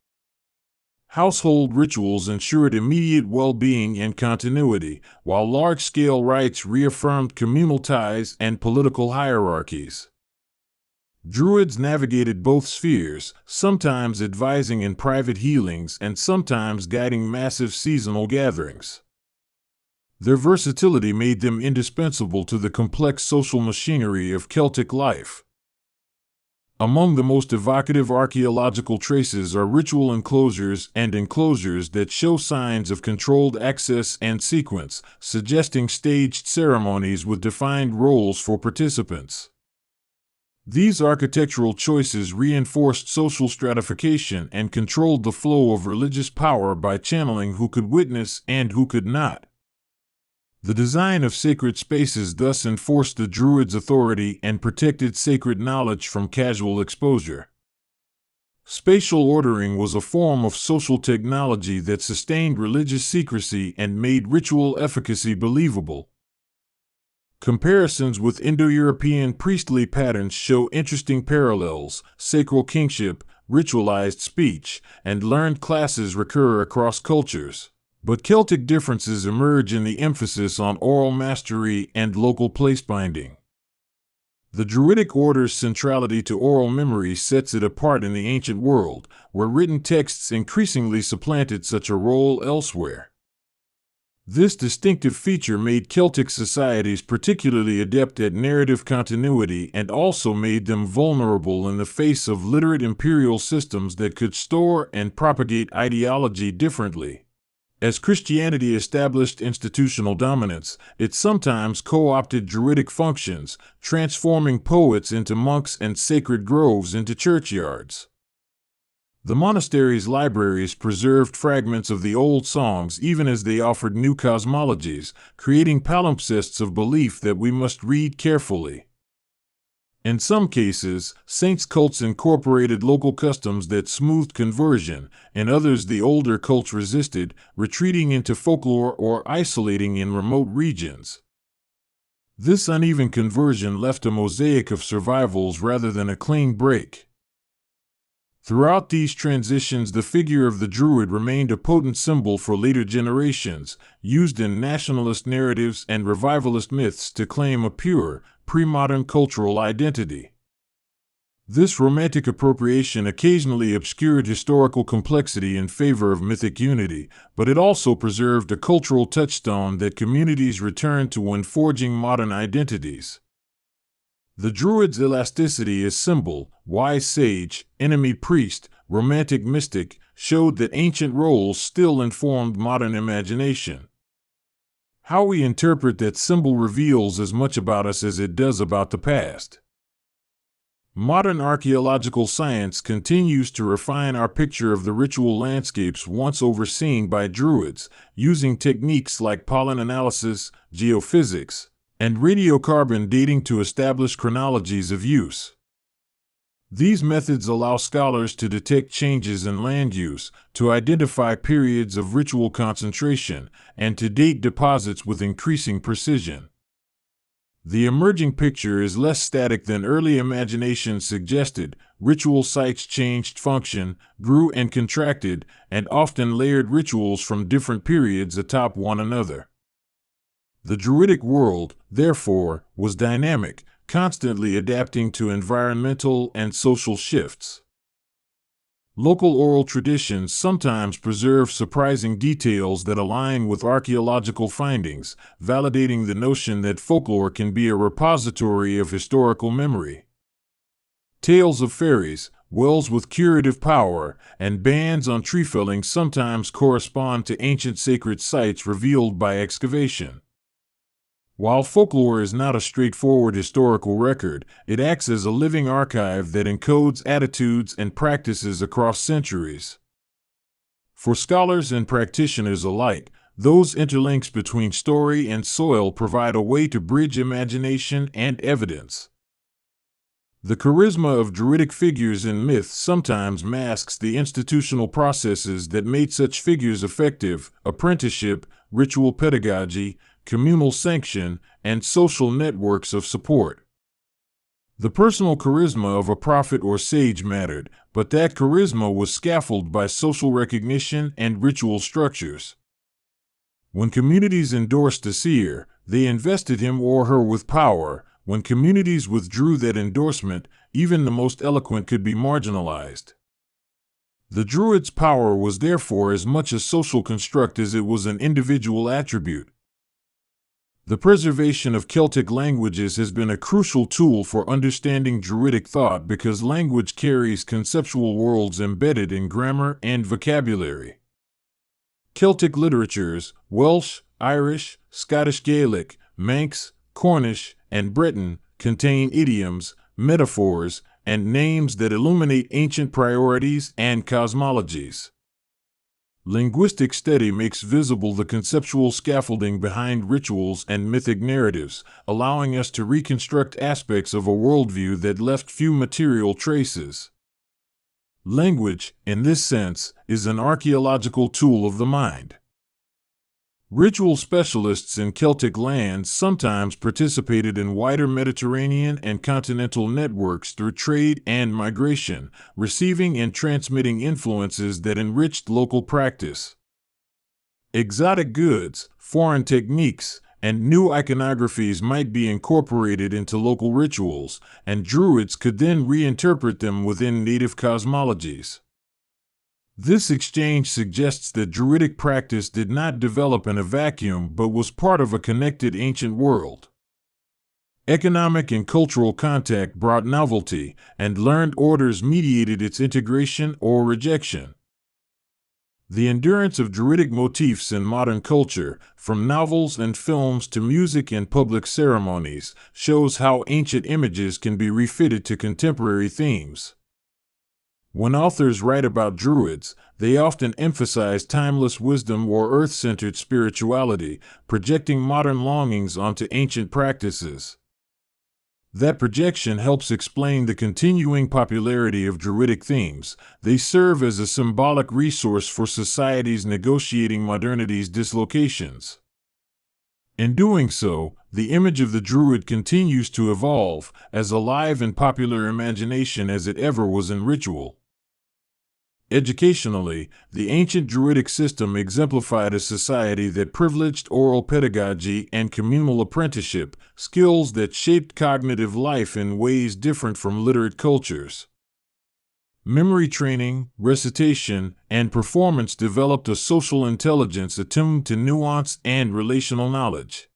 Household rituals ensured immediate well-being and continuity, while large-scale rites reaffirmed communal ties and political hierarchies. Druids navigated both spheres, sometimes advising in private healings and sometimes guiding massive seasonal gatherings. Their versatility made them indispensable to the complex social machinery of Celtic life. Among the most evocative archaeological traces are ritual enclosures and enclosures that show signs of controlled access and sequence, suggesting staged ceremonies with defined roles for participants. These architectural choices reinforced social stratification and controlled the flow of religious power by channeling who could witness and who could not. The design of sacred spaces thus enforced the Druids' authority and protected sacred knowledge from casual exposure. Spatial ordering was a form of social technology that sustained religious secrecy and made ritual efficacy believable. Comparisons with Indo-European priestly patterns show interesting parallels. Sacral kingship, ritualized speech, and learned classes recur across cultures. But Celtic differences emerge in the emphasis on oral mastery and local place binding. The Druidic order's centrality to oral memory sets it apart in the ancient world, where written texts increasingly supplanted such a role elsewhere. This distinctive feature made Celtic societies particularly adept at narrative continuity and also made them vulnerable in the face of literate imperial systems that could store and propagate ideology differently. As Christianity established institutional dominance, it sometimes co-opted Druidic functions, transforming poets into monks and sacred groves into churchyards. The monasteries' libraries preserved fragments of the old songs even as they offered new cosmologies, creating palimpsests of belief that we must read carefully. In some cases, saints' cults incorporated local customs that smoothed conversion. In others, the older cults resisted, retreating into folklore or isolating in remote regions. This uneven conversion left a mosaic of survivals rather than a clean break. Throughout these transitions, the figure of the Druid remained a potent symbol for later generations, used in nationalist narratives and revivalist myths to claim a pure, pre-modern cultural identity. This romantic appropriation occasionally obscured historical complexity in favor of mythic unity, but it also preserved a cultural touchstone that communities returned to when forging modern identities. The Druid's elasticity as symbol, wise sage, enemy priest, romantic mystic, showed that ancient roles still informed modern imagination. How we interpret that symbol reveals as much about us as it does about the past. Modern archaeological science continues to refine our picture of the ritual landscapes once overseen by Druids, using techniques like pollen analysis, geophysics, and radiocarbon dating to establish chronologies of use. These methods allow scholars to detect changes in land use, to identify periods of ritual concentration, and to date deposits with increasing precision. The emerging picture is less static than early imagination suggested. Ritual sites changed function, grew and contracted, and often layered rituals from different periods atop one another. The Druidic world, therefore, was dynamic, constantly adapting to environmental and social shifts. Local oral traditions sometimes preserve surprising details that align with archaeological findings, validating the notion that folklore can be a repository of historical memory. Tales of fairies, wells with curative power, and bans on tree felling sometimes correspond to ancient sacred sites revealed by excavation. While folklore is not a straightforward historical record, it acts as a living archive that encodes attitudes and practices across centuries. For scholars and practitioners alike, those interlinks between story and soil provide a way to bridge imagination and evidence. The charisma of Druidic figures in myth sometimes masks the institutional processes that made such figures effective: apprenticeship, ritual pedagogy, communal sanction, and social networks of support. The personal charisma of a prophet or sage mattered, but that charisma was scaffolded by social recognition and ritual structures. When communities endorsed a seer, they invested him or her with power. When communities withdrew that endorsement, even the most eloquent could be marginalized. The Druids' power was therefore as much a social construct as it was an individual attribute. The preservation of Celtic languages has been a crucial tool for understanding Druidic thought because language carries conceptual worlds embedded in grammar and vocabulary. Celtic literatures, Welsh, Irish, Scottish Gaelic, Manx, Cornish, and Breton, contain idioms, metaphors, and names that illuminate ancient priorities and cosmologies. Linguistic study makes visible the conceptual scaffolding behind rituals and mythic narratives, allowing us to reconstruct aspects of a worldview that left few material traces. Language, in this sense, is an archaeological tool of the mind. Ritual specialists in Celtic lands sometimes participated in wider Mediterranean and continental networks through trade and migration, receiving and transmitting influences that enriched local practice. Exotic goods, foreign techniques, and new iconographies might be incorporated into local rituals, and Druids could then reinterpret them within native cosmologies. This exchange suggests that Druidic practice did not develop in a vacuum but was part of a connected ancient world. Economic and cultural contact brought novelty, and learned orders mediated its integration or rejection. The endurance of Druidic motifs in modern culture, from novels and films to music and public ceremonies, shows how ancient images can be refitted to contemporary themes. When authors write about Druids, they often emphasize timeless wisdom or earth-centered spirituality, projecting modern longings onto ancient practices. That projection helps explain the continuing popularity of Druidic themes. They serve as a symbolic resource for societies negotiating modernity's dislocations. In doing so, the image of the Druid continues to evolve, as alive in popular imagination as it ever was in ritual. Educationally, the ancient Druidic system exemplified a society that privileged oral pedagogy and communal apprenticeship, skills that shaped cognitive life in ways different from literate cultures. Memory training, recitation, and performance developed a social intelligence attuned to nuance and relational knowledge.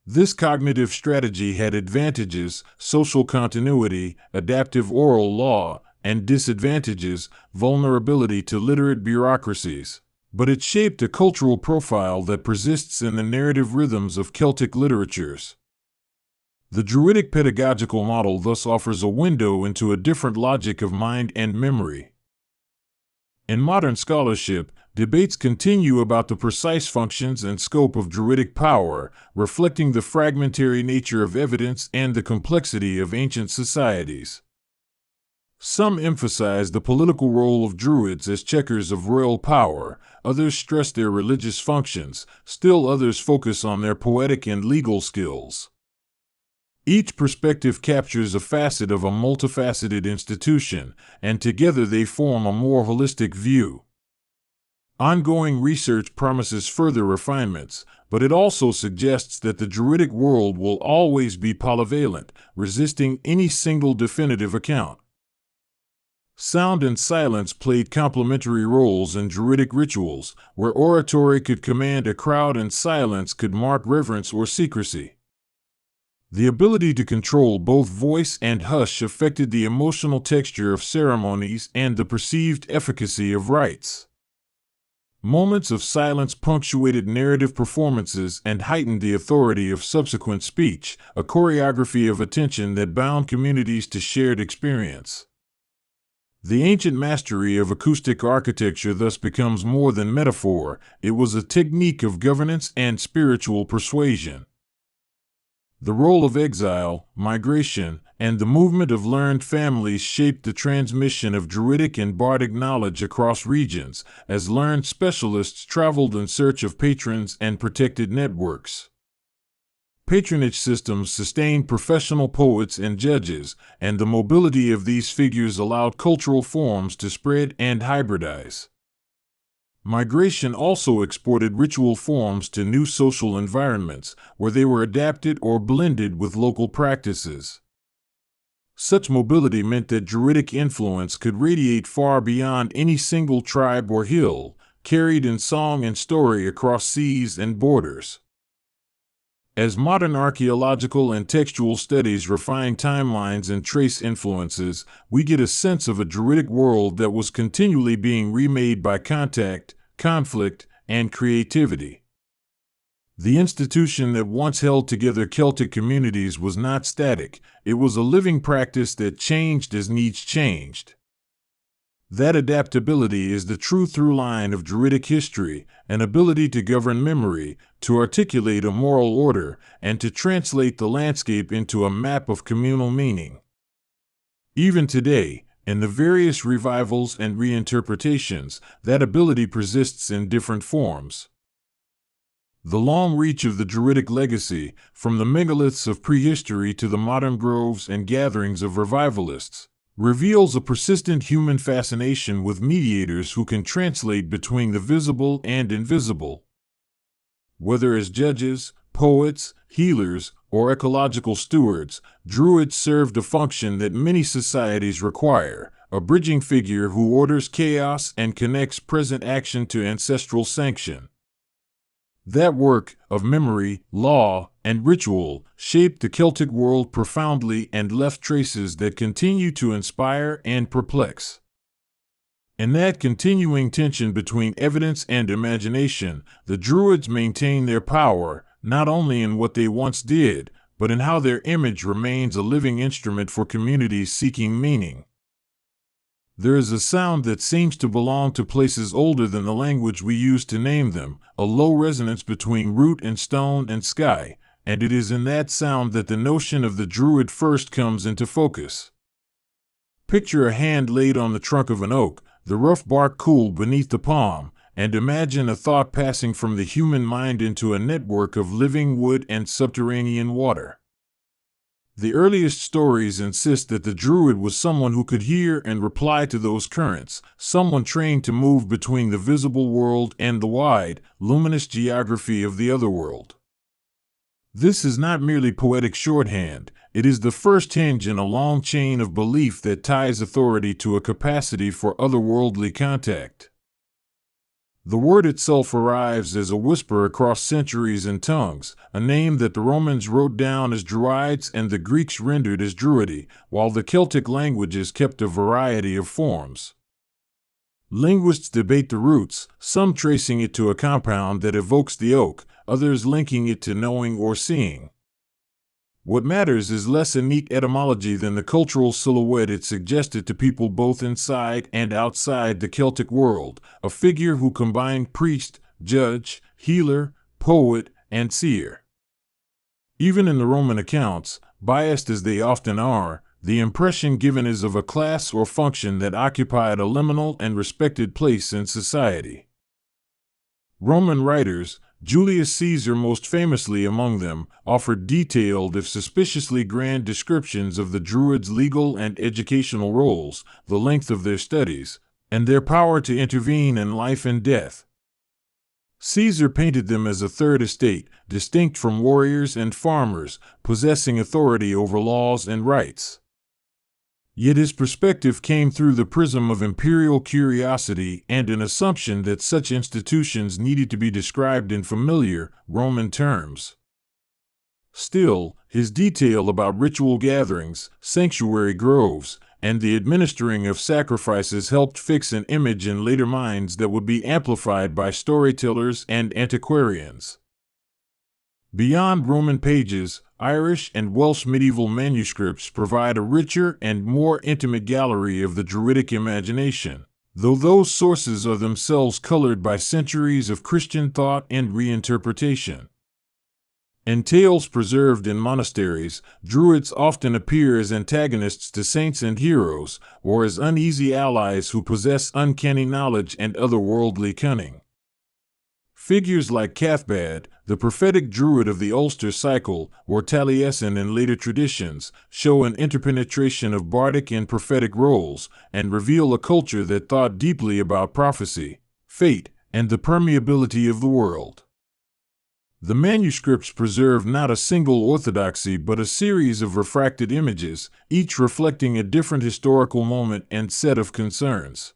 This cognitive strategy had advantages: social continuity, adaptive oral law, and disadvantages: vulnerability to literate bureaucracies. But it shaped a cultural profile that persists in the narrative rhythms of Celtic literatures. The Druidic pedagogical model thus offers a window into a different logic of mind and memory. In modern scholarship, debates continue about the precise functions and scope of Druidic power, reflecting the fragmentary nature of evidence and the complexity of ancient societies. Some emphasize the political role of Druids as checkers of royal power, others stress their religious functions, still others focus on their poetic and legal skills. Each perspective captures a facet of a multifaceted institution, and together they form a more holistic view. Ongoing research promises further refinements, but it also suggests that the Druidic world will always be polyvalent, resisting any single definitive account. Sound and silence played complementary roles in Druidic rituals, where oratory could command a crowd and silence could mark reverence or secrecy. The ability to control both voice and hush affected the emotional texture of ceremonies and the perceived efficacy of rites. Moments of silence punctuated narrative performances and heightened the authority of subsequent speech, a choreography of attention that bound communities to shared experience. The ancient mastery of acoustic architecture thus becomes more than metaphor; it was a technique of governance and spiritual persuasion. The role of exile, migration, and the movement of learned families shaped the transmission of Druidic and bardic knowledge across regions, as learned specialists traveled in search of patrons and protected networks. Patronage systems sustained professional poets and judges, and the mobility of these figures allowed cultural forms to spread and hybridize. Migration also exported ritual forms to new social environments, where they were adapted or blended with local practices. Such mobility meant that Druidic influence could radiate far beyond any single tribe or hill, carried in song and story across seas and borders. As modern archaeological and textual studies refine timelines and trace influences, we get a sense of a Druidic world that was continually being remade by contact, conflict, and creativity. The institution that once held together Celtic communities was not static; it was a living practice that changed as needs changed. That adaptability is the true through line of Druidic history, an ability to govern memory, to articulate a moral order, and to translate the landscape into a map of communal meaning. Even today, in the various revivals and reinterpretations, that ability persists in different forms. The long reach of the Druidic legacy, from the megaliths of prehistory to the modern groves and gatherings of revivalists, reveals a persistent human fascination with mediators who can translate between the visible and invisible. Whether as judges, poets, healers, or ecological stewards, Druids served a function that many societies require, a bridging figure who orders chaos and connects present action to ancestral sanction. That work of memory, law, and ritual shaped the Celtic world profoundly and left traces that continue to inspire and perplex. In that continuing tension between evidence and imagination, the Druids maintain their power, not only in what they once did, but in how their image remains a living instrument for communities seeking meaning. There is a sound that seems to belong to places older than the language we use to name them, a low resonance between root and stone and sky, and it is in that sound that the notion of the Druid first comes into focus. Picture a hand laid on the trunk of an oak, the rough bark cooled beneath the palm, and imagine a thought passing from the human mind into a network of living wood and subterranean water. The earliest stories insist that the Druid was someone who could hear and reply to those currents, someone trained to move between the visible world and the wide, luminous geography of the otherworld. This is not merely poetic shorthand, it is the first hinge in a long chain of belief that ties authority to a capacity for otherworldly contact. The word itself arrives as a whisper across centuries and tongues, a name that the Romans wrote down as Druids and the Greeks rendered as Druidi, while the Celtic languages kept a variety of forms. Linguists debate the roots, some tracing it to a compound that evokes the oak, others linking it to knowing or seeing. What matters is less a neat etymology than the cultural silhouette it suggested to people both inside and outside the Celtic world, a figure who combined priest, judge, healer, poet, and seer. Even in the Roman accounts, biased as they often are, the impression given is of a class or function that occupied a liminal and respected place in society. Roman writers, Julius Caesar most famously among them, offered detailed if suspiciously grand descriptions of the Druids' legal and educational roles, the length of their studies, and their power to intervene in life and death. Caesar painted them as a third estate, distinct from warriors and farmers, possessing authority over laws and rites. Yet his perspective came through the prism of imperial curiosity and an assumption that such institutions needed to be described in familiar, Roman terms. Still, his detail about ritual gatherings, sanctuary groves, and the administering of sacrifices helped fix an image in later minds that would be amplified by storytellers and antiquarians. Beyond Roman pages, Irish and Welsh medieval manuscripts provide a richer and more intimate gallery of the Druidic imagination, though those sources are themselves colored by centuries of Christian thought and reinterpretation. In tales preserved in monasteries, Druids often appear as antagonists to saints and heroes, or as uneasy allies who possess uncanny knowledge and otherworldly cunning. Figures like Cathbad, the prophetic druid of the Ulster cycle, or Taliesin in later traditions, show an interpenetration of bardic and prophetic roles, and reveal a culture that thought deeply about prophecy, fate, and the permeability of the world. The manuscripts preserve not a single orthodoxy but a series of refracted images, each reflecting a different historical moment and set of concerns.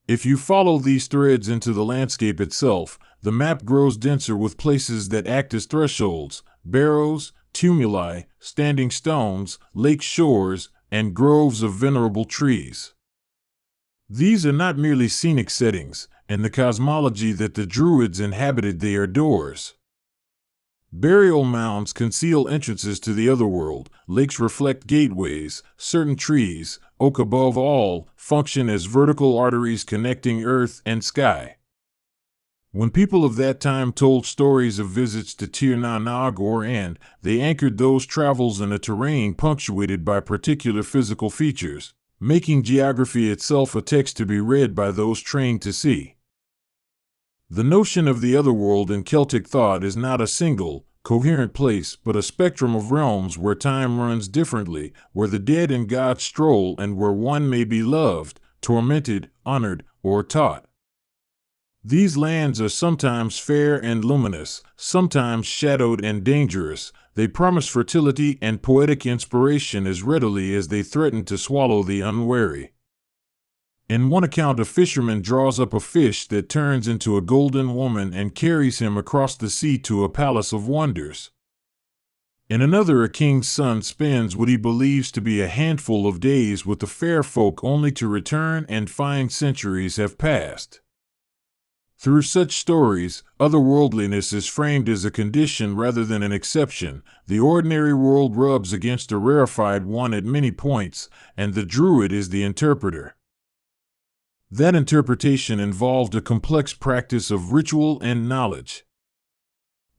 If you follow these threads into the landscape itself, the map grows denser with places that act as thresholds, barrows, tumuli, standing stones, lake shores, and groves of venerable trees. These are not merely scenic settings, and the cosmology that the Druids inhabited they are doors. Burial mounds conceal entrances to the otherworld, lakes reflect gateways, certain trees, oak above all, function as vertical arteries connecting earth and sky. When people of that time told stories of visits to Tir na Nog or And, they anchored those travels in a terrain punctuated by particular physical features, making geography itself a text to be read by those trained to see. The notion of the otherworld in Celtic thought is not a single, coherent place, but a spectrum of realms where time runs differently, where the dead and gods stroll, and where one may be loved, tormented, honored, or taught. These lands are sometimes fair and luminous, sometimes shadowed and dangerous. They promise fertility and poetic inspiration as readily as they threaten to swallow the unwary. In one account, a fisherman draws up a fish that turns into a golden woman and carries him across the sea to a palace of wonders. In another, a king's son spends what he believes to be a handful of days with the fair folk, only to return and find centuries have passed. Through such stories, otherworldliness is framed as a condition rather than an exception. The ordinary world rubs against a rarefied one at many points, and the Druid is the interpreter. That interpretation involved a complex practice of ritual and knowledge.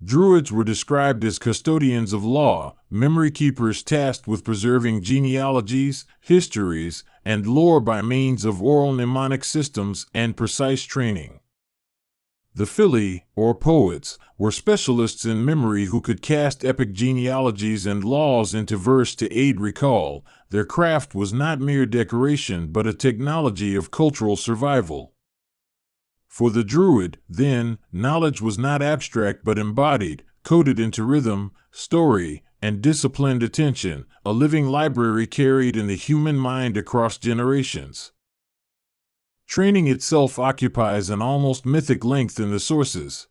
Druids were described as custodians of law, memory keepers tasked with preserving genealogies, histories, and lore by means of oral mnemonic systems and precise training. The Fili, or poets, were specialists in memory who could cast epic genealogies and laws into verse to aid recall. Their craft was not mere decoration but a technology of cultural survival. For the Druid, then, knowledge was not abstract but embodied, coded into rhythm, story, and disciplined attention, a living library carried in the human mind across generations. Training itself occupies an almost mythic length in the sources.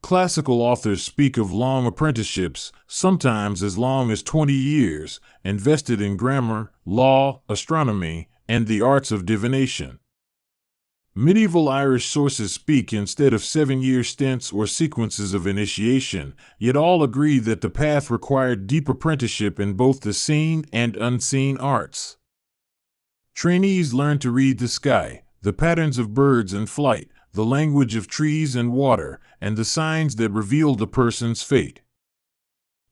Classical authors speak of long apprenticeships, sometimes as long as 20 years, invested in grammar, law, astronomy, and the arts of divination. Medieval Irish sources speak instead of 7-year stints or sequences of initiation, yet all agree that the path required deep apprenticeship in both the seen and unseen arts. Trainees learn to read the sky, the patterns of birds in flight, the language of trees and water, and the signs that reveal the person's fate.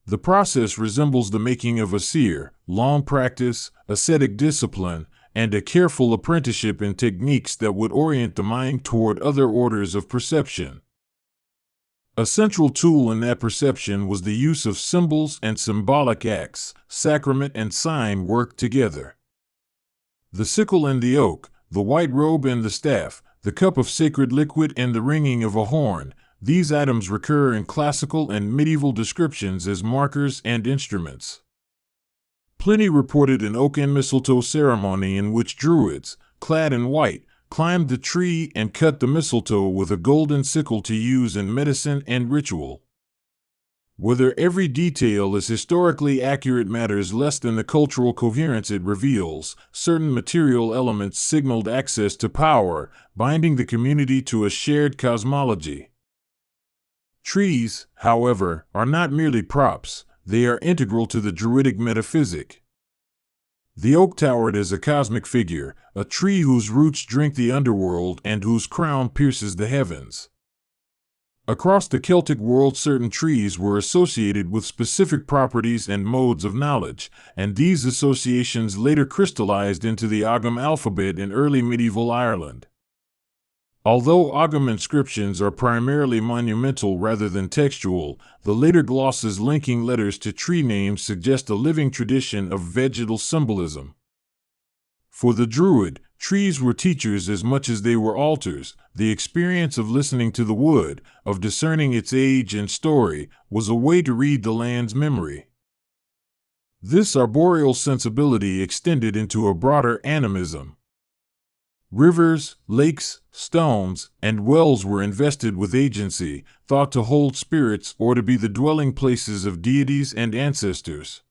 The process resembles the making of a seer: long practice, ascetic discipline, and a careful apprenticeship in techniques that would orient the mind toward other orders of perception. A central tool in that perception was the use of symbols and symbolic acts. Sacrament and sign worked together. The sickle and the oak, the white robe and the staff, the cup of sacred liquid and the ringing of a horn, these items recur in classical and medieval descriptions as markers and instruments. Pliny reported an oak and mistletoe ceremony in which Druids, clad in white, climbed the tree and cut the mistletoe with a golden sickle to use in medicine and ritual. Whether every detail is historically accurate matters less than the cultural coherence it reveals. Certain material elements signaled access to power, binding the community to a shared cosmology. Trees, however, are not merely props, they are integral to the Druidic metaphysic. The oak towered as a cosmic figure, a tree whose roots drink the underworld and whose crown pierces the heavens. Across the Celtic world, certain trees were associated with specific properties and modes of knowledge, and these associations later crystallized into the Ogham alphabet in early medieval Ireland. Although Ogham inscriptions are primarily monumental rather than textual, the later glosses linking letters to tree names suggest a living tradition of vegetal symbolism. For the Druid, trees were teachers as much as they were altars. The experience of listening to the wood, of discerning its age and story, was a way to read the land's memory. This arboreal sensibility extended into a broader animism. Rivers, lakes, stones, and wells were invested with agency, thought to hold spirits or to be the dwelling places of deities and ancestors.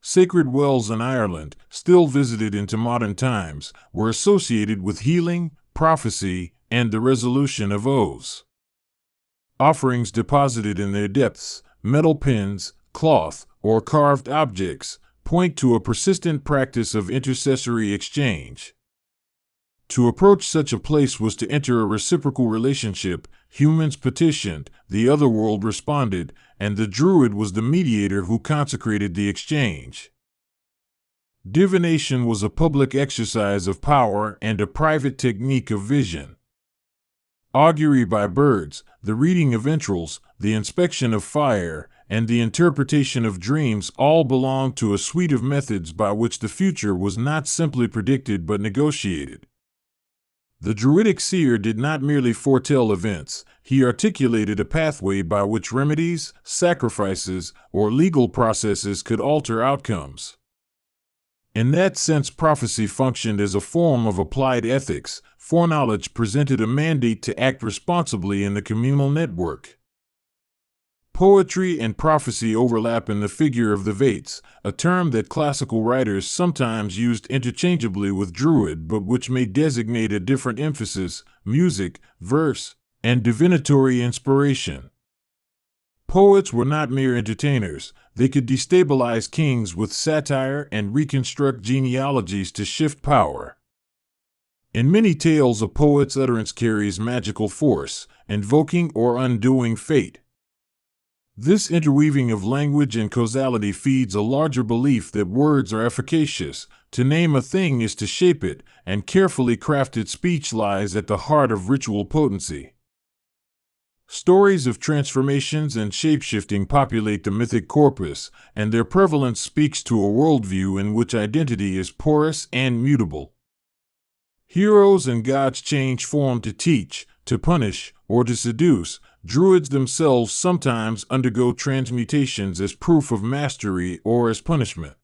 Sacred wells in Ireland, still visited into modern times, were associated with healing, prophecy, and the resolution of oaths. Offerings deposited in their depths, metal pins, cloth, or carved objects, point to a persistent practice of intercessory exchange. To approach such a place was to enter a reciprocal relationship. Humans petitioned, the otherworld responded, and the Druid was the mediator who consecrated the exchange. Divination was a public exercise of power and a private technique of vision. augury by birds, the reading of entrails, the inspection of fire, and the interpretation of dreams all belong to a suite of methods by which the future was not simply predicted but negotiated. The Druidic seer did not merely foretell events, he articulated a pathway by which remedies, sacrifices, or legal processes could alter outcomes. In that sense, prophecy functioned as a form of applied ethics. Foreknowledge presented a mandate to act responsibly in the communal network. Poetry and prophecy overlap in the figure of the Vates, a term that classical writers sometimes used interchangeably with Druid but which may designate a different emphasis: music, verse, and divinatory inspiration. Poets were not mere entertainers. They could destabilize kings with satire and reconstruct genealogies to shift power. In many tales, a poet's utterance carries magical force, invoking or undoing fate. This interweaving of language and causality feeds a larger belief that words are efficacious. To name a thing is to shape it, and carefully crafted speech lies at the heart of ritual potency. Stories of transformations and shapeshifting populate the mythic corpus, and their prevalence speaks to a worldview in which identity is porous and mutable. Heroes and gods change form to teach, to punish, or to seduce. Druids themselves sometimes undergo transmutations as proof of mastery or as punishment.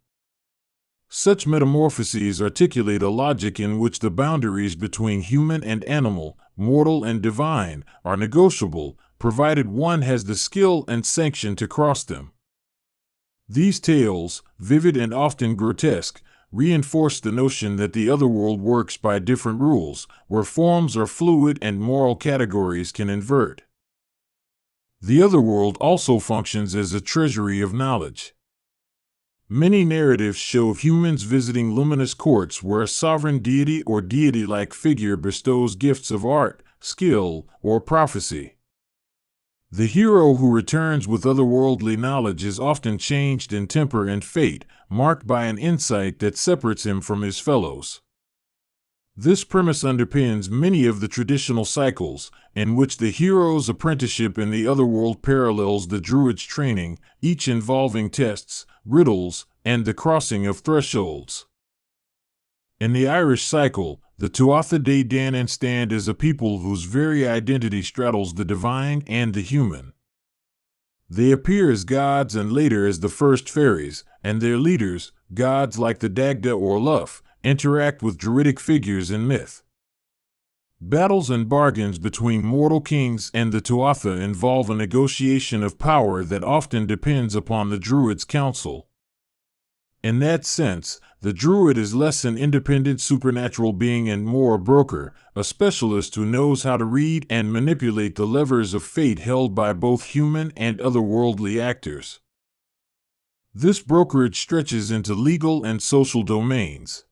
Such metamorphoses articulate a logic in which the boundaries between human and animal, mortal and divine, are negotiable, provided one has the skill and sanction to cross them. These tales, vivid and often grotesque, reinforce the notion that the otherworld works by different rules, where forms are fluid and moral categories can invert. The otherworld also functions as a treasury of knowledge. Many narratives show humans visiting luminous courts where a sovereign deity or deity-like figure bestows gifts of art, skill, or prophecy. The hero who returns with otherworldly knowledge is often changed in temper and fate, marked by an insight that separates him from his fellows. This premise underpins many of the traditional cycles, in which the hero's apprenticeship in the otherworld parallels the druid's training, each involving tests, riddles, and the crossing of thresholds. In the Irish cycle, the Tuatha Dé Danann stand as a people whose very identity straddles the divine and the human. They appear as gods and later as the first fairies, and their leaders, gods like the Dagda or Luff, interact with druidic figures in myth. Battles and bargains between mortal kings and the Tuatha involve a negotiation of power that often depends upon the druid's counsel. In that sense, the druid is less an independent supernatural being and more a broker, a specialist who knows how to read and manipulate the levers of fate held by both human and otherworldly actors. This brokerage stretches into legal and social domains.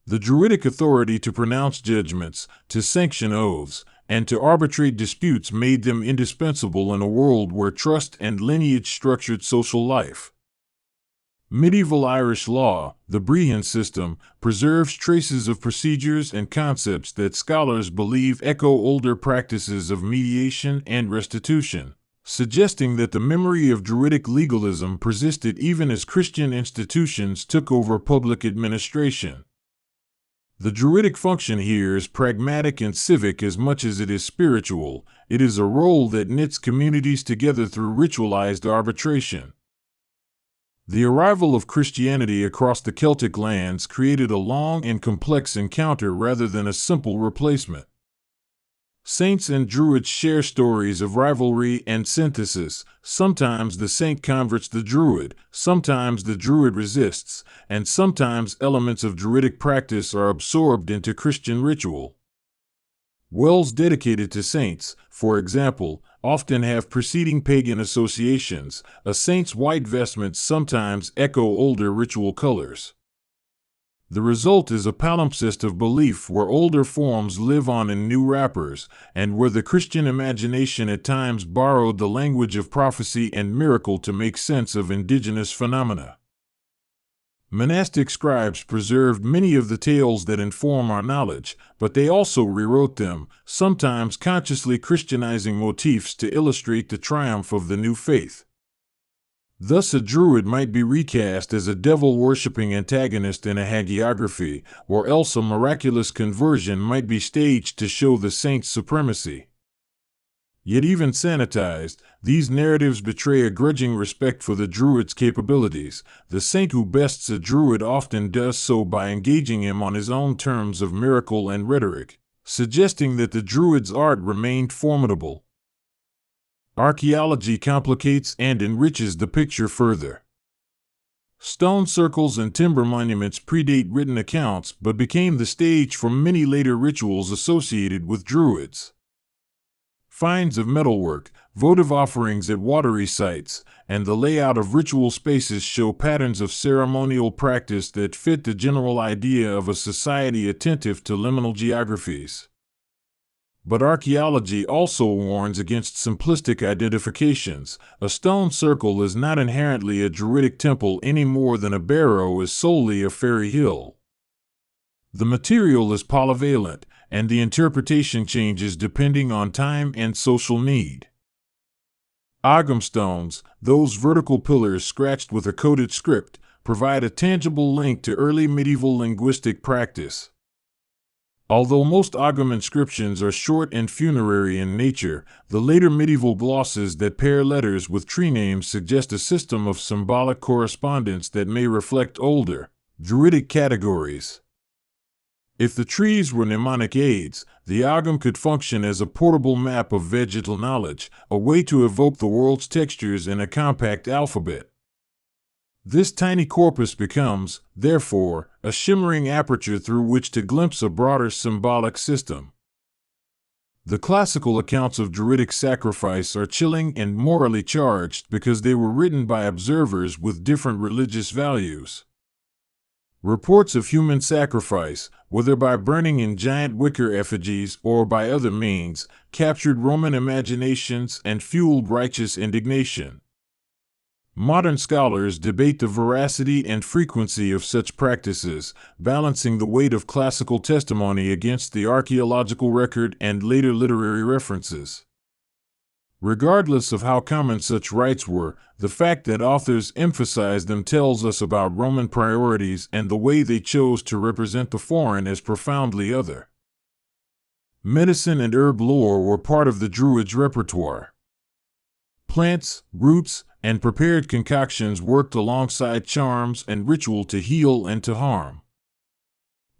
The druidic authority to pronounce judgments, to sanction oaths, and to arbitrate disputes made them indispensable in a world where trust and lineage structured social life. Medieval Irish law, the Brehon system, preserves traces of procedures and concepts that scholars believe echo older practices of mediation and restitution, suggesting that the memory of druidic legalism persisted even as Christian institutions took over public administration. The druidic function here is pragmatic and civic as much as it is spiritual. It is a role that knits communities together through ritualized arbitration. The arrival of Christianity across the Celtic lands created a long and complex encounter rather than a simple replacement. Saints and druids share stories of rivalry and synthesis. Sometimes the saint converts the druid, sometimes the druid resists, and sometimes elements of druidic practice are absorbed into Christian ritual. Wells dedicated to saints, for example, often have preceding pagan associations. A saint's white vestments sometimes echo older ritual colors. The result is a palimpsest of belief where older forms live on in new wrappers, and where the Christian imagination at times borrowed the language of prophecy and miracle to make sense of indigenous phenomena. Monastic scribes preserved many of the tales that inform our knowledge, but they also rewrote them, sometimes consciously Christianizing motifs to illustrate the triumph of the new faith. Thus, a Druid might be recast as a devil-worshipping antagonist in a hagiography, or else a miraculous conversion might be staged to show the saint's supremacy. Yet even sanitized, these narratives betray a grudging respect for the Druid's capabilities. The saint who bests a Druid often does so by engaging him on his own terms of miracle and rhetoric, suggesting that the Druid's art remained formidable. Archaeology complicates and enriches the picture further. Stone circles and timber monuments predate written accounts but became the stage for many later rituals associated with Druids. Finds of metalwork, votive offerings at watery sites, and the layout of ritual spaces show patterns of ceremonial practice that fit the general idea of a society attentive to liminal geographies. But archaeology also warns against simplistic identifications. A stone circle is not inherently a Druidic temple any more than a barrow is solely a fairy hill. The material is polyvalent, and the interpretation changes depending on time and social need. Agam stones, those vertical pillars scratched with a coded script, provide a tangible link to early medieval linguistic practice. Although most Agam inscriptions are short and funerary in nature, the later medieval glosses that pair letters with tree names suggest a system of symbolic correspondence that may reflect older, Druidic categories. If the trees were mnemonic aids, the Agam could function as a portable map of vegetal knowledge, a way to evoke the world's textures in a compact alphabet. This tiny corpus becomes, therefore, a shimmering aperture through which to glimpse a broader symbolic system. The classical accounts of Druidic sacrifice are chilling and morally charged because they were written by observers with different religious values. Reports of human sacrifice, whether by burning in giant wicker effigies or by other means, captured Roman imaginations and fueled righteous indignation. Modern scholars debate the veracity and frequency of such practices, balancing the weight of classical testimony against the archaeological record and later literary references. Regardless of how common such rites were, the fact that authors emphasize them tells us about Roman priorities and the way they chose to represent the foreign as profoundly other. Medicine and herb lore were part of the Druids' repertoire. Plants, roots, and prepared concoctions worked alongside charms and ritual to heal and to harm.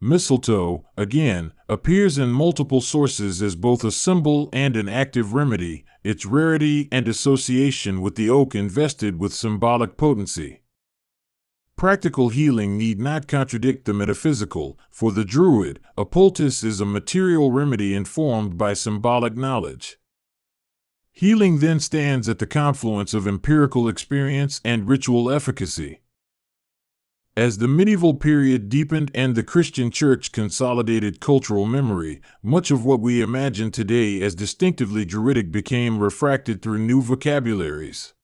Mistletoe, again, appears in multiple sources as both a symbol and an active remedy, its rarity and association with the oak invested with symbolic potency. Practical healing need not contradict the metaphysical. For the Druid, a poultice is a material remedy informed by symbolic knowledge. Healing then stands at the confluence of empirical experience and ritual efficacy. As the medieval period deepened and the Christian Church consolidated cultural memory, much of what we imagine today as distinctively Druidic became refracted through new vocabularies.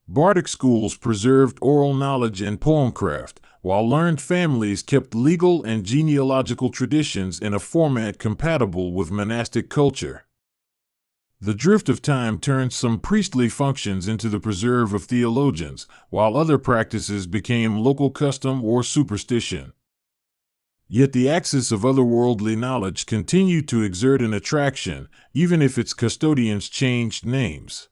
Bardic schools preserved oral knowledge and poemcraft, while learned families kept legal and genealogical traditions in a format compatible with monastic culture. The drift of time turned some priestly functions into the preserve of theologians, while other practices became local custom or superstition. Yet the axis of otherworldly knowledge continued to exert an attraction, even if its custodians changed names.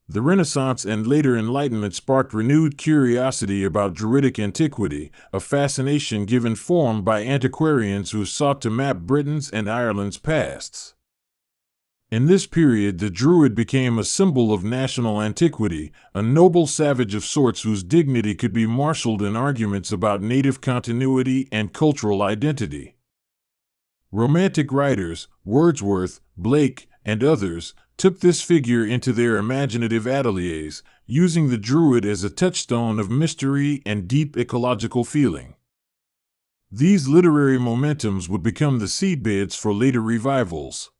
The Renaissance and later Enlightenment sparked renewed curiosity about Druidic antiquity, a fascination given form by antiquarians who sought to map Britain's and Ireland's pasts. In this period, the Druid became a symbol of national antiquity, a noble savage of sorts whose dignity could be marshaled in arguments about native continuity and cultural identity. Romantic writers, Wordsworth, Blake, and others, took this figure into their imaginative ateliers, using the Druid as a touchstone of mystery and deep ecological feeling. These literary momentums would become the seedbeds for later revivals.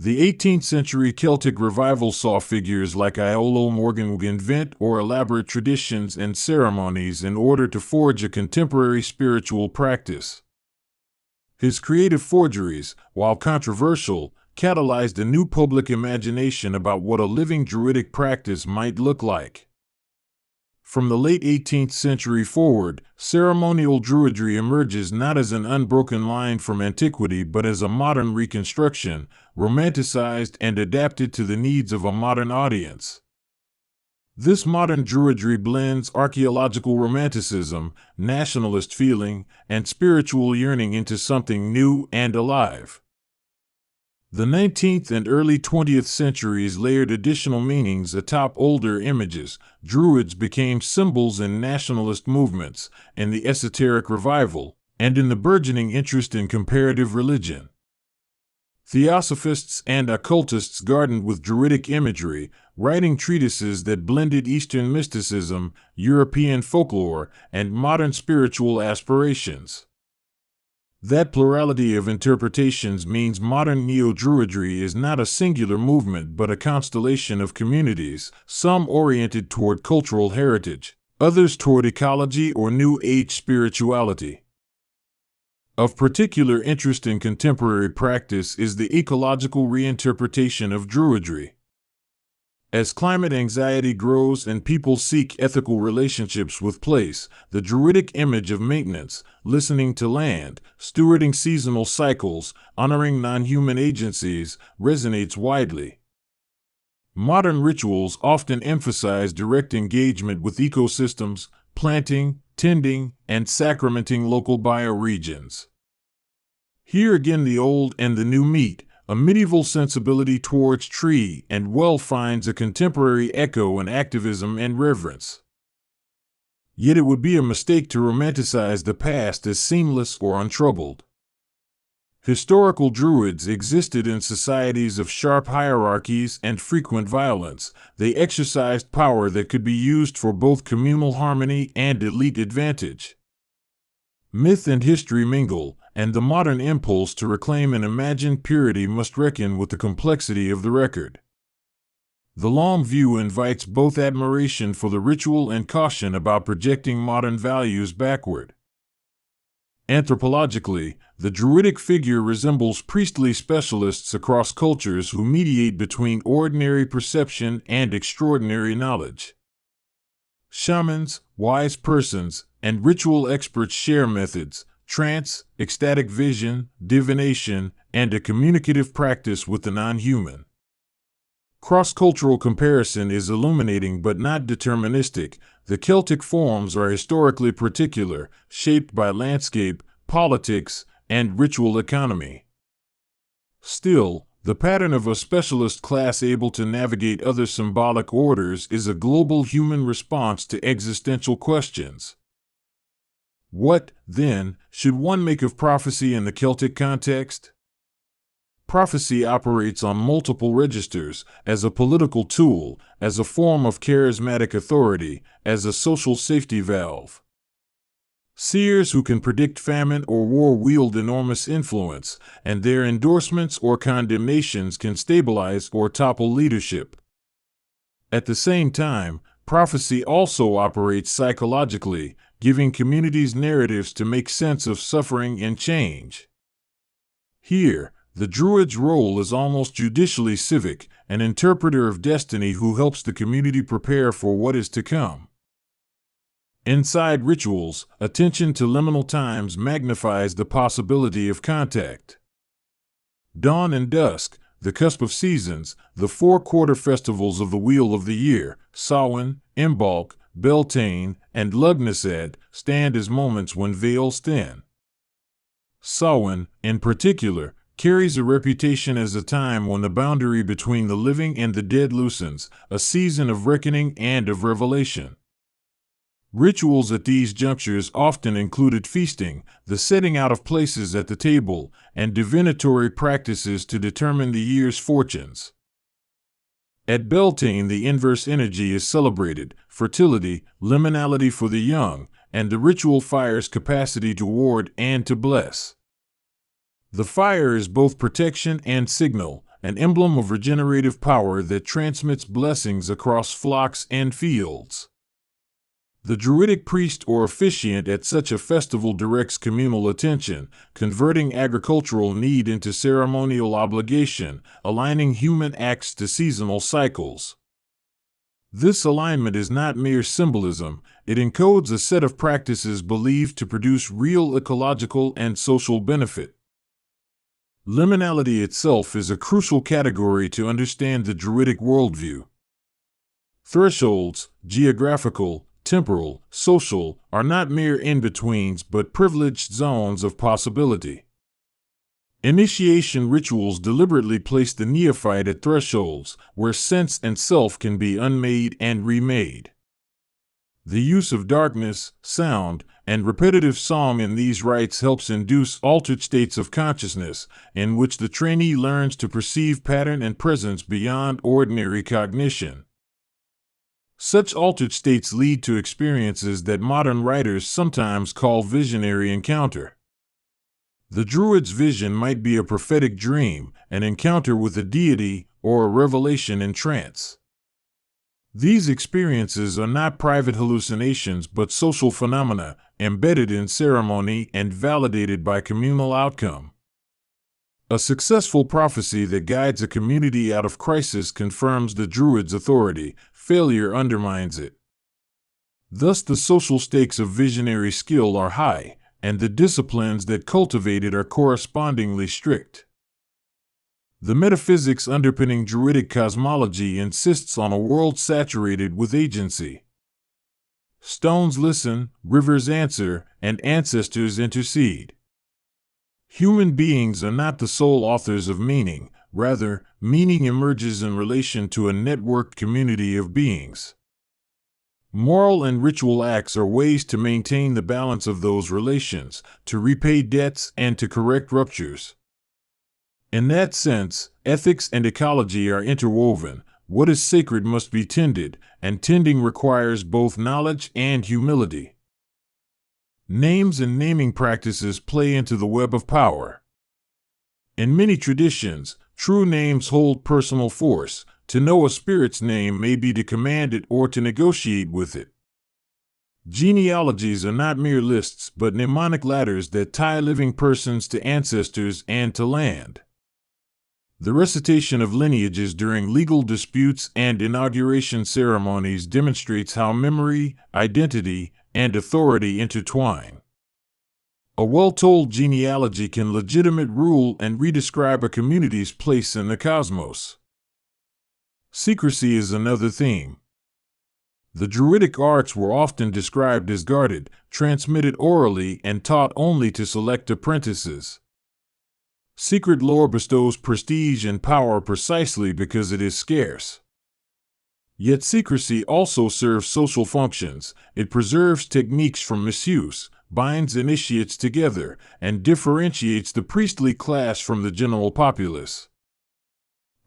The 18th century Celtic revival saw figures like Iolo Morgan invent or elaborate traditions and ceremonies in order to forge a contemporary spiritual practice. His creative forgeries, while controversial, catalyzed a new public imagination about what a living Druidic practice might look like. From the late 18th century forward, ceremonial Druidry emerges not as an unbroken line from antiquity but as a modern reconstruction, romanticized and adapted to the needs of a modern audience. This modern Druidry blends archaeological romanticism, nationalist feeling, and spiritual yearning into something new and alive. The 19th and early 20th centuries layered additional meanings atop older images. Druids became symbols in nationalist movements, in the esoteric revival, and in the burgeoning interest in comparative religion. Theosophists and occultists gardened with Druidic imagery, writing treatises that blended Eastern mysticism, European folklore, and modern spiritual aspirations. That plurality of interpretations means modern Neo-Druidry is not a singular movement but a constellation of communities, some oriented toward cultural heritage, others toward ecology or New Age spirituality. Of particular interest in contemporary practice is the ecological reinterpretation of Druidry. As climate anxiety grows and people seek ethical relationships with place, the Druidic image of maintenance, listening to land, stewarding seasonal cycles, honoring non-human agencies, resonates widely. Modern rituals often emphasize direct engagement with ecosystems, planting, tending, and sacramenting local bioregions. Here again the old and the new meet. A medieval sensibility towards tree and well finds a contemporary echo in activism and reverence. Yet it would be a mistake to romanticize the past as seamless or untroubled. Historical Druids existed in societies of sharp hierarchies and frequent violence. They exercised power that could be used for both communal harmony and elite advantage. Myth and history mingle, and the modern impulse to reclaim an imagined purity must reckon with the complexity of the record. The long view invites both admiration for the ritual and caution about projecting modern values backward. Anthropologically, the Druidic figure resembles priestly specialists across cultures who mediate between ordinary perception and extraordinary knowledge. Shamans, wise persons, and ritual experts share methods, trance, ecstatic vision, divination, and a communicative practice with the non-human. Cross-cultural comparison is illuminating but not deterministic. The Celtic forms are historically particular, shaped by landscape, politics, and ritual economy. Still, the pattern of a specialist class able to navigate other symbolic orders is a global human response to existential questions. What, then, should one make of prophecy in the Celtic context? Prophecy operates on multiple registers, as a political tool, as a form of charismatic authority, as a social safety valve. Seers who can predict famine or war wield enormous influence, and their endorsements or condemnations can stabilize or topple leadership. At the same time, prophecy also operates psychologically, giving communities narratives to make sense of suffering and change. Here, the Druid's role is almost judicially civic, an interpreter of destiny who helps the community prepare for what is to come. Inside rituals, attention to liminal times magnifies the possibility of contact. Dawn and dusk, the cusp of seasons, the 4 quarter festivals of the Wheel of the Year, Samhain, Imbolc, Beltane, and Lugnasad, stand as moments when veils thin. Samhain, in particular, carries a reputation as a time when the boundary between the living and the dead loosens, a season of reckoning and of revelation. Rituals at these junctures often included feasting, the setting out of places at the table, and divinatory practices to determine the year's fortunes. At Beltane, the inverse energy is celebrated, fertility, liminality for the young, and the ritual fire's capacity to ward and to bless. The fire is both protection and signal, an emblem of regenerative power that transmits blessings across flocks and fields. The Druidic priest or officiant at such a festival directs communal attention, converting agricultural need into ceremonial obligation, aligning human acts to seasonal cycles. This alignment is not mere symbolism, it encodes a set of practices believed to produce real ecological and social benefit. Liminality itself is a crucial category to understand the Druidic worldview. Thresholds, geographical, temporal, social, are not mere in-betweens but privileged zones of possibility. Initiation rituals deliberately place the neophyte at thresholds, where sense and self can be unmade and remade. The use of darkness, sound, and repetitive song in these rites helps induce altered states of consciousness, in which the trainee learns to perceive pattern and presence beyond ordinary cognition. Such altered states lead to experiences that modern writers sometimes call visionary encounter. The Druid's vision might be a prophetic dream, an encounter with a deity, or a revelation in trance. These experiences are not private hallucinations but social phenomena, embedded in ceremony and validated by communal outcome. A successful prophecy that guides a community out of crisis confirms the Druid's authority, failure undermines it. Thus, the social stakes of visionary skill are high, and the disciplines that cultivate it are correspondingly strict. The metaphysics underpinning Druidic cosmology insists on a world saturated with agency. Stones listen, rivers answer, and ancestors intercede. Human beings are not the sole authors of meaning, rather, meaning emerges in relation to a networked community of beings. Moral and ritual acts are ways to maintain the balance of those relations, to repay debts and to correct ruptures. In that sense, ethics and ecology are interwoven. What is sacred must be tended, and tending requires both knowledge and humility. Names and naming practices play into the web of power. In many traditions, true names hold personal force. To know a spirit's name may be to command it or to negotiate with it. Genealogies are not mere lists but mnemonic ladders that tie living persons to ancestors and to land. The recitation of lineages during legal disputes and inauguration ceremonies demonstrates how memory, identity, and authority intertwine. A well-told genealogy can legitimate rule and redescribe a community's place in the cosmos. Secrecy is another theme. The Druidic arts were often described as guarded, transmitted orally, and taught only to select apprentices. Secret lore bestows prestige and power precisely because it is scarce. Yet secrecy also serves social functions. It preserves techniques from misuse, binds initiates together, and differentiates the priestly class from the general populace.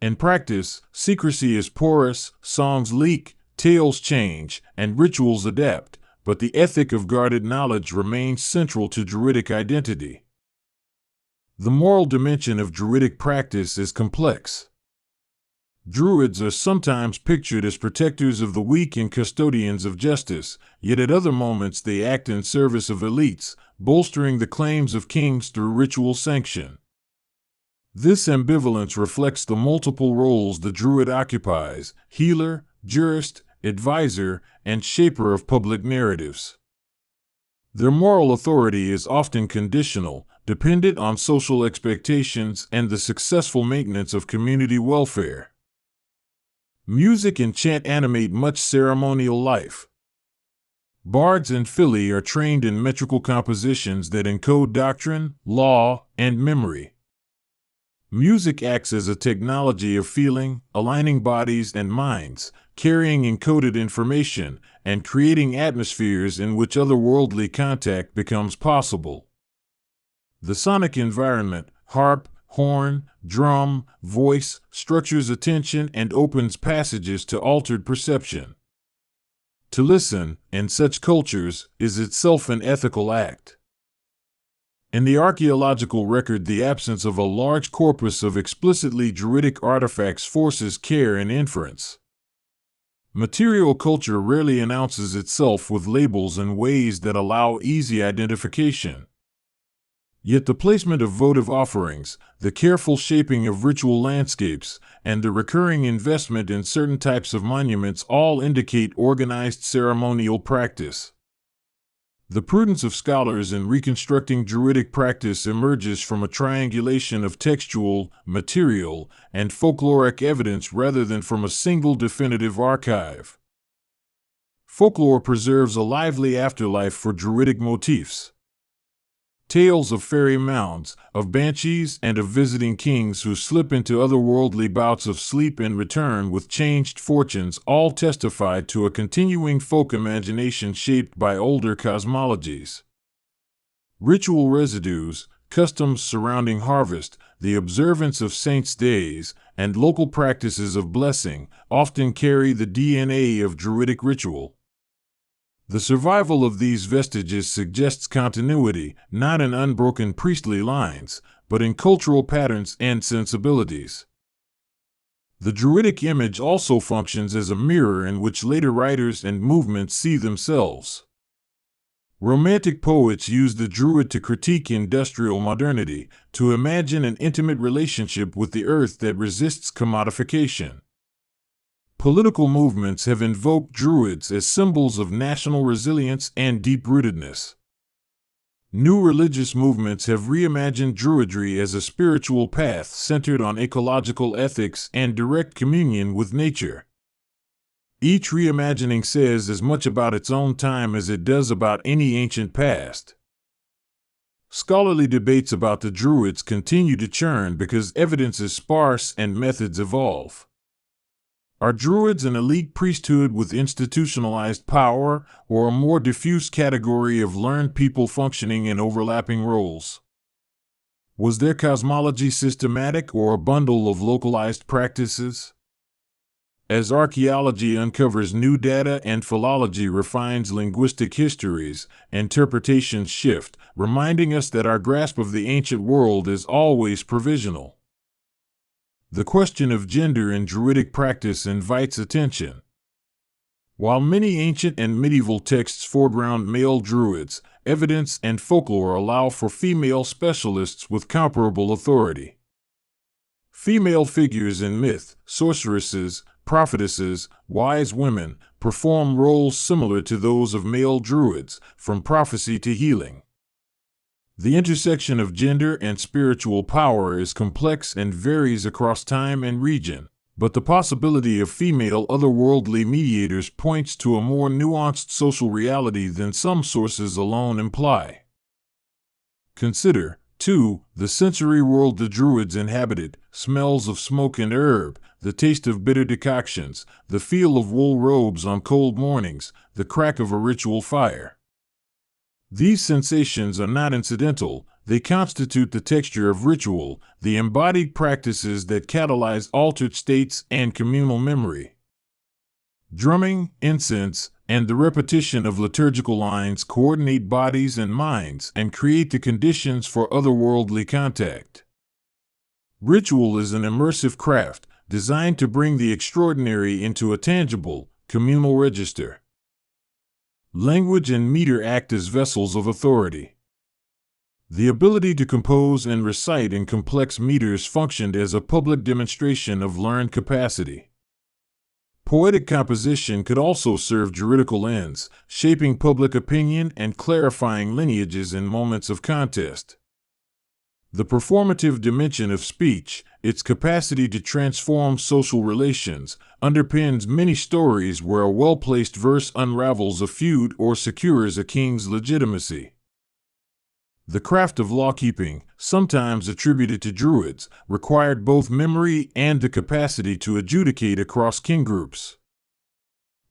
In practice, secrecy is porous, songs leak, tales change, and rituals adapt, but the ethic of guarded knowledge remains central to Druidic identity. The moral dimension of Druidic practice is complex. Druids are sometimes pictured as protectors of the weak and custodians of justice, yet at other moments they act in service of elites, bolstering the claims of kings through ritual sanction. This ambivalence reflects the multiple roles the Druid occupies: healer, jurist, advisor, and shaper of public narratives. Their moral authority is often conditional, dependent on social expectations and the successful maintenance of community welfare. Music and chant animate much ceremonial life. Bards and Fili are trained in metrical compositions that encode doctrine, law, and memory. Music acts as a technology of feeling, aligning bodies and minds, carrying encoded information, and creating atmospheres in which otherworldly contact becomes possible. The sonic environment, harp, horn, drum, voice, structures attention and opens passages to altered perception. To listen, in such cultures, is itself an ethical act. In the archaeological record, the absence of a large corpus of explicitly Druidic artifacts forces care and inference. Material culture rarely announces itself with labels in ways that allow easy identification. Yet the placement of votive offerings, the careful shaping of ritual landscapes, and the recurring investment in certain types of monuments all indicate organized ceremonial practice. The prudence of scholars in reconstructing Druidic practice emerges from a triangulation of textual, material, and folkloric evidence rather than from a single definitive archive. Folklore preserves a lively afterlife for Druidic motifs. Tales of fairy mounds, of banshees, and of visiting kings who slip into otherworldly bouts of sleep and return with changed fortunes all testify to a continuing folk imagination shaped by older cosmologies. Ritual residues, customs surrounding harvest, the observance of saints' days, and local practices of blessing often carry the DNA of Druidic ritual. The survival of these vestiges suggests continuity, not in unbroken priestly lines, but in cultural patterns and sensibilities. The Druidic image also functions as a mirror in which later writers and movements see themselves. Romantic poets used the Druid to critique industrial modernity, to imagine an intimate relationship with the earth that resists commodification. Political movements have invoked Druids as symbols of national resilience and deep-rootedness. New religious movements have reimagined Druidry as a spiritual path centered on ecological ethics and direct communion with nature. Each reimagining says as much about its own time as it does about any ancient past. Scholarly debates about the Druids continue to churn because evidence is sparse and methods evolve. Are Druids an elite priesthood with institutionalized power, or a more diffuse category of learned people functioning in overlapping roles? Was their cosmology systematic or a bundle of localized practices? As archaeology uncovers new data and philology refines linguistic histories, interpretations shift, reminding us that our grasp of the ancient world is always provisional. The question of gender in Druidic practice invites attention. While many ancient and medieval texts foreground male Druids, evidence and folklore allow for female specialists with comparable authority. Female figures in myth, sorceresses, prophetesses, wise women, perform roles similar to those of male Druids, from prophecy to healing. The intersection of gender and spiritual power is complex and varies across time and region, but the possibility of female otherworldly mediators points to a more nuanced social reality than some sources alone imply. Consider, too, the sensory world the Druids inhabited: smells of smoke and herb, the taste of bitter decoctions, the feel of wool robes on cold mornings, the crack of a ritual fire. These sensations are not incidental, they constitute the texture of ritual, the embodied practices that catalyze altered states and communal memory. Drumming, incense, and the repetition of liturgical lines coordinate bodies and minds and create the conditions for otherworldly contact. Ritual is an immersive craft, designed to bring the extraordinary into a tangible, communal register. Language and meter act as vessels of authority. The ability to compose and recite in complex meters functioned as a public demonstration of learned capacity. Poetic composition could also serve Druidical ends, shaping public opinion and clarifying lineages in moments of contest. The performative dimension of speech, its capacity to transform social relations, underpins many stories where a well-placed verse unravels a feud or secures a king's legitimacy. The craft of lawkeeping, sometimes attributed to Druids, required both memory and the capacity to adjudicate across king groups.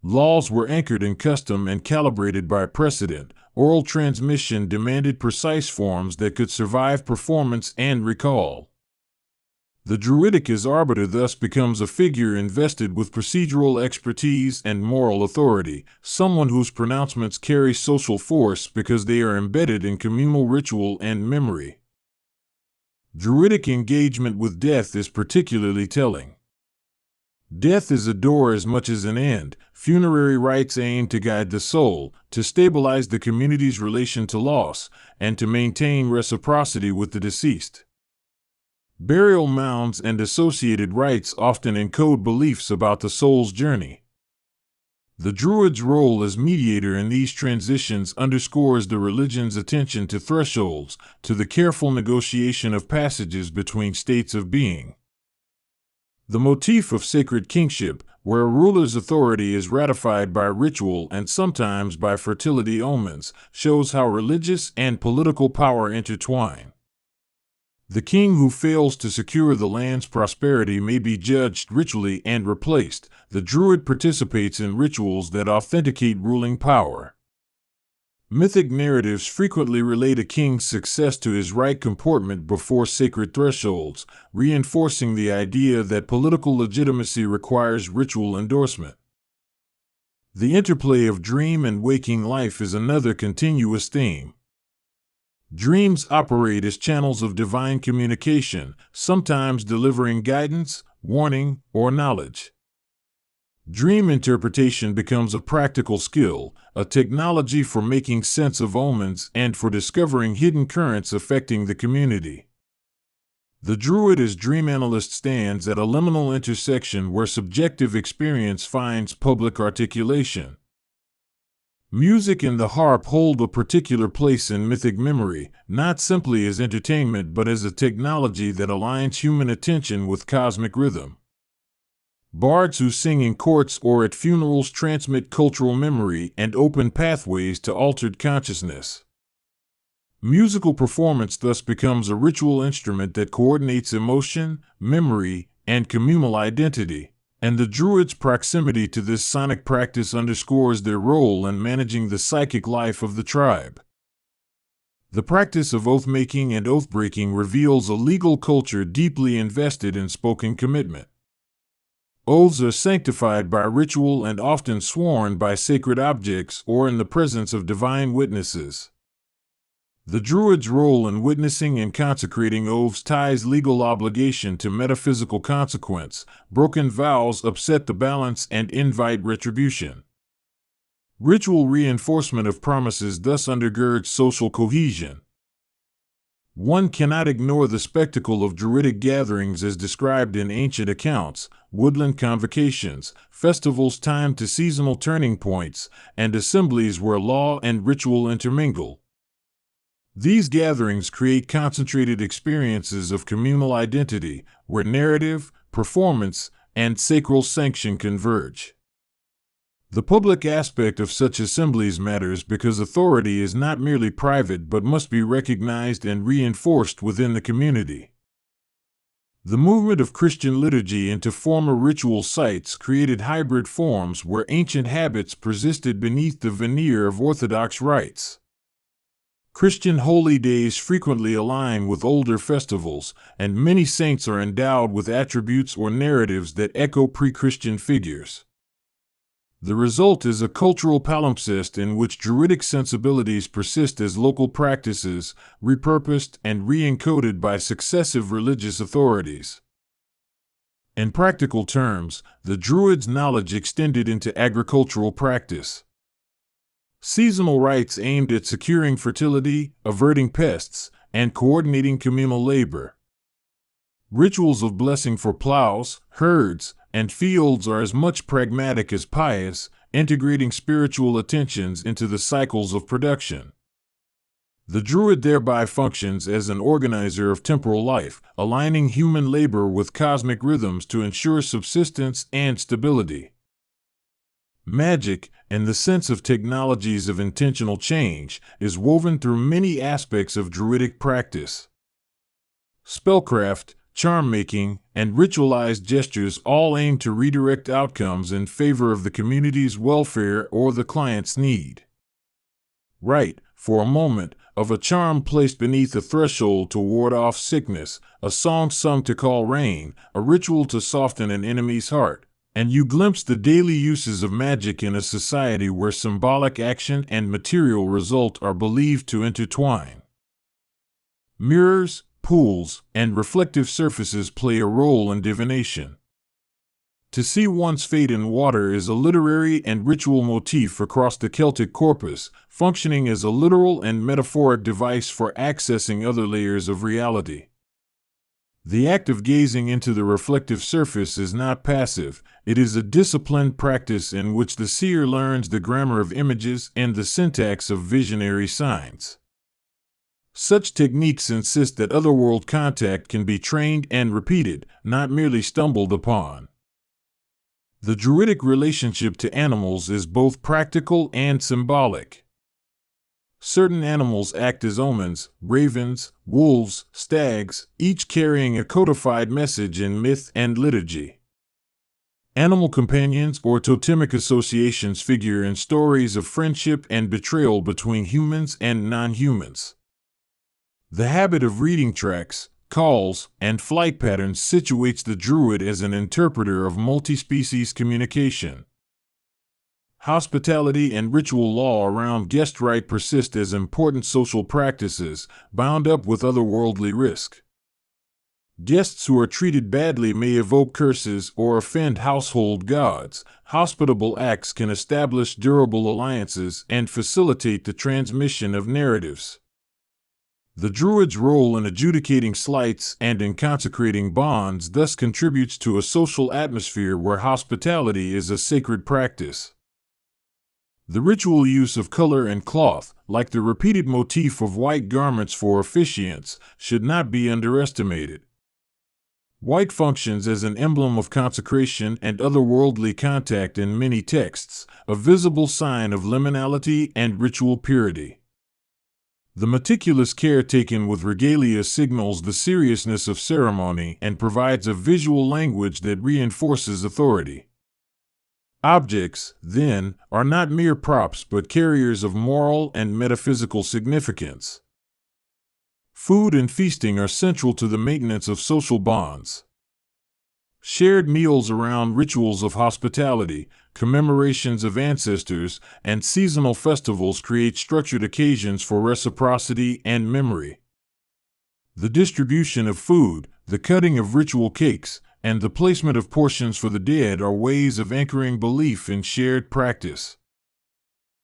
Laws were anchored in custom and calibrated by precedent. Oral transmission demanded precise forms that could survive performance and recall. The Druidic arbiter thus becomes a figure invested with procedural expertise and moral authority, someone whose pronouncements carry social force because they are embedded in communal ritual and memory. Druidic engagement with death is particularly telling. Death is a door as much as an end. Funerary rites aim to guide the soul, to stabilize the community's relation to loss, and to maintain reciprocity with the deceased. Burial mounds and associated rites often encode beliefs about the soul's journey. The Druid's role as mediator in these transitions underscores the religion's attention to thresholds, to the careful negotiation of passages between states of being. The motif of sacred kingship, where a ruler's authority is ratified by ritual and sometimes by fertility omens, shows how religious and political power intertwine. The king who fails to secure the land's prosperity may be judged ritually and replaced. The Druid participates in rituals that authenticate ruling power. Mythic narratives frequently relate a king's success to his right comportment before sacred thresholds, reinforcing the idea that political legitimacy requires ritual endorsement. The interplay of dream and waking life is another continuous theme. Dreams operate as channels of divine communication, sometimes delivering guidance, warning, or knowledge. Dream interpretation becomes a practical skill, a technology for making sense of omens and for discovering hidden currents affecting the community. The Druid as dream analyst stands at a liminal intersection where subjective experience finds public articulation. Music and the harp hold a particular place in mythic memory, not simply as entertainment but as a technology that aligns human attention with cosmic rhythm. Bards who sing in courts or at funerals transmit cultural memory and open pathways to altered consciousness. Musical performance thus becomes a ritual instrument that coordinates emotion, memory, and communal identity. And the Druids' proximity to this sonic practice underscores their role in managing the psychic life of the tribe. The practice of oath-making and oath-breaking reveals a legal culture deeply invested in spoken commitment. Oaths are sanctified by ritual and often sworn by sacred objects or in the presence of divine witnesses. The Druid's role in witnessing and consecrating oaths ties legal obligation to metaphysical consequence. Broken vows upset the balance and invite retribution. Ritual reinforcement of promises thus undergirds social cohesion. One cannot ignore the spectacle of Druidic gatherings as described in ancient accounts: woodland convocations, festivals timed to seasonal turning points, and assemblies where law and ritual intermingle. These gatherings create concentrated experiences of communal identity, where narrative, performance, and sacral sanction converge. The public aspect of such assemblies matters because authority is not merely private but must be recognized and reinforced within the community. The movement of Christian liturgy into former ritual sites created hybrid forms where ancient habits persisted beneath the veneer of Orthodox rites. Christian holy days frequently align with older festivals, and many saints are endowed with attributes or narratives that echo pre-Christian figures. The result is a cultural palimpsest in which Druidic sensibilities persist as local practices, repurposed and re-encoded by successive religious authorities. In practical terms, the Druids' knowledge extended into agricultural practice. Seasonal rites aimed at securing fertility, averting pests, and coordinating communal labor. Rituals of blessing for plows, herds, and fields are as much pragmatic as pious, integrating spiritual attentions into the cycles of production. The Druid thereby functions as an organizer of temporal life, aligning human labor with cosmic rhythms to ensure subsistence and stability. Magic, in the sense of technologies of intentional change, is woven through many aspects of Druidic practice. Spellcraft, charm-making, and ritualized gestures all aim to redirect outcomes in favor of the community's welfare or the client's need. Rite, for a moment, of a charm placed beneath a threshold to ward off sickness, a song sung to call rain, a ritual to soften an enemy's heart, and you glimpse the daily uses of magic in a society where symbolic action and material result are believed to intertwine. Mirrors, pools, and reflective surfaces play a role in divination. To see one's fate in water is a literary and ritual motif across the Celtic corpus, functioning as a literal and metaphoric device for accessing other layers of reality. The act of gazing into the reflective surface is not passive, it is a disciplined practice in which the seer learns the grammar of images and the syntax of visionary signs. Such techniques insist that otherworld contact can be trained and repeated, not merely stumbled upon. The Druidic relationship to animals is both practical and symbolic. Certain animals act as omens: ravens, wolves, stags, each carrying a codified message in myth and liturgy. Animal companions or totemic associations figure in stories of friendship and betrayal between humans and non-humans. The habit of reading tracks, calls, and flight patterns situates the Druid as an interpreter of multi-species communication. Hospitality and ritual law around guest right persist as important social practices, bound up with otherworldly risk. Guests who are treated badly may evoke curses or offend household gods. Hospitable acts can establish durable alliances and facilitate the transmission of narratives. The Druid's role in adjudicating slights and in consecrating bonds thus contributes to a social atmosphere where hospitality is a sacred practice. The ritual use of color and cloth, like the repeated motif of white garments for officiants, should not be underestimated. White functions as an emblem of consecration and otherworldly contact in many texts, a visible sign of liminality and ritual purity. The meticulous care taken with regalia signals the seriousness of ceremony and provides a visual language that reinforces authority. Objects, then, are not mere props but carriers of moral and metaphysical significance. Food and feasting are central to the maintenance of social bonds. Shared meals around rituals of hospitality, commemorations of ancestors, and seasonal festivals create structured occasions for reciprocity and memory. The distribution of food, the cutting of ritual cakes, and the placement of portions for the dead are ways of anchoring belief in shared practice.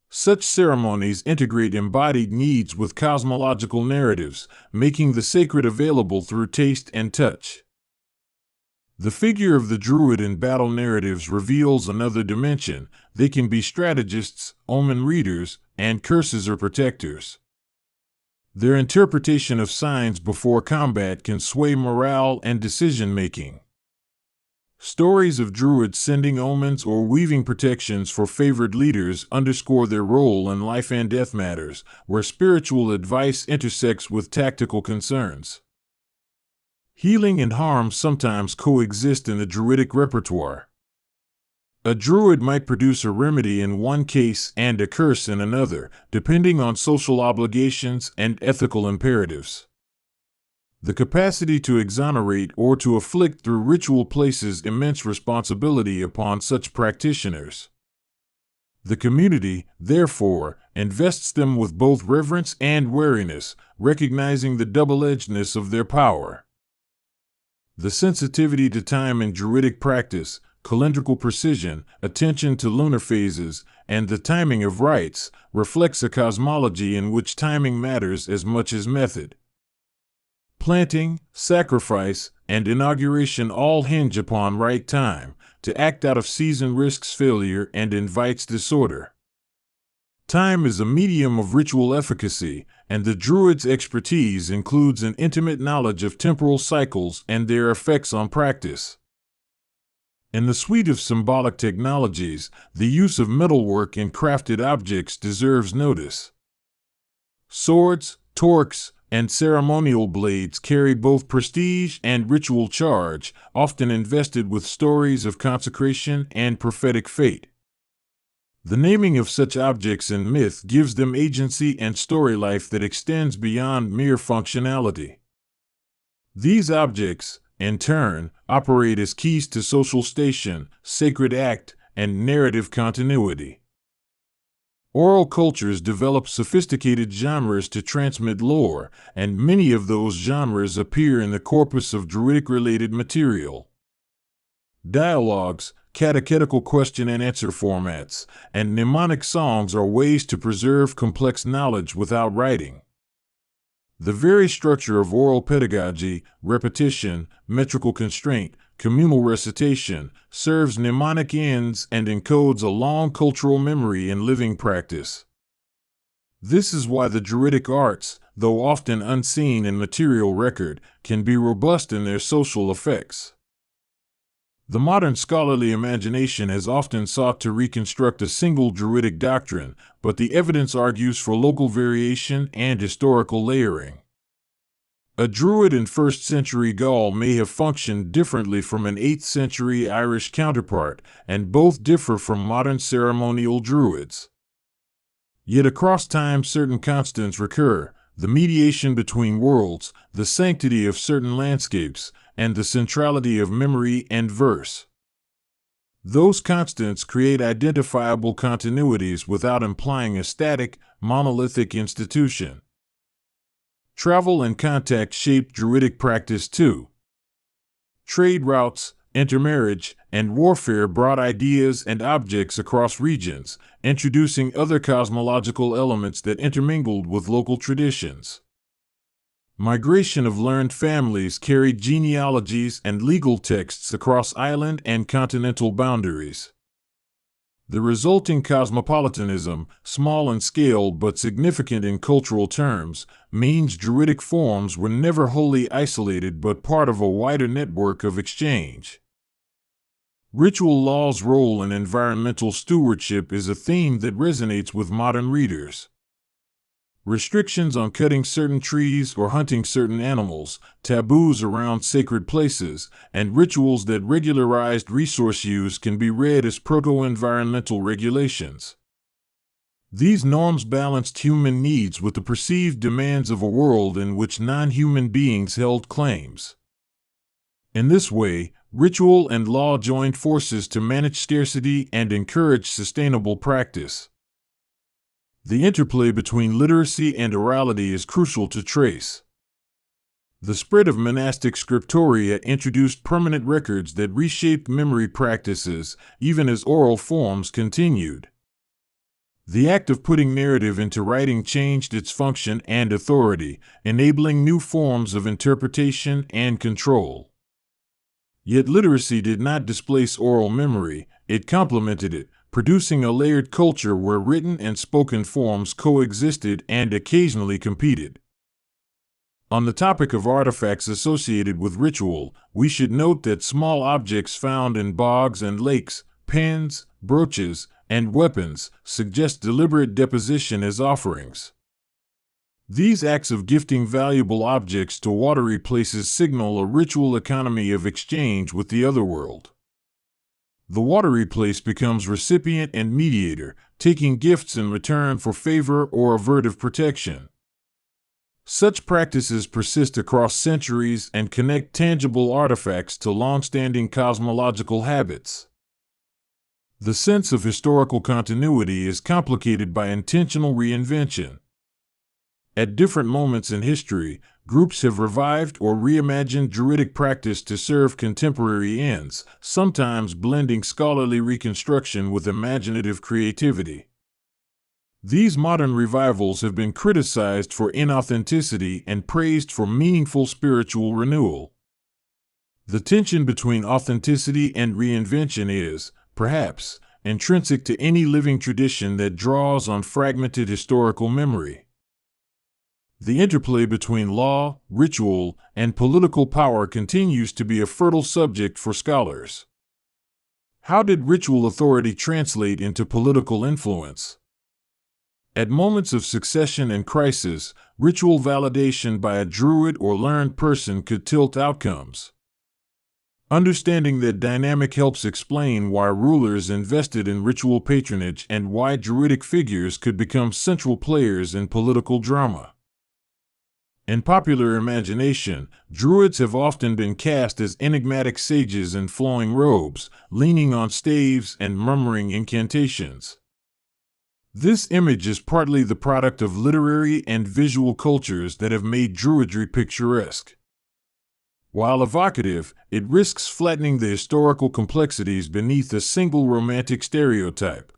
Such ceremonies integrate embodied needs with cosmological narratives, making the sacred available through taste and touch. The figure of the Druid in battle narratives reveals another dimension. They can be strategists, omen readers, and curses or protectors. Their interpretation of signs before combat can sway morale and decision-making. Stories of Druids sending omens or weaving protections for favored leaders underscore their role in life and death matters, where spiritual advice intersects with tactical concerns. Healing and harm sometimes coexist in the Druidic repertoire. A Druid might produce a remedy in one case and a curse in another, depending on social obligations and ethical imperatives. The capacity to exonerate or to afflict through ritual places immense responsibility upon such practitioners. The community, therefore, invests them with both reverence and wariness, recognizing the double-edgedness of their power. The sensitivity to time in Druidic practice, calendrical precision, attention to lunar phases, and the timing of rites, reflects a cosmology in which timing matters as much as method. Planting, sacrifice, and inauguration all hinge upon right time. To act out of season risks failure and invites disorder. Time is a medium of ritual efficacy, and the Druid's expertise includes an intimate knowledge of temporal cycles and their effects on practice. In the suite of symbolic technologies, the use of metalwork and crafted objects deserves notice. Swords, torques, and ceremonial blades carry both prestige and ritual charge, often invested with stories of consecration and prophetic fate. The naming of such objects in myth gives them agency and story life that extends beyond mere functionality. These objects, in turn, operate as keys to social station, sacred act, and narrative continuity. Oral cultures develop sophisticated genres to transmit lore, and many of those genres appear in the corpus of Druidic-related material. Dialogues, catechetical question-and-answer formats, and mnemonic songs are ways to preserve complex knowledge without writing. The very structure of oral pedagogy, repetition, metrical constraint, communal recitation, serves mnemonic ends and encodes a long cultural memory in living practice. This is why the Druidic arts, though often unseen in material record, can be robust in their social effects. The modern scholarly imagination has often sought to reconstruct a single Druidic doctrine, but the evidence argues for local variation and historical layering. A Druid in 1st century Gaul may have functioned differently from an 8th century Irish counterpart, and both differ from modern ceremonial Druids. Yet across time certain constants recur: the mediation between worlds, the sanctity of certain landscapes, and the centrality of memory and verse. Those constants create identifiable continuities without implying a static, monolithic institution. Travel and contact shaped Druidic practice too. Trade routes, intermarriage, and warfare brought ideas and objects across regions, introducing other cosmological elements that intermingled with local traditions. Migration of learned families carried genealogies and legal texts across island and continental boundaries. The resulting cosmopolitanism, small in scale but significant in cultural terms, means Druidic forms were never wholly isolated but part of a wider network of exchange. Ritual law's role in environmental stewardship is a theme that resonates with modern readers. Restrictions on cutting certain trees or hunting certain animals, taboos around sacred places, and rituals that regularized resource use can be read as proto-environmental regulations. These norms balanced human needs with the perceived demands of a world in which non-human beings held claims. In this way, ritual and law joined forces to manage scarcity and encourage sustainable practice. The interplay between literacy and orality is crucial to trace. The spread of monastic scriptoria introduced permanent records that reshaped memory practices, even as oral forms continued. The act of putting narrative into writing changed its function and authority, enabling new forms of interpretation and control. Yet literacy did not displace oral memory, it complemented it, producing a layered culture where written and spoken forms coexisted and occasionally competed. On the topic of artifacts associated with ritual, we should note that small objects found in bogs and lakes, pens, brooches, and weapons, suggest deliberate deposition as offerings. These acts of gifting valuable objects to watery places signal a ritual economy of exchange with the otherworld. The watery place becomes recipient and mediator, taking gifts in return for favor or avertive protection. Such practices persist across centuries and connect tangible artifacts to long-standing cosmological habits. The sense of historical continuity is complicated by intentional reinvention. At different moments in history, groups have revived or reimagined Druidic practice to serve contemporary ends, sometimes blending scholarly reconstruction with imaginative creativity. These modern revivals have been criticized for inauthenticity and praised for meaningful spiritual renewal. The tension between authenticity and reinvention is, perhaps, intrinsic to any living tradition that draws on fragmented historical memory. The interplay between law, ritual, and political power continues to be a fertile subject for scholars. How did ritual authority translate into political influence? At moments of succession and crisis, ritual validation by a druid or learned person could tilt outcomes. Understanding that dynamic helps explain why rulers invested in ritual patronage and why Druidic figures could become central players in political drama. In popular imagination, Druids have often been cast as enigmatic sages in flowing robes, leaning on staves and murmuring incantations. This image is partly the product of literary and visual cultures that have made Druidry picturesque. While evocative, it risks flattening the historical complexities beneath a single romantic stereotype.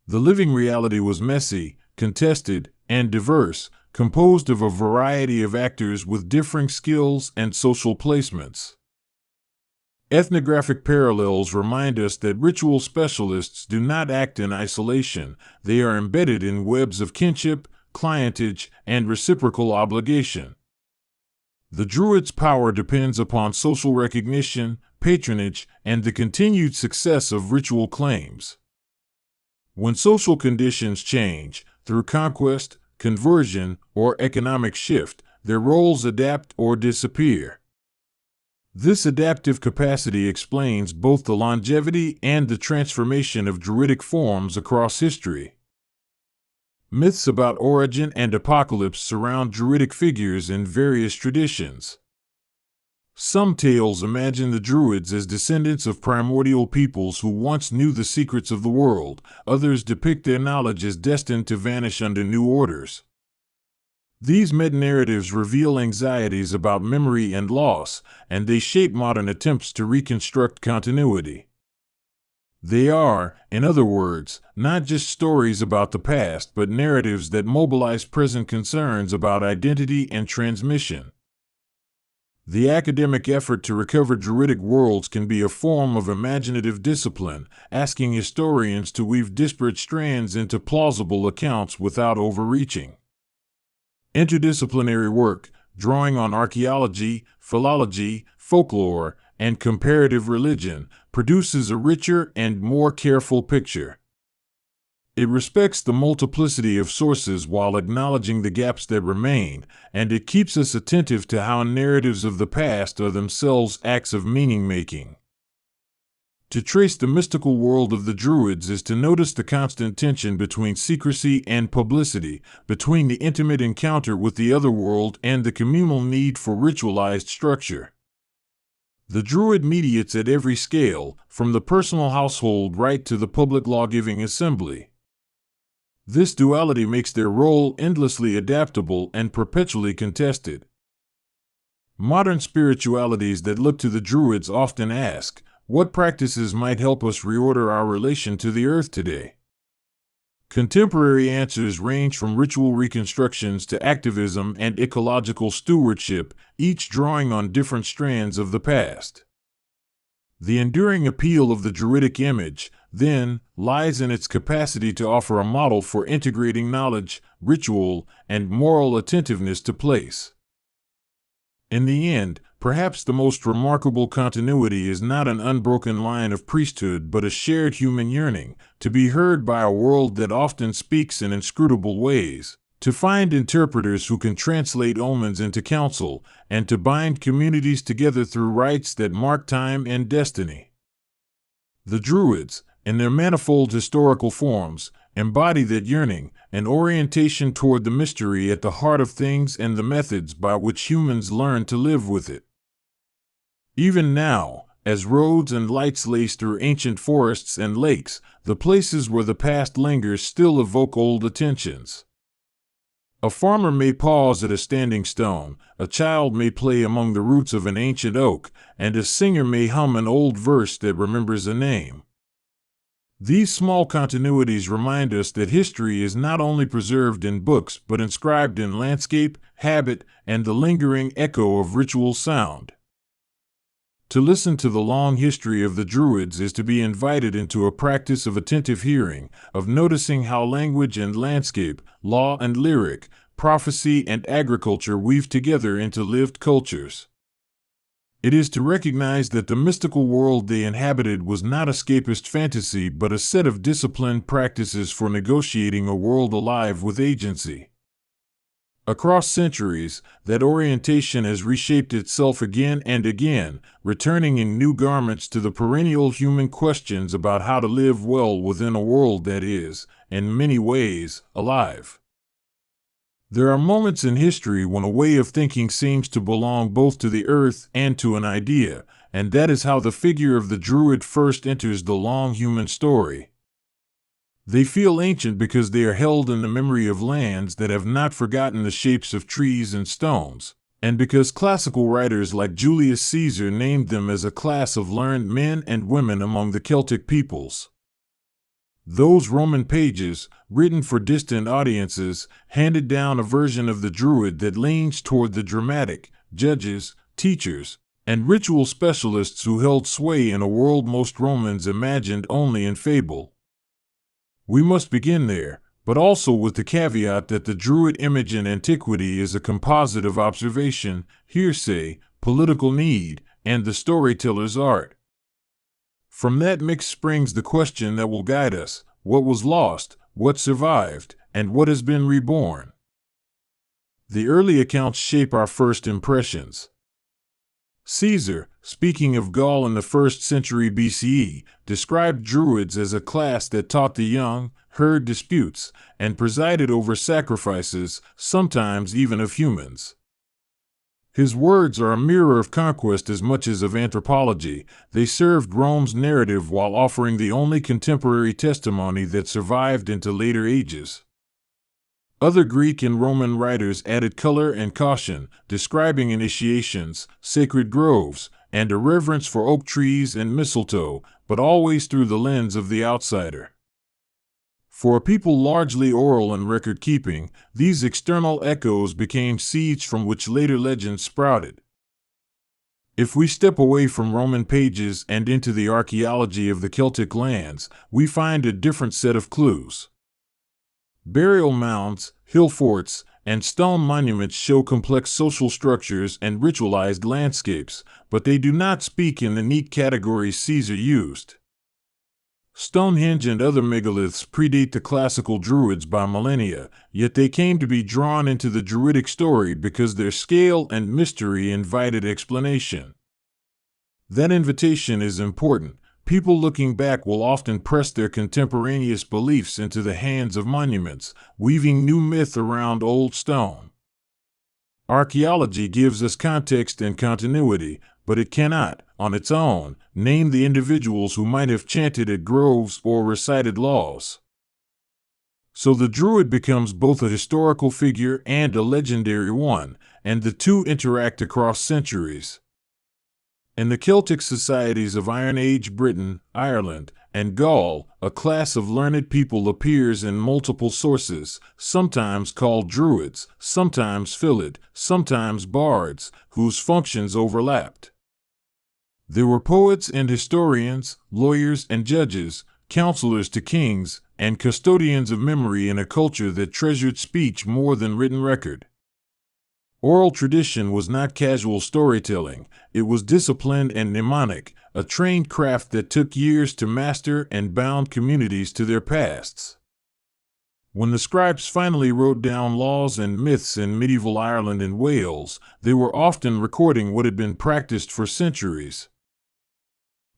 The living reality was messy, contested, and diverse, composed of a variety of actors with differing skills and social placements. Ethnographic parallels remind us that ritual specialists do not act in isolation. They are embedded in webs of kinship, clientage, and reciprocal obligation. The Druid's power depends upon social recognition, patronage, and the continued success of ritual claims. When social conditions change, through conquest, conversion, or economic shift, their roles adapt or disappear. This adaptive capacity explains both the longevity and the transformation of Druidic forms across history. Myths about origin and apocalypse surround Druidic figures in various traditions. Some tales imagine the Druids as descendants of primordial peoples who once knew the secrets of the world. Others depict their knowledge as destined to vanish under new orders. These meta-narratives reveal anxieties about memory and loss, and they shape modern attempts to reconstruct continuity. They are, in other words, not just stories about the past, but narratives that mobilize present concerns about identity and transmission. The academic effort to recover Druidic worlds can be a form of imaginative discipline, asking historians to weave disparate strands into plausible accounts without overreaching. Interdisciplinary work, drawing on archaeology, philology, folklore, and comparative religion, produces a richer and more careful picture. It respects the multiplicity of sources while acknowledging the gaps that remain, and it keeps us attentive to how narratives of the past are themselves acts of meaning-making. To trace the mystical world of the Druids is to notice the constant tension between secrecy and publicity, between the intimate encounter with the otherworld and the communal need for ritualized structure. The Druid mediates at every scale, from the personal household right to the public law-giving assembly. This duality makes their role endlessly adaptable and perpetually contested. Modern spiritualities that look to the Druids often ask, what practices might help us reorder our relation to the earth today? Contemporary answers range from ritual reconstructions to activism and ecological stewardship, each drawing on different strands of the past. The enduring appeal of the Druidic image, then, lies in its capacity to offer a model for integrating knowledge, ritual, and moral attentiveness to place. In the end, perhaps the most remarkable continuity is not an unbroken line of priesthood but a shared human yearning, to be heard by a world that often speaks in inscrutable ways, to find interpreters who can translate omens into counsel, and to bind communities together through rites that mark time and destiny. The Druids, in their manifold historical forms, embody that yearning, an orientation toward the mystery at the heart of things and the methods by which humans learn to live with it. Even now, as roads and lights lace through ancient forests and lakes, the places where the past lingers still evoke old attentions. A farmer may pause at a standing stone, a child may play among the roots of an ancient oak, and a singer may hum an old verse that remembers a name. These small continuities remind us that history is not only preserved in books but inscribed in landscape, habit, and the lingering echo of ritual sound. To listen to the long history of the Druids is to be invited into a practice of attentive hearing, of noticing how language and landscape, law and lyric, prophecy and agriculture weave together into lived cultures. It is to recognize that the mystical world they inhabited was not escapist fantasy but a set of disciplined practices for negotiating a world alive with agency. Across centuries, that orientation has reshaped itself again and again, returning in new garments to the perennial human questions about how to live well within a world that is, in many ways, alive. There are moments in history when a way of thinking seems to belong both to the earth and to an idea, and that is how the figure of the Druid first enters the long human story. They feel ancient because they are held in the memory of lands that have not forgotten the shapes of trees and stones, and because classical writers like Julius Caesar named them as a class of learned men and women among the Celtic peoples. Those Roman pages, written for distant audiences, handed down a version of the Druid that leans toward the dramatic, judges, teachers, and ritual specialists who held sway in a world most Romans imagined only in fable. We must begin there, but also with the caveat that the Druid image in antiquity is a composite of observation, hearsay, political need, and the storyteller's art. From that mix springs the question that will guide us: what was lost, what survived, and what has been reborn? The early accounts shape our first impressions. Caesar, speaking of Gaul in the 1st century BCE, described Druids as a class that taught the young, heard disputes, and presided over sacrifices, sometimes even of humans. His words are a mirror of conquest as much as of anthropology. They served Rome's narrative while offering the only contemporary testimony that survived into later ages. Other Greek and Roman writers added color and caution, describing initiations, sacred groves, and a reverence for oak trees and mistletoe, but always through the lens of the outsider. For a people largely oral and record-keeping, these external echoes became seeds from which later legends sprouted. If we step away from Roman pages and into the archaeology of the Celtic lands, we find a different set of clues. Burial mounds, hill forts, and stone monuments show complex social structures and ritualized landscapes, but they do not speak in the neat categories Caesar used. Stonehenge and other megaliths predate the classical Druids by millennia, yet they came to be drawn into the Druidic story because their scale and mystery invited explanation. That invitation is important. People looking back will often press their contemporaneous beliefs into the hands of monuments, weaving new myth around old stone. Archaeology gives us context and continuity, but it cannot, on its own, name the individuals who might have chanted at groves or recited laws. So the Druid becomes both a historical figure and a legendary one, and the two interact across centuries. In the Celtic societies of Iron Age Britain, Ireland, and Gaul, a class of learned people appears in multiple sources, sometimes called Druids, sometimes Philid, sometimes bards, whose functions overlapped. There were poets and historians, lawyers and judges, counselors to kings, and custodians of memory in a culture that treasured speech more than written record. Oral tradition was not casual storytelling, it was disciplined and mnemonic, a trained craft that took years to master and bound communities to their pasts. When the scribes finally wrote down laws and myths in medieval Ireland and Wales, they were often recording what had been practiced for centuries.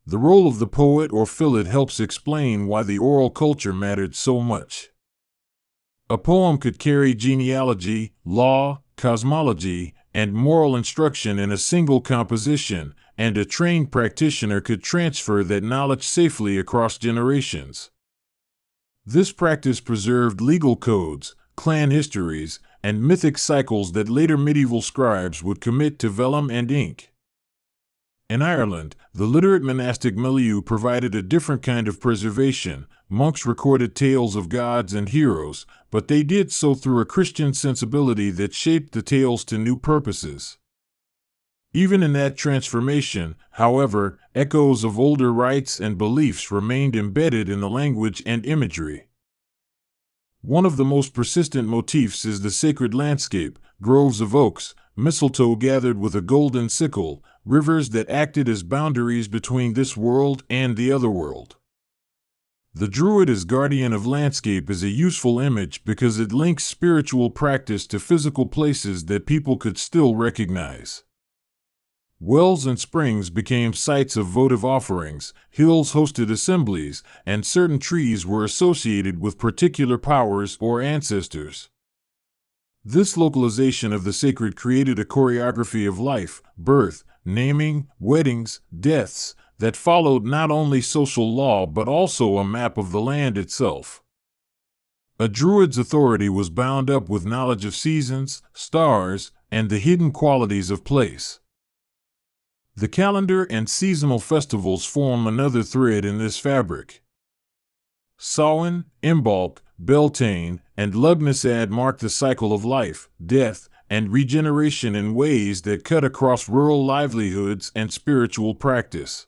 The role of the poet or philid helps explain why the oral culture mattered so much. A poem could carry genealogy, law, cosmology, and moral instruction in a single composition, and a trained practitioner could transfer that knowledge safely across generations. This practice preserved legal codes, clan histories, and mythic cycles that later medieval scribes would commit to vellum and ink. In Ireland, the literate monastic milieu provided a different kind of preservation. Monks recorded tales of gods and heroes, but they did so through a Christian sensibility that shaped the tales to new purposes. Even in that transformation, however, echoes of older rites and beliefs remained embedded in the language and imagery. One of the most persistent motifs is the sacred landscape, groves of oaks, mistletoe gathered with a golden sickle, rivers that acted as boundaries between this world and the other world. The Druid as guardian of landscape is a useful image because it links spiritual practice to physical places that people could still recognize. Wells and springs became sites of votive offerings, hills hosted assemblies, and certain trees were associated with particular powers or ancestors. This localization of the sacred created a choreography of life, birth, naming, weddings, deaths, that followed not only social law but also a map of the land itself. A Druid's authority was bound up with knowledge of seasons, stars, and the hidden qualities of place. The calendar and seasonal festivals form another thread in this fabric. Samhain, Imbolc, Beltane, and Lughnasadh mark the cycle of life, death, and regeneration in ways that cut across rural livelihoods and spiritual practice.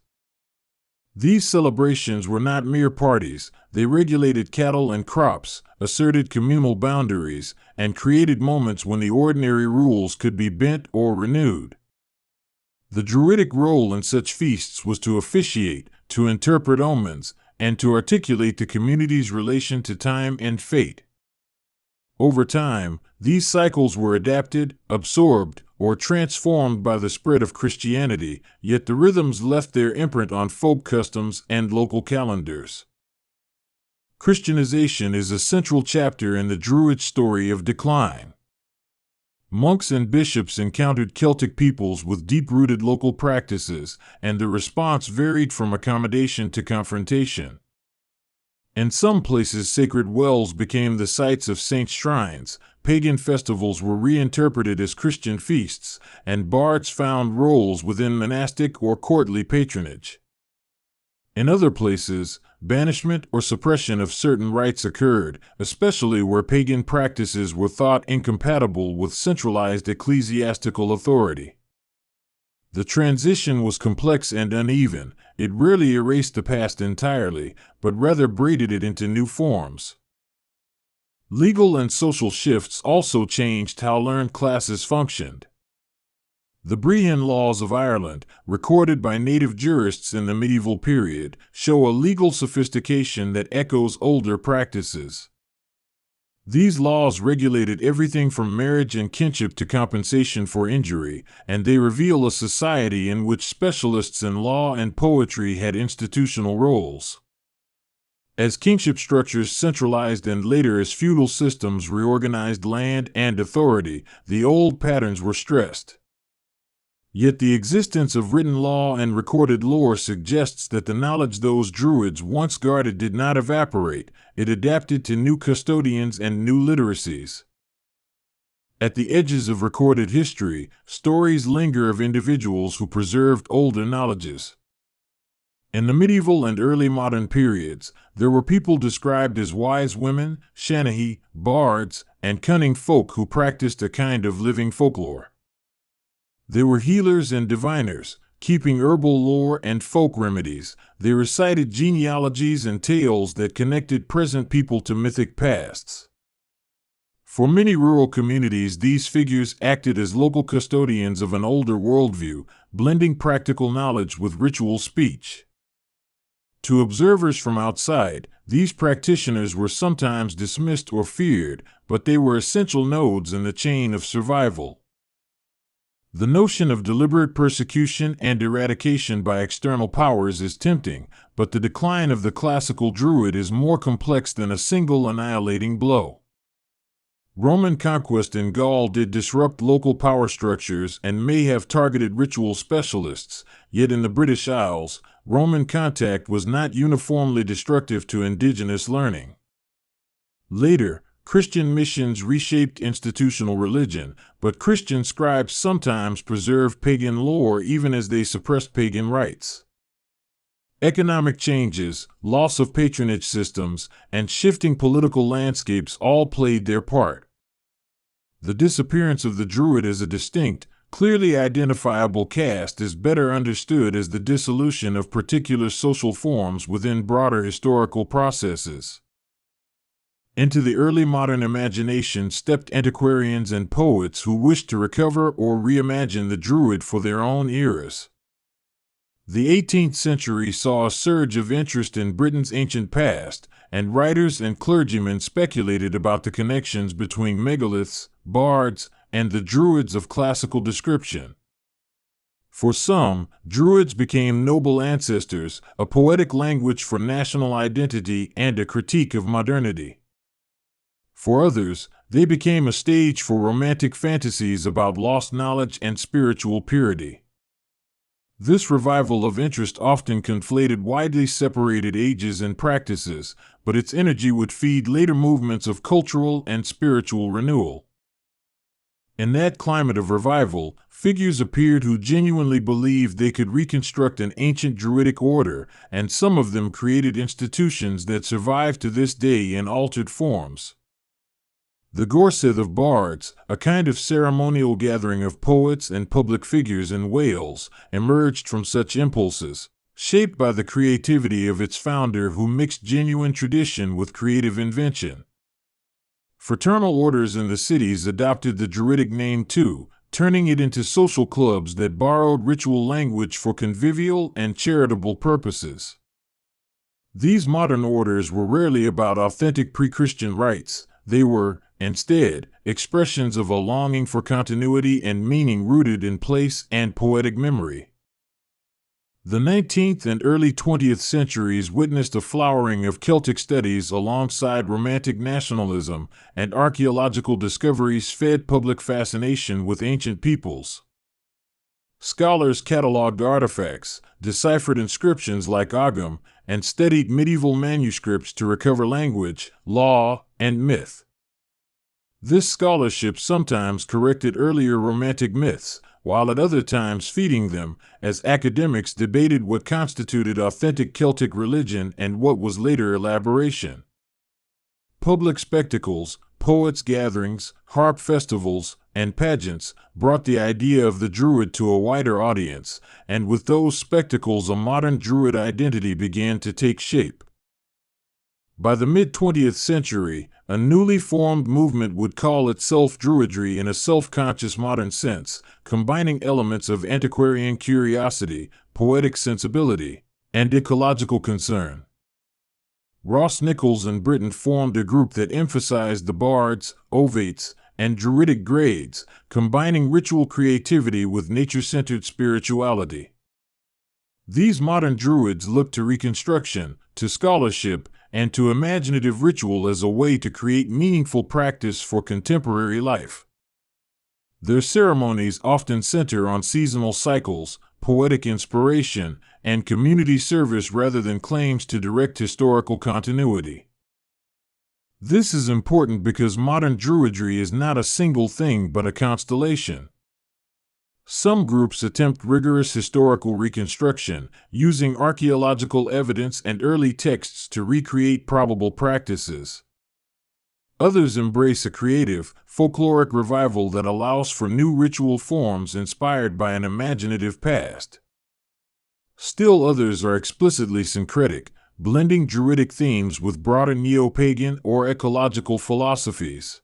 These celebrations were not mere parties, they regulated cattle and crops, asserted communal boundaries, and created moments when the ordinary rules could be bent or renewed. The Druidic role in such feasts was to officiate, to interpret omens, and to articulate the community's relation to time and fate. Over time, these cycles were adapted, absorbed, or transformed by the spread of Christianity, yet the rhythms left their imprint on folk customs and local calendars. Christianization is a central chapter in the Druid story of decline. Monks and bishops encountered Celtic peoples with deep-rooted local practices, and the response varied from accommodation to confrontation. In some places, sacred wells became the sites of saint shrines, pagan festivals were reinterpreted as Christian feasts, and bards found roles within monastic or courtly patronage. In other places, banishment or suppression of certain rites occurred, especially where pagan practices were thought incompatible with centralized ecclesiastical authority. The transition was complex and uneven. It rarely erased the past entirely, but rather braided it into new forms. Legal and social shifts also changed how learned classes functioned. The Brehon laws of Ireland, recorded by native jurists in the medieval period, show a legal sophistication that echoes older practices. These laws regulated everything from marriage and kinship to compensation for injury, and they reveal a society in which specialists in law and poetry had institutional roles. As kingship structures centralized and later as feudal systems reorganized land and authority, the old patterns were stressed. Yet the existence of written law and recorded lore suggests that the knowledge those Druids once guarded did not evaporate, it adapted to new custodians and new literacies. At the edges of recorded history, stories linger of individuals who preserved older knowledges. In the medieval and early modern periods, there were people described as wise women, shanahi, bards, and cunning folk who practiced a kind of living folklore. They were healers and diviners, keeping herbal lore and folk remedies. They recited genealogies and tales that connected present people to mythic pasts. For many rural communities, these figures acted as local custodians of an older worldview, blending practical knowledge with ritual speech. To observers from outside, these practitioners were sometimes dismissed or feared, but they were essential nodes in the chain of survival. The notion of deliberate persecution and eradication by external powers is tempting, but the decline of the classical Druid is more complex than a single annihilating blow. Roman conquest in Gaul did disrupt local power structures and may have targeted ritual specialists, yet in the British Isles, Roman contact was not uniformly destructive to indigenous learning. Later, Christian missions reshaped institutional religion, but Christian scribes sometimes preserved pagan lore even as they suppressed pagan rites. Economic changes, loss of patronage systems, and shifting political landscapes all played their part. The disappearance of the Druid as a distinct, clearly identifiable caste is better understood as the dissolution of particular social forms within broader historical processes. Into the early modern imagination stepped antiquarians and poets who wished to recover or reimagine the Druid for their own eras. The 18th century saw a surge of interest in Britain's ancient past, and writers and clergymen speculated about the connections between megaliths, bards, and the Druids of classical description. For some, Druids became noble ancestors, a poetic language for national identity and a critique of modernity. For others, they became a stage for romantic fantasies about lost knowledge and spiritual purity. This revival of interest often conflated widely separated ages and practices, but its energy would feed later movements of cultural and spiritual renewal. In that climate of revival, figures appeared who genuinely believed they could reconstruct an ancient Druidic order, and some of them created institutions that survive to this day in altered forms. The Gorsedd of Bards, a kind of ceremonial gathering of poets and public figures in Wales, emerged from such impulses, shaped by the creativity of its founder who mixed genuine tradition with creative invention. Fraternal orders in the cities adopted the Druidic name too, turning it into social clubs that borrowed ritual language for convivial and charitable purposes. These modern orders were rarely about authentic pre-Christian rites. They were, instead, expressions of a longing for continuity and meaning rooted in place and poetic memory. The 19th and early 20th centuries witnessed a flowering of Celtic studies alongside Romantic nationalism, and archaeological discoveries fed public fascination with ancient peoples. Scholars cataloged artifacts, deciphered inscriptions like Ogham, and studied medieval manuscripts to recover language, law, and myth. This scholarship sometimes corrected earlier Romantic myths, while at other times feeding them, as academics debated what constituted authentic Celtic religion and what was later elaboration. Public spectacles, poets' gatherings, harp festivals, and pageants brought the idea of the Druid to a wider audience, and with those spectacles a modern Druid identity began to take shape. By the mid-20th century, a newly formed movement would call itself Druidry in a self-conscious modern sense, combining elements of antiquarian curiosity, poetic sensibility, and ecological concern. Ross Nichols and Britton formed a group that emphasized the bards, ovates, and Druidic grades, combining ritual creativity with nature-centered spirituality. These modern Druids looked to reconstruction, to scholarship, and to imaginative ritual as a way to create meaningful practice for contemporary life. Their ceremonies often center on seasonal cycles, poetic inspiration, and community service rather than claims to direct historical continuity. This is important because modern Druidry is not a single thing but a constellation. Some groups attempt rigorous historical reconstruction, using archaeological evidence and early texts to recreate probable practices. Others embrace a creative, folkloric revival that allows for new ritual forms inspired by an imaginative past. Still others are explicitly syncretic, blending Druidic themes with broader neo-pagan or ecological philosophies.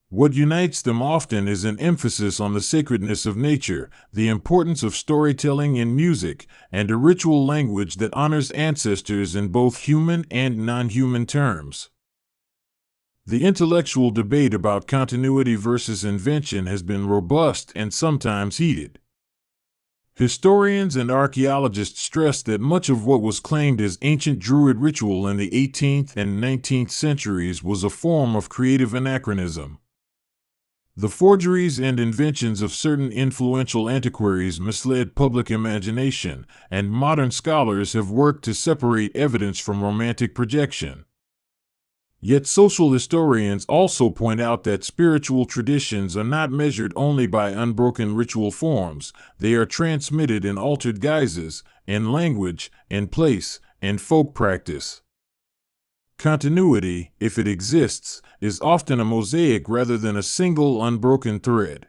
What unites them often is an emphasis on the sacredness of nature, the importance of storytelling in music, and a ritual language that honors ancestors in both human and non-human terms. The intellectual debate about continuity versus invention has been robust and sometimes heated. Historians and archaeologists stress that much of what was claimed as ancient Druid ritual in the 18th and 19th centuries was a form of creative anachronism. The forgeries and inventions of certain influential antiquaries misled public imagination, and modern scholars have worked to separate evidence from romantic projection. Yet social historians also point out that spiritual traditions are not measured only by unbroken ritual forms, they are transmitted in altered guises, in language, in place, in folk practice. Continuity, if it exists, is often a mosaic rather than a single unbroken thread.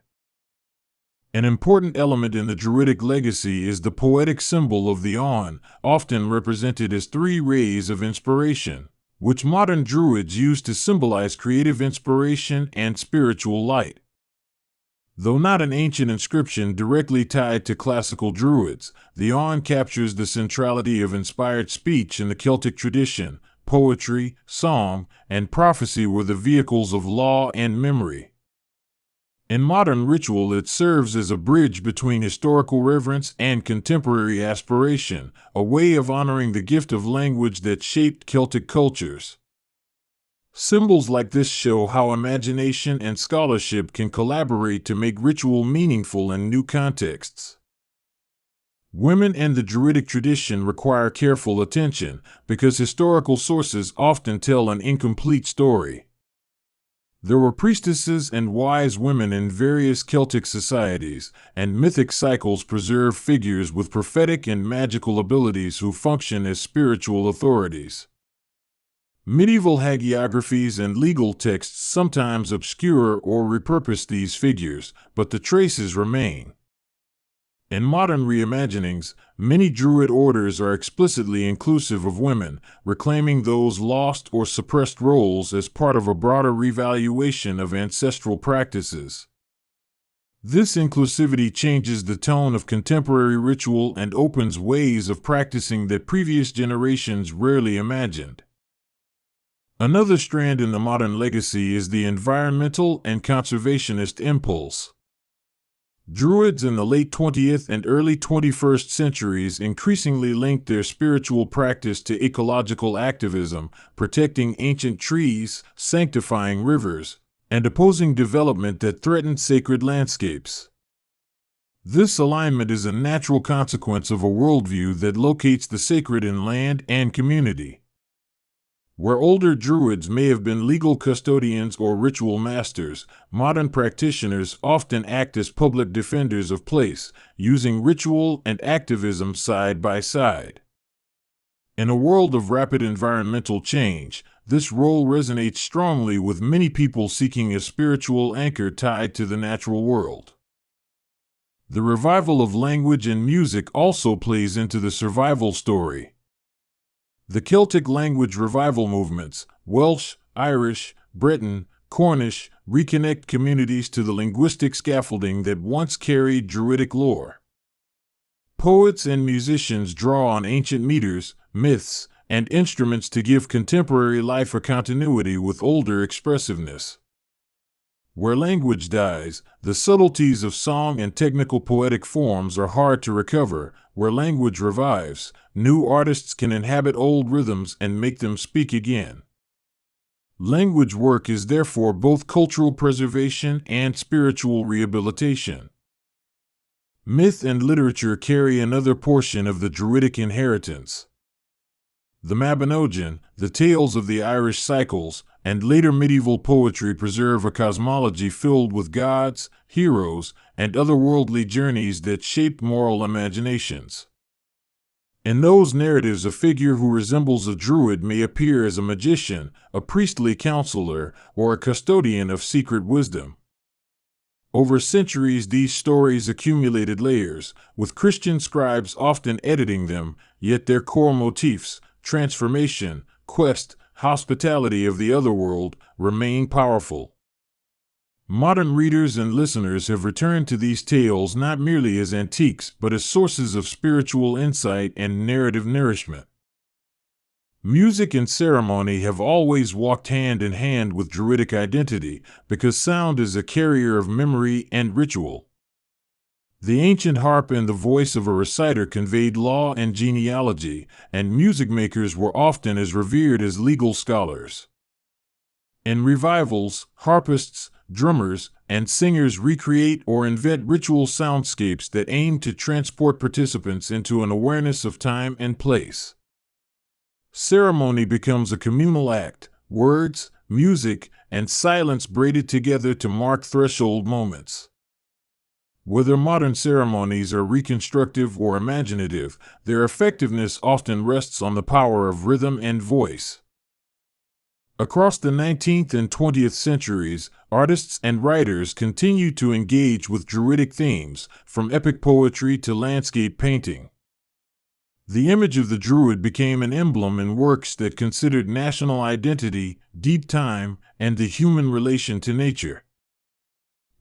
An important element in the Druidic legacy is the poetic symbol of the awn, often represented as 3 rays of inspiration, which modern Druids use to symbolize creative inspiration and spiritual light. Though not an ancient inscription directly tied to classical Druids, the Awn captures the centrality of inspired speech in the Celtic tradition. Poetry, song, and prophecy were the vehicles of law and memory. In modern ritual, it serves as a bridge between historical reverence and contemporary aspiration, a way of honoring the gift of language that shaped Celtic cultures. Symbols like this show how imagination and scholarship can collaborate to make ritual meaningful in new contexts. Women and the Druidic tradition require careful attention because historical sources often tell an incomplete story. There were priestesses and wise women in various Celtic societies, and mythic cycles preserve figures with prophetic and magical abilities who function as spiritual authorities. Medieval hagiographies and legal texts sometimes obscure or repurpose these figures, but the traces remain. In modern reimaginings, many Druid orders are explicitly inclusive of women, reclaiming those lost or suppressed roles as part of a broader revaluation of ancestral practices. This inclusivity changes the tone of contemporary ritual and opens ways of practicing that previous generations rarely imagined. Another strand in the modern legacy is the environmental and conservationist impulse. Druids in the late 20th and early 21st centuries increasingly linked their spiritual practice to ecological activism, protecting ancient trees, sanctifying rivers, and opposing development that threatened sacred landscapes. This alignment is a natural consequence of a worldview that locates the sacred in land and community. Where older Druids may have been legal custodians or ritual masters, modern practitioners often act as public defenders of place, using ritual and activism side by side. In a world of rapid environmental change, this role resonates strongly with many people seeking a spiritual anchor tied to the natural world. The revival of language and music also plays into the survival story. The Celtic language revival movements, Welsh, Irish, Breton, Cornish, reconnect communities to the linguistic scaffolding that once carried Druidic lore. Poets and musicians draw on ancient meters, myths, and instruments to give contemporary life a continuity with older expressiveness. Where language dies, the subtleties of song and technical poetic forms are hard to recover. Where language revives, new artists can inhabit old rhythms and make them speak again. Language work is therefore both cultural preservation and spiritual rehabilitation. Myth and literature carry another portion of the Druidic inheritance. The Mabinogion, the tales of the Irish cycles, and later medieval poetry preserve a cosmology filled with gods, heroes, and otherworldly journeys that shaped moral imaginations. In those narratives, a figure who resembles a druid may appear as a magician, a priestly counselor, or a custodian of secret wisdom. Over centuries, these stories accumulated layers, with Christian scribes often editing them, yet their core motifs, transformation, quest, hospitality of the otherworld, remain powerful. Modern readers and listeners have returned to these tales not merely as antiques, but as sources of spiritual insight and narrative nourishment. Music and ceremony have always walked hand in hand with Druidic identity because sound is a carrier of memory and ritual. The ancient harp and the voice of a reciter conveyed law and genealogy, and music makers were often as revered as legal scholars. In revivals, harpists, drummers, and singers recreate or invent ritual soundscapes that aim to transport participants into an awareness of time and place. Ceremony becomes a communal act, words, music, and silence braided together to mark threshold moments. Whether modern ceremonies are reconstructive or imaginative, their effectiveness often rests on the power of rhythm and voice. Across the 19th and 20th centuries, artists and writers continued to engage with Druidic themes, from epic poetry to landscape painting. The image of the Druid became an emblem in works that considered national identity, deep time, and the human relation to nature.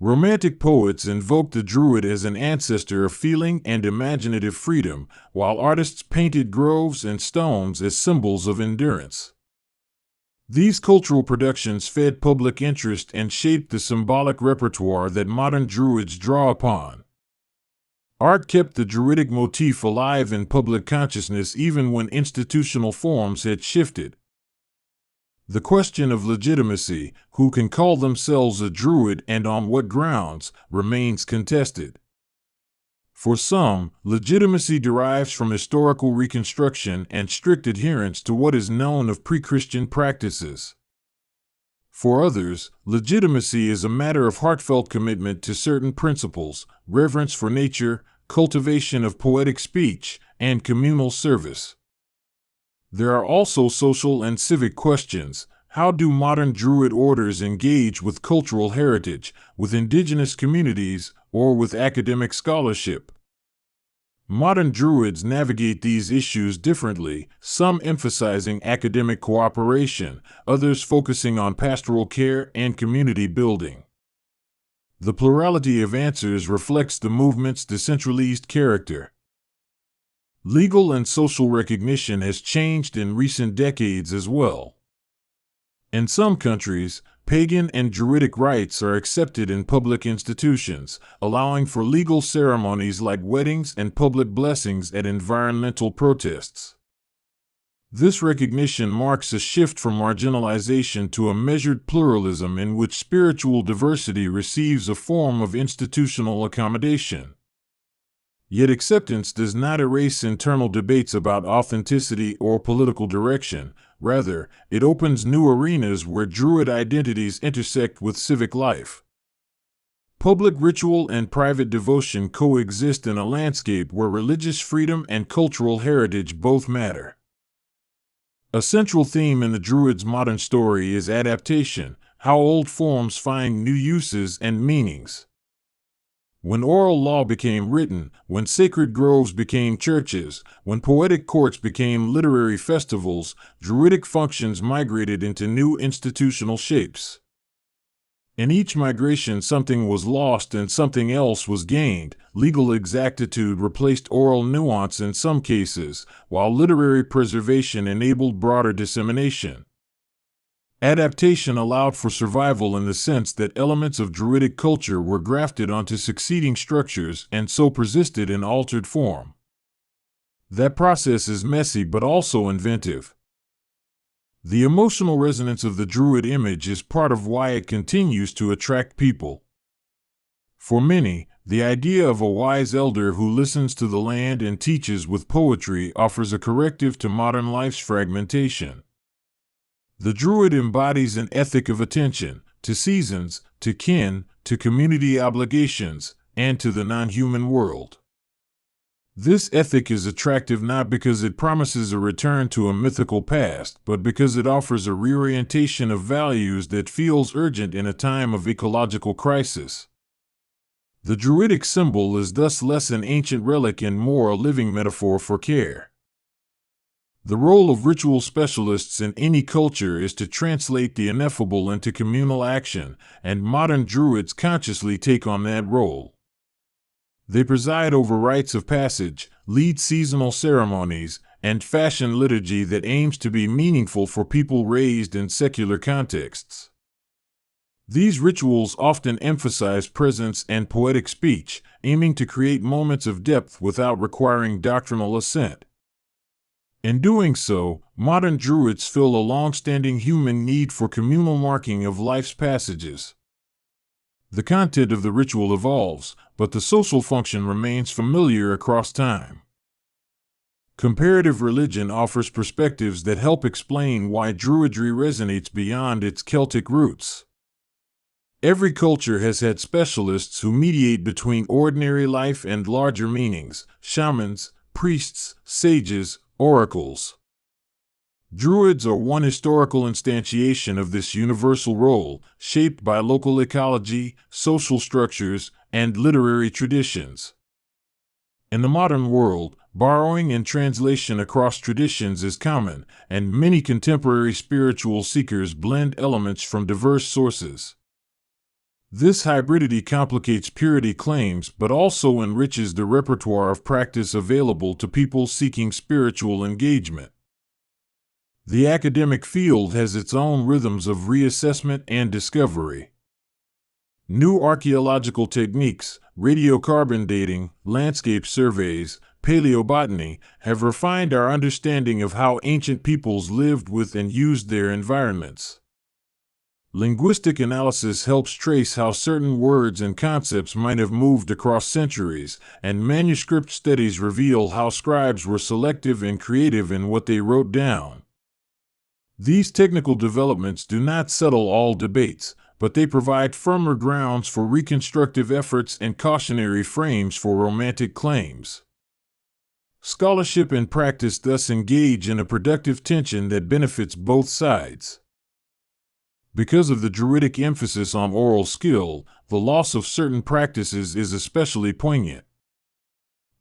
Romantic poets invoked the Druid as an ancestor of feeling and imaginative freedom, while artists painted groves and stones as symbols of endurance. These cultural productions fed public interest and shaped the symbolic repertoire that modern Druids draw upon. Art kept the Druidic motif alive in public consciousness even when institutional forms had shifted. The question of legitimacy, who can call themselves a Druid and on what grounds, remains contested. For some, legitimacy derives from historical reconstruction and strict adherence to what is known of pre-Christian practices. For others, legitimacy is a matter of heartfelt commitment to certain principles, reverence for nature, cultivation of poetic speech, and communal service. There are also social and civic questions. How do modern Druid orders engage with cultural heritage, with indigenous communities, or with academic scholarship? Modern Druids navigate these issues differently, some emphasizing academic cooperation, others focusing on pastoral care and community building. The plurality of answers reflects the movement's decentralized character. Legal and social recognition has changed in recent decades as well. In some countries, pagan and Druidic rites are accepted in public institutions, allowing for legal ceremonies like weddings and public blessings at environmental protests. This recognition marks a shift from marginalization to a measured pluralism in which spiritual diversity receives a form of institutional accommodation. Yet acceptance does not erase internal debates about authenticity or political direction. Rather, it opens new arenas where Druid identities intersect with civic life. Public ritual and private devotion coexist in a landscape where religious freedom and cultural heritage both matter. A central theme in the Druids' modern story is adaptation, how old forms find new uses and meanings. When oral law became written, when sacred groves became churches, when poetic courts became literary festivals, Druidic functions migrated into new institutional shapes. In each migration, something was lost and something else was gained. Legal exactitude replaced oral nuance in some cases, while literary preservation enabled broader dissemination. Adaptation allowed for survival in the sense that elements of Druidic culture were grafted onto succeeding structures and so persisted in altered form. That process is messy but also inventive. The emotional resonance of the Druid image is part of why it continues to attract people. For many, the idea of a wise elder who listens to the land and teaches with poetry offers a corrective to modern life's fragmentation. The Druid embodies an ethic of attention to seasons, to kin, to community obligations, and to the non-human world. This ethic is attractive not because it promises a return to a mythical past, but because it offers a reorientation of values that feels urgent in a time of ecological crisis. The Druidic symbol is thus less an ancient relic and more a living metaphor for care. The role of ritual specialists in any culture is to translate the ineffable into communal action, and modern Druids consciously take on that role. They preside over rites of passage, lead seasonal ceremonies, and fashion liturgy that aims to be meaningful for people raised in secular contexts. These rituals often emphasize presence and poetic speech, aiming to create moments of depth without requiring doctrinal assent. In doing so, modern Druids fill a long-standing human need for communal marking of life's passages. The content of the ritual evolves, but the social function remains familiar across time. Comparative religion offers perspectives that help explain why Druidry resonates beyond its Celtic roots. Every culture has had specialists who mediate between ordinary life and larger meanings: shamans, priests, sages, oracles. Druids are one historical instantiation of this universal role, shaped by local ecology, social structures, and literary traditions. In the modern world, borrowing and translation across traditions is common, and many contemporary spiritual seekers blend elements from diverse sources. This hybridity complicates purity claims but also enriches the repertoire of practice available to people seeking spiritual engagement. The academic field has its own rhythms of reassessment and discovery. New archaeological techniques, radiocarbon dating, landscape surveys, paleobotany, have refined our understanding of how ancient peoples lived with and used their environments. Linguistic analysis helps trace how certain words and concepts might have moved across centuries, and manuscript studies reveal how scribes were selective and creative in what they wrote down. These technical developments do not settle all debates, but they provide firmer grounds for reconstructive efforts and cautionary frames for romantic claims. Scholarship and practice thus engage in a productive tension that benefits both sides. Because of the Druidic emphasis on oral skill, the loss of certain practices is especially poignant.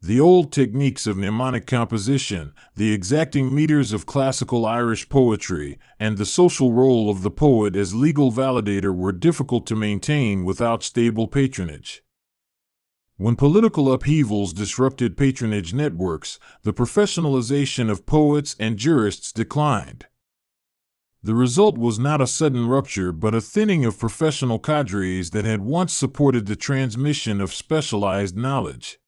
The old techniques of mnemonic composition, the exacting meters of classical Irish poetry, and the social role of the poet as legal validator were difficult to maintain without stable patronage. When political upheavals disrupted patronage networks, the professionalization of poets and jurists declined. The result was not a sudden rupture but a thinning of professional cadres that had once supported the transmission of specialized knowledge.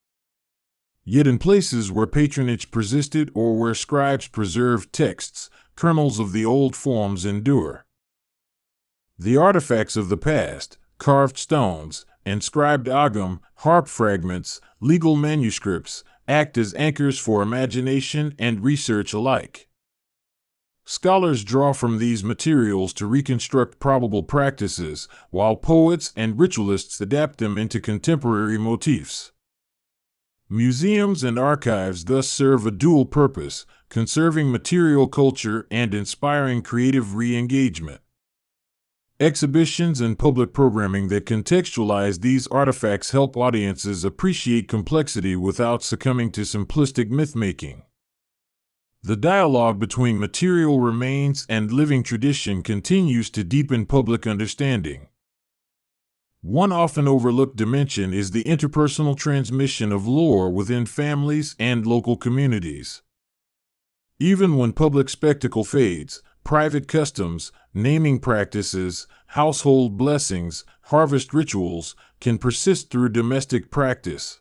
Yet in places where patronage persisted or where scribes preserved texts, kernels of the old forms endure. The artifacts of the past, carved stones, inscribed agam, harp fragments, legal manuscripts, act as anchors for imagination and research alike. Scholars draw from these materials to reconstruct probable practices, while poets and ritualists adapt them into contemporary motifs. Museums and archives thus serve a dual purpose, conserving material culture and inspiring creative re-engagement. Exhibitions and public programming that contextualize these artifacts help audiences appreciate complexity without succumbing to simplistic myth-making. The dialogue between material remains and living tradition continues to deepen public understanding. One often overlooked dimension is the interpersonal transmission of lore within families and local communities. Even when public spectacle fades, private customs, naming practices, household blessings, harvest rituals can persist through domestic practice.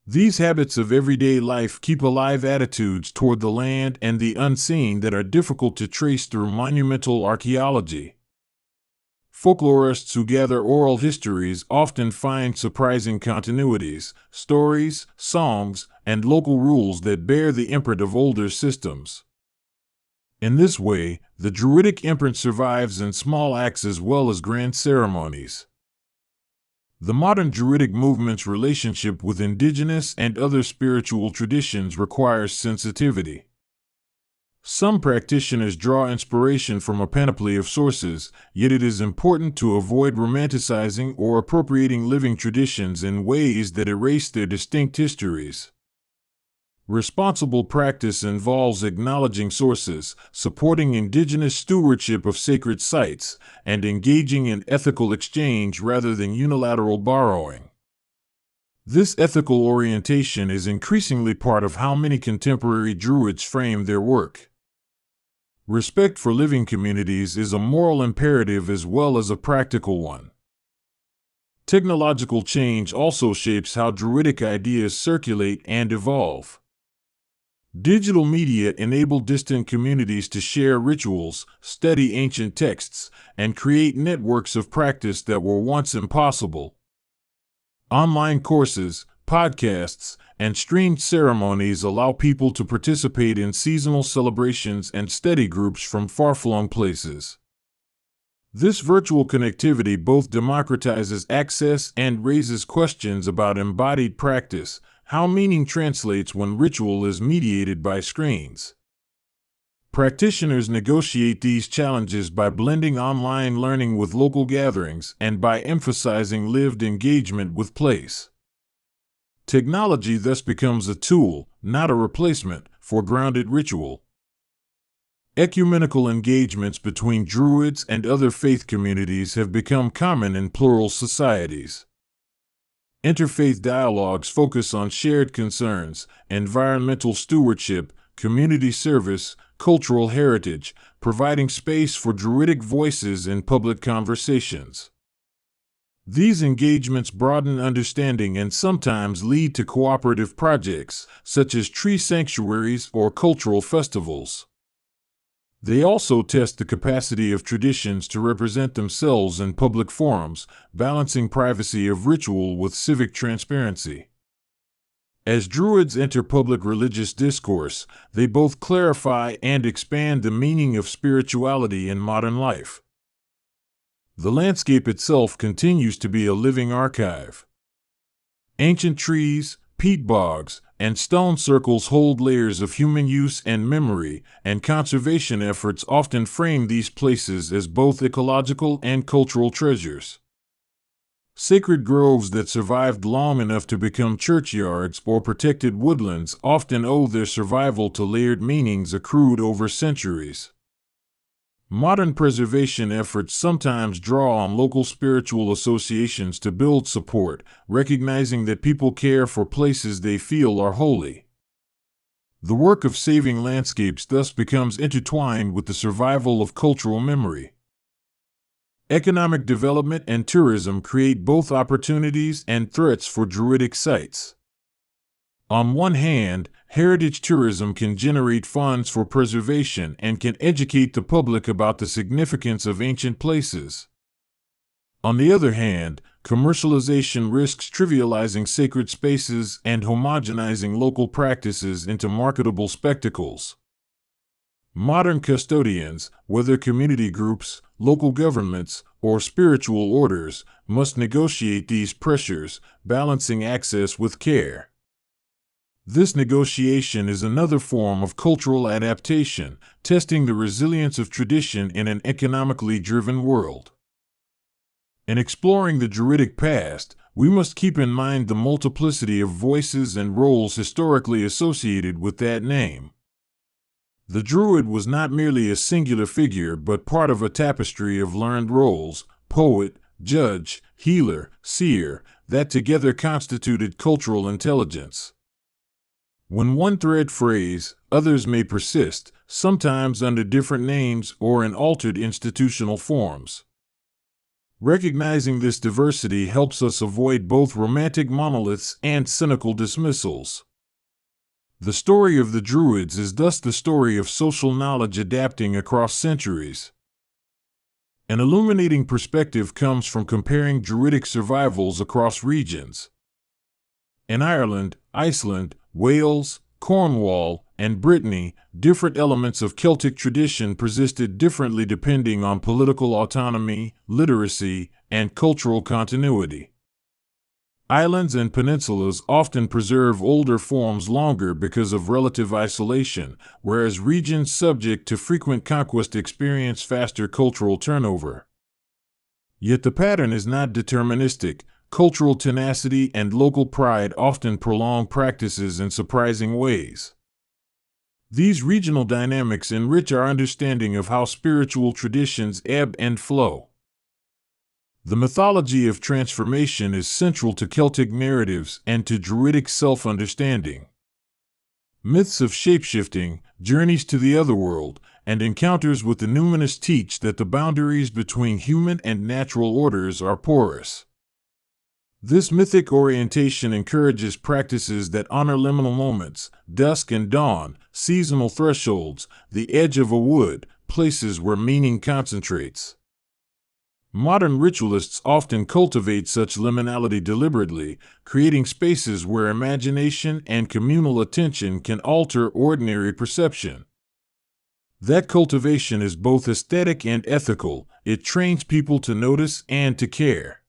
These habits of everyday life keep alive attitudes toward the land and the unseen that are difficult to trace through monumental archaeology. Folklorists who gather oral histories often find surprising continuities, stories, songs, and local rules that bear the imprint of older systems. In this way, the Druidic imprint survives in small acts as well as grand ceremonies. The modern Druidic movement's relationship with indigenous and other spiritual traditions requires sensitivity. Some practitioners draw inspiration from a panoply of sources, yet it is important to avoid romanticizing or appropriating living traditions in ways that erase their distinct histories. Responsible practice involves acknowledging sources, supporting indigenous stewardship of sacred sites, and engaging in ethical exchange rather than unilateral borrowing. This ethical orientation is increasingly part of how many contemporary Druids frame their work. Respect for living communities is a moral imperative as well as a practical one. Technological change also shapes how Druidic ideas circulate and evolve. Digital media enable distant communities to share rituals, study ancient texts, and create networks of practice that were once impossible. Online courses, podcasts, and streamed ceremonies allow people to participate in seasonal celebrations and study groups from far-flung places. This virtual connectivity both democratizes access and raises questions about embodied practice, how meaning translates when ritual is mediated by screens. Practitioners negotiate these challenges by blending online learning with local gatherings and by emphasizing lived engagement with place. Technology thus becomes a tool, not a replacement, for grounded ritual. Ecumenical engagements between Druids and other faith communities have become common in plural societies. Interfaith dialogues focus on shared concerns, environmental stewardship, community service, cultural heritage, providing space for Druidic voices in public conversations. These engagements broaden understanding and sometimes lead to cooperative projects, such as tree sanctuaries or cultural festivals. They also test the capacity of traditions to represent themselves in public forums, balancing privacy of ritual with civic transparency. As Druids enter public religious discourse, they both clarify and expand the meaning of spirituality in modern life. The landscape itself continues to be a living archive. Ancient trees, peat bogs, and stone circles hold layers of human use and memory, and conservation efforts often frame these places as both ecological and cultural treasures. Sacred groves that survived long enough to become churchyards or protected woodlands often owe their survival to layered meanings accrued over centuries. Modern preservation efforts sometimes draw on local spiritual associations to build support, recognizing that people care for places they feel are holy. The work of saving landscapes thus becomes intertwined with the survival of cultural memory. Economic development and tourism create both opportunities and threats for Druidic sites. On one hand, heritage tourism can generate funds for preservation and can educate the public about the significance of ancient places. On the other hand, commercialization risks trivializing sacred spaces and homogenizing local practices into marketable spectacles. Modern custodians, whether community groups, local governments, or spiritual orders, must negotiate these pressures, balancing access with care. This negotiation is another form of cultural adaptation, testing the resilience of tradition in an economically driven world. In exploring the Druidic past, we must keep in mind the multiplicity of voices and roles historically associated with that name. The Druid was not merely a singular figure but part of a tapestry of learned roles: poet, judge, healer, seer, that together constituted cultural intelligence. When one thread frays, others may persist, sometimes under different names or in altered institutional forms. Recognizing this diversity helps us avoid both romantic monoliths and cynical dismissals. The story of the Druids is thus the story of social knowledge adapting across centuries. An illuminating perspective comes from comparing Druidic survivals across regions. In Ireland, Iceland, Wales, Cornwall, and Brittany, different elements of Celtic tradition persisted differently depending on political autonomy, literacy, and cultural continuity. Islands and peninsulas often preserve older forms longer because of relative isolation, whereas regions subject to frequent conquest experience faster cultural turnover. Yet the pattern is not deterministic. Cultural tenacity and local pride often prolong practices in surprising ways. These regional dynamics enrich our understanding of how spiritual traditions ebb and flow. The mythology of transformation is central to Celtic narratives and to Druidic self-understanding. Myths of shapeshifting, journeys to the otherworld, and encounters with the numinous teach that the boundaries between human and natural orders are porous. This mythic orientation encourages practices that honor liminal moments, dusk and dawn, seasonal thresholds, the edge of a wood, places where meaning concentrates. Modern ritualists often cultivate such liminality deliberately, creating spaces where imagination and communal attention can alter ordinary perception. That cultivation is both aesthetic and ethical. It trains people to notice and to care.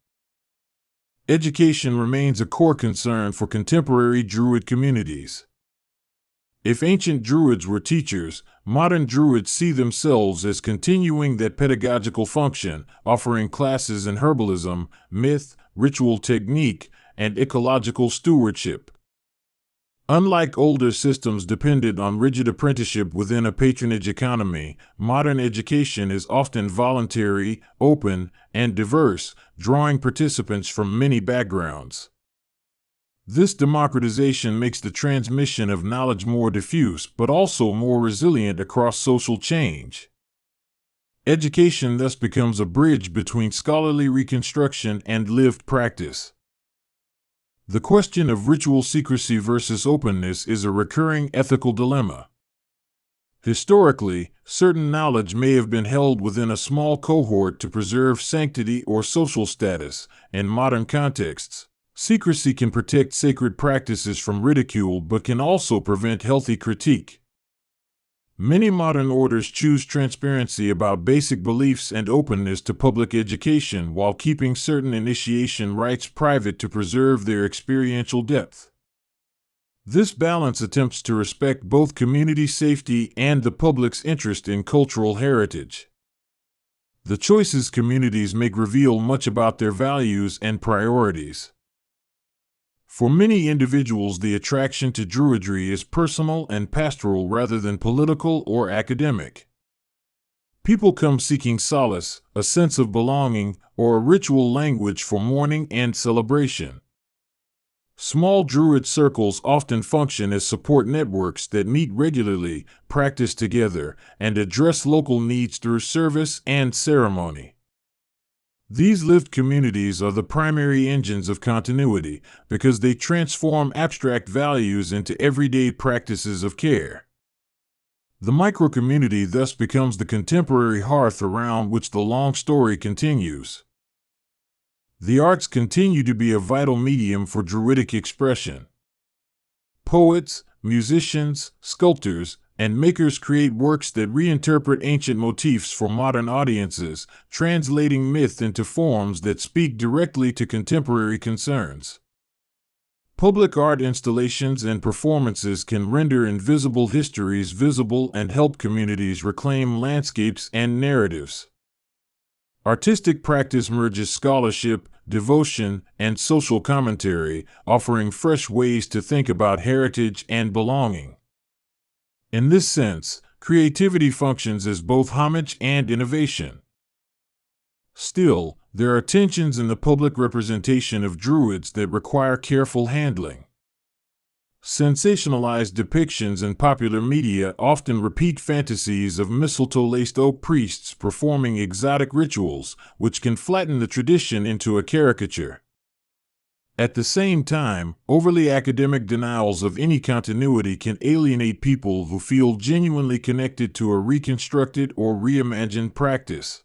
Education remains a core concern for contemporary Druid communities. If ancient Druids were teachers, modern Druids see themselves as continuing that pedagogical function, offering classes in herbalism, myth, ritual technique, and ecological stewardship. Unlike older systems dependent on rigid apprenticeship within a patronage economy, modern education is often voluntary, open, and diverse, drawing participants from many backgrounds. This democratization makes the transmission of knowledge more diffuse, but also more resilient across social change. Education thus becomes a bridge between scholarly reconstruction and lived practice. The question of ritual secrecy versus openness is a recurring ethical dilemma. Historically, certain knowledge may have been held within a small cohort to preserve sanctity or social status. In modern contexts, secrecy can protect sacred practices from ridicule but can also prevent healthy critique. Many modern orders choose transparency about basic beliefs and openness to public education while keeping certain initiation rites private to preserve their experiential depth. This balance attempts to respect both community safety and the public's interest in cultural heritage. The choices communities make reveal much about their values and priorities. For many individuals, the attraction to Druidry is personal and pastoral rather than political or academic. People come seeking solace, a sense of belonging, or a ritual language for mourning and celebration. Small Druid circles often function as support networks that meet regularly, practice together, and address local needs through service and ceremony. These lived communities are the primary engines of continuity because they transform abstract values into everyday practices of care. The microcommunity thus becomes the contemporary hearth around which the long story continues. The arts continue to be a vital medium for Druidic expression. Poets, musicians, sculptors, and makers create works that reinterpret ancient motifs for modern audiences, translating myth into forms that speak directly to contemporary concerns. Public art installations and performances can render invisible histories visible and help communities reclaim landscapes and narratives. Artistic practice merges scholarship, devotion, and social commentary, offering fresh ways to think about heritage and belonging. In this sense, creativity functions as both homage and innovation. Still, there are tensions in the public representation of Druids that require careful handling. Sensationalized depictions in popular media often repeat fantasies of mistletoe-laced oak priests performing exotic rituals, which can flatten the tradition into a caricature. At the same time, overly academic denials of any continuity can alienate people who feel genuinely connected to a reconstructed or reimagined practice.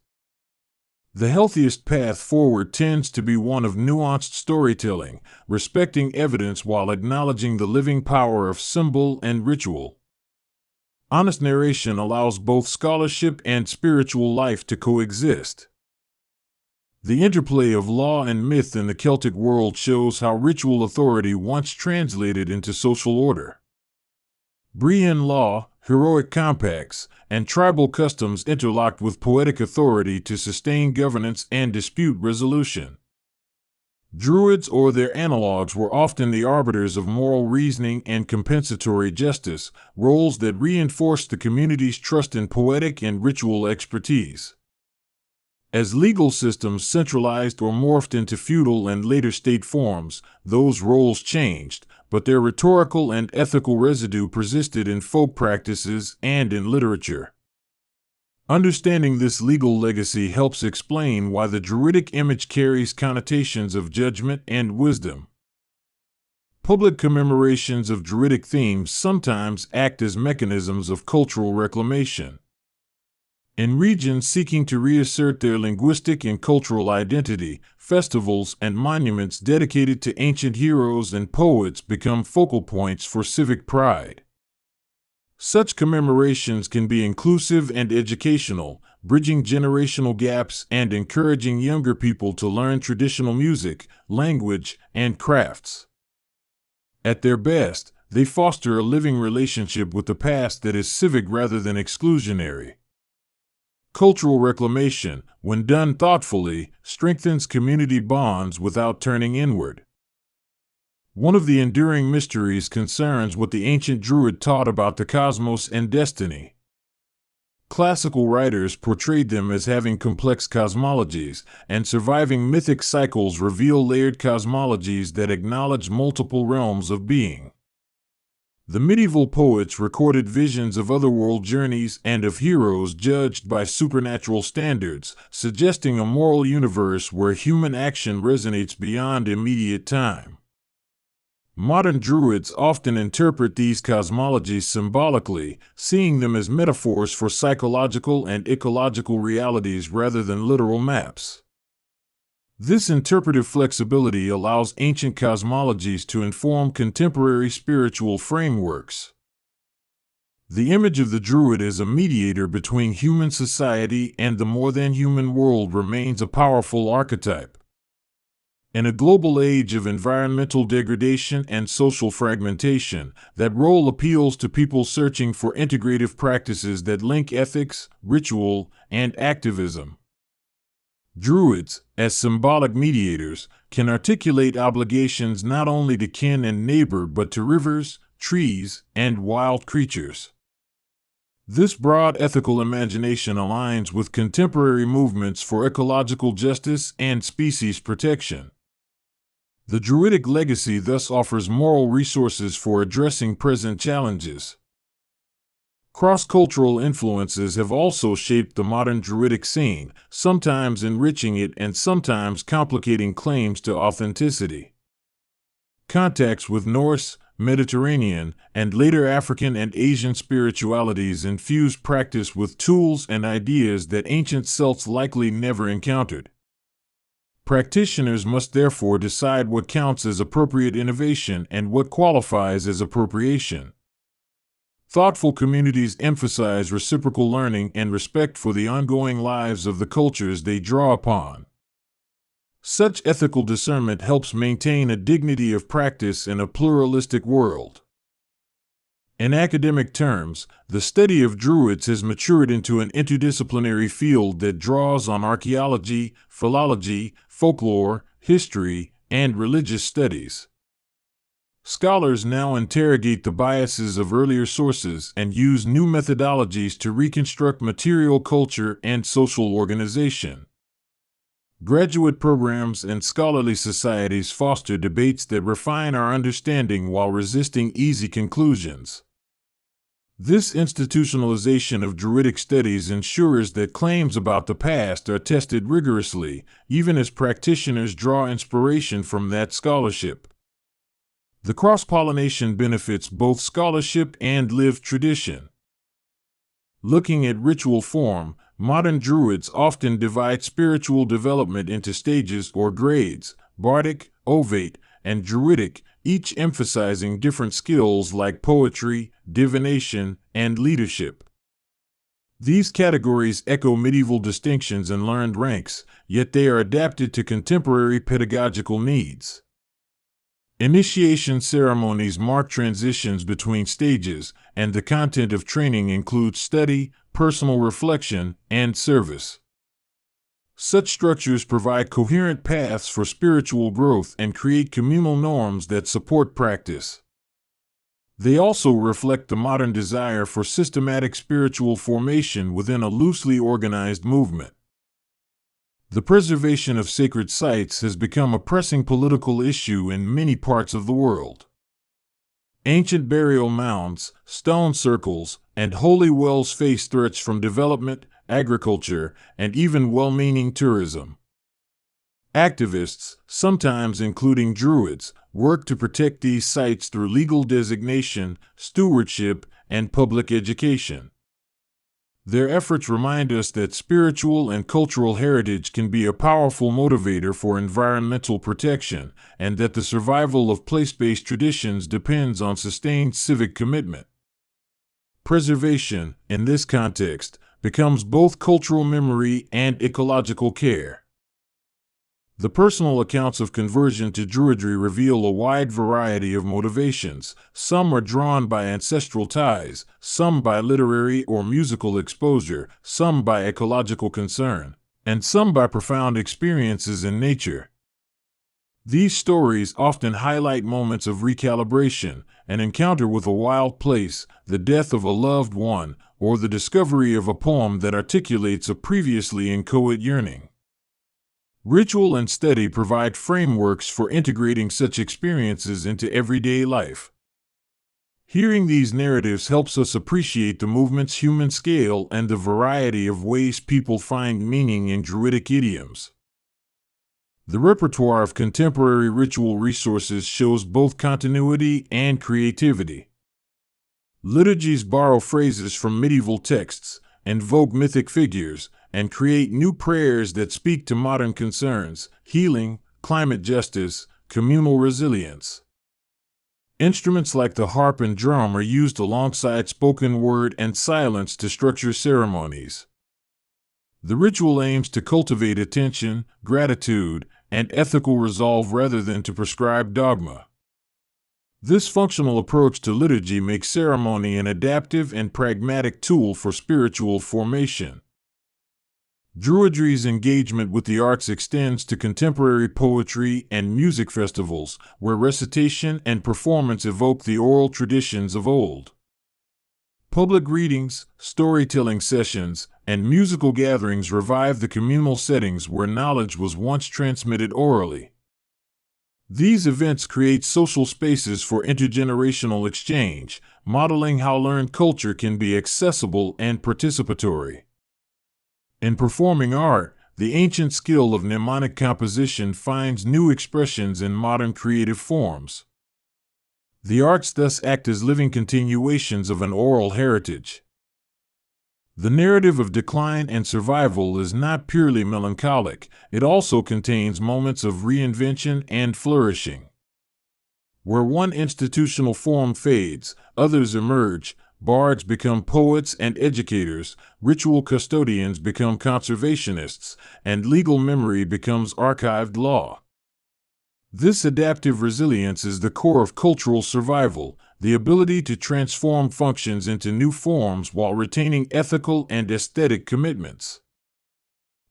The healthiest path forward tends to be one of nuanced storytelling, respecting evidence while acknowledging the living power of symbol and ritual. Honest narration allows both scholarship and spiritual life to coexist. The interplay of law and myth in the Celtic world shows how ritual authority once translated into social order. Brienne law, heroic compacts, and tribal customs interlocked with poetic authority to sustain governance and dispute resolution. Druids or their analogues were often the arbiters of moral reasoning and compensatory justice, roles that reinforced the community's trust in poetic and ritual expertise. As legal systems centralized or morphed into feudal and later state forms, those roles changed, but their rhetorical and ethical residue persisted in folk practices and in literature. Understanding this legal legacy helps explain why the Druidic image carries connotations of judgment and wisdom. Public commemorations of Druidic themes sometimes act as mechanisms of cultural reclamation. In regions seeking to reassert their linguistic and cultural identity, festivals and monuments dedicated to ancient heroes and poets become focal points for civic pride. Such commemorations can be inclusive and educational, bridging generational gaps and encouraging younger people to learn traditional music, language, and crafts. At their best, they foster a living relationship with the past that is civic rather than exclusionary. Cultural reclamation, when done thoughtfully, strengthens community bonds without turning inward. One of the enduring mysteries concerns what the ancient Druid taught about the cosmos and destiny. Classical writers portrayed them as having complex cosmologies, and surviving mythic cycles reveal layered cosmologies that acknowledge multiple realms of being. The medieval poets recorded visions of otherworld journeys and of heroes judged by supernatural standards, suggesting a moral universe where human action resonates beyond immediate time. Modern Druids often interpret these cosmologies symbolically, seeing them as metaphors for psychological and ecological realities rather than literal maps. This interpretive flexibility allows ancient cosmologies to inform contemporary spiritual frameworks. The image of the Druid as a mediator between human society and the more-than-human world remains a powerful archetype. In a global age of environmental degradation and social fragmentation, that role appeals to people searching for integrative practices that link ethics, ritual, and activism. Druids, as symbolic mediators, can articulate obligations not only to kin and neighbor but to rivers, trees, and wild creatures. This broad ethical imagination aligns with contemporary movements for ecological justice and species protection. The Druidic legacy thus offers moral resources for addressing present challenges. Cross-cultural influences have also shaped the modern Druidic scene, sometimes enriching it and sometimes complicating claims to authenticity. Contacts with Norse, Mediterranean, and later African and Asian spiritualities infuse practice with tools and ideas that ancient Celts likely never encountered. Practitioners must therefore decide what counts as appropriate innovation and what qualifies as appropriation. Thoughtful communities emphasize reciprocal learning and respect for the ongoing lives of the cultures they draw upon. Such ethical discernment helps maintain a dignity of practice in a pluralistic world. In academic terms, the study of Druids has matured into an interdisciplinary field that draws on archaeology, philology, folklore, history, and religious studies. Scholars now interrogate the biases of earlier sources and use new methodologies to reconstruct material culture and social organization. Graduate programs and scholarly societies foster debates that refine our understanding while resisting easy conclusions. This institutionalization of Druidic studies ensures that claims about the past are tested rigorously, even as practitioners draw inspiration from that scholarship. The cross-pollination benefits both scholarship and lived tradition. Looking at ritual form, modern Druids often divide spiritual development into stages or grades: bardic, ovate, and druidic, each emphasizing different skills like poetry, divination, and leadership. These categories echo medieval distinctions and learned ranks, yet they are adapted to contemporary pedagogical needs. Initiation ceremonies mark transitions between stages, and the content of training includes study, personal reflection, and service. Such structures provide coherent paths for spiritual growth and create communal norms that support practice. They also reflect the modern desire for systematic spiritual formation within a loosely organized movement. The preservation of sacred sites has become a pressing political issue in many parts of the world. Ancient burial mounds, stone circles, and holy wells face threats from development, agriculture, and even well-meaning tourism. Activists, sometimes including Druids, work to protect these sites through legal designation, stewardship, and public education. Their efforts remind us that spiritual and cultural heritage can be a powerful motivator for environmental protection, and that the survival of place-based traditions depends on sustained civic commitment. Preservation, in this context, becomes both cultural memory and ecological care. The personal accounts of conversion to Druidry reveal a wide variety of motivations. Some are drawn by ancestral ties, some by literary or musical exposure, some by ecological concern, and some by profound experiences in nature. These stories often highlight moments of recalibration, an encounter with a wild place, the death of a loved one, or the discovery of a poem that articulates a previously inchoate yearning. Ritual and study provide frameworks for integrating such experiences into everyday life. Hearing these narratives helps us appreciate the movement's human scale and the variety of ways people find meaning in Druidic idioms. The repertoire of contemporary ritual resources shows both continuity and creativity. Liturgies borrow phrases from medieval texts, invoke mythic figures, and create new prayers that speak to modern concerns: healing, climate justice, communal resilience. Instruments like the harp and drum are used alongside spoken word and silence to structure ceremonies. The ritual aims to cultivate attention, gratitude, and ethical resolve rather than to prescribe dogma. This functional approach to liturgy makes ceremony an adaptive and pragmatic tool for spiritual formation. Druidry's engagement with the arts extends to contemporary poetry and music festivals, where recitation and performance evoke the oral traditions of old. Public readings, storytelling sessions, and musical gatherings revive the communal settings where knowledge was once transmitted orally. These events create social spaces for intergenerational exchange, modeling how learned culture can be accessible and participatory. In performing art, the ancient skill of mnemonic composition finds new expressions in modern creative forms. The arts thus act as living continuations of an oral heritage. The narrative of decline and survival is not purely melancholic, it also contains moments of reinvention and flourishing. Where one institutional form fades, others emerge. Bards become poets and educators, ritual custodians become conservationists, and legal memory becomes archived law. This adaptive resilience is the core of cultural survival, the ability to transform functions into new forms while retaining ethical and aesthetic commitments.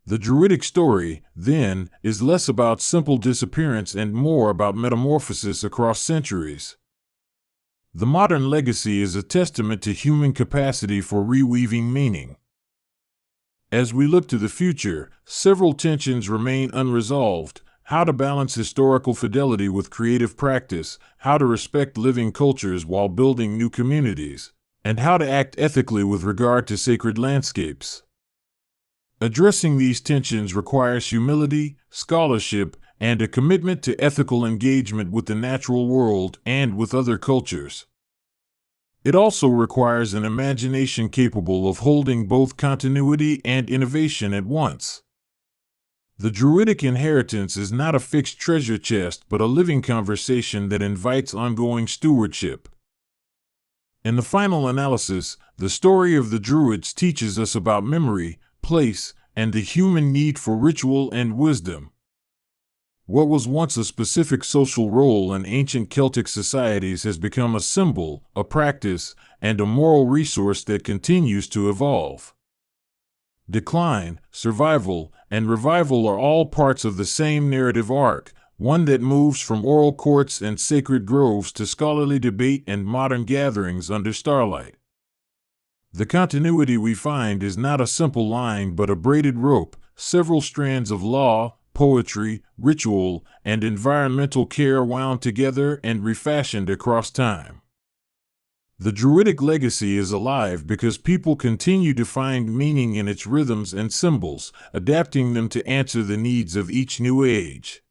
The Druidic story, then, is less about simple disappearance and more about metamorphosis across centuries. The modern legacy is a testament to human capacity for reweaving meaning. As we look to the future, several tensions remain unresolved: how to balance historical fidelity with creative practice, how to respect living cultures while building new communities, and how to act ethically with regard to sacred landscapes. Addressing these tensions requires humility, scholarship, and a commitment to ethical engagement with the natural world and with other cultures. It also requires an imagination capable of holding both continuity and innovation at once. The Druidic inheritance is not a fixed treasure chest but a living conversation that invites ongoing stewardship. In the final analysis, the story of the Druids teaches us about memory, place, and the human need for ritual and wisdom. What was once a specific social role in ancient Celtic societies has become a symbol, a practice, and a moral resource that continues to evolve. Decline, survival, and revival are all parts of the same narrative arc, one that moves from oral courts and sacred groves to scholarly debate and modern gatherings under starlight. The continuity we find is not a simple line but a braided rope, several strands of law, poetry, ritual, and environmental care wound together and refashioned across time. The Druidic legacy is alive because people continue to find meaning in its rhythms and symbols, adapting them to answer the needs of each new age.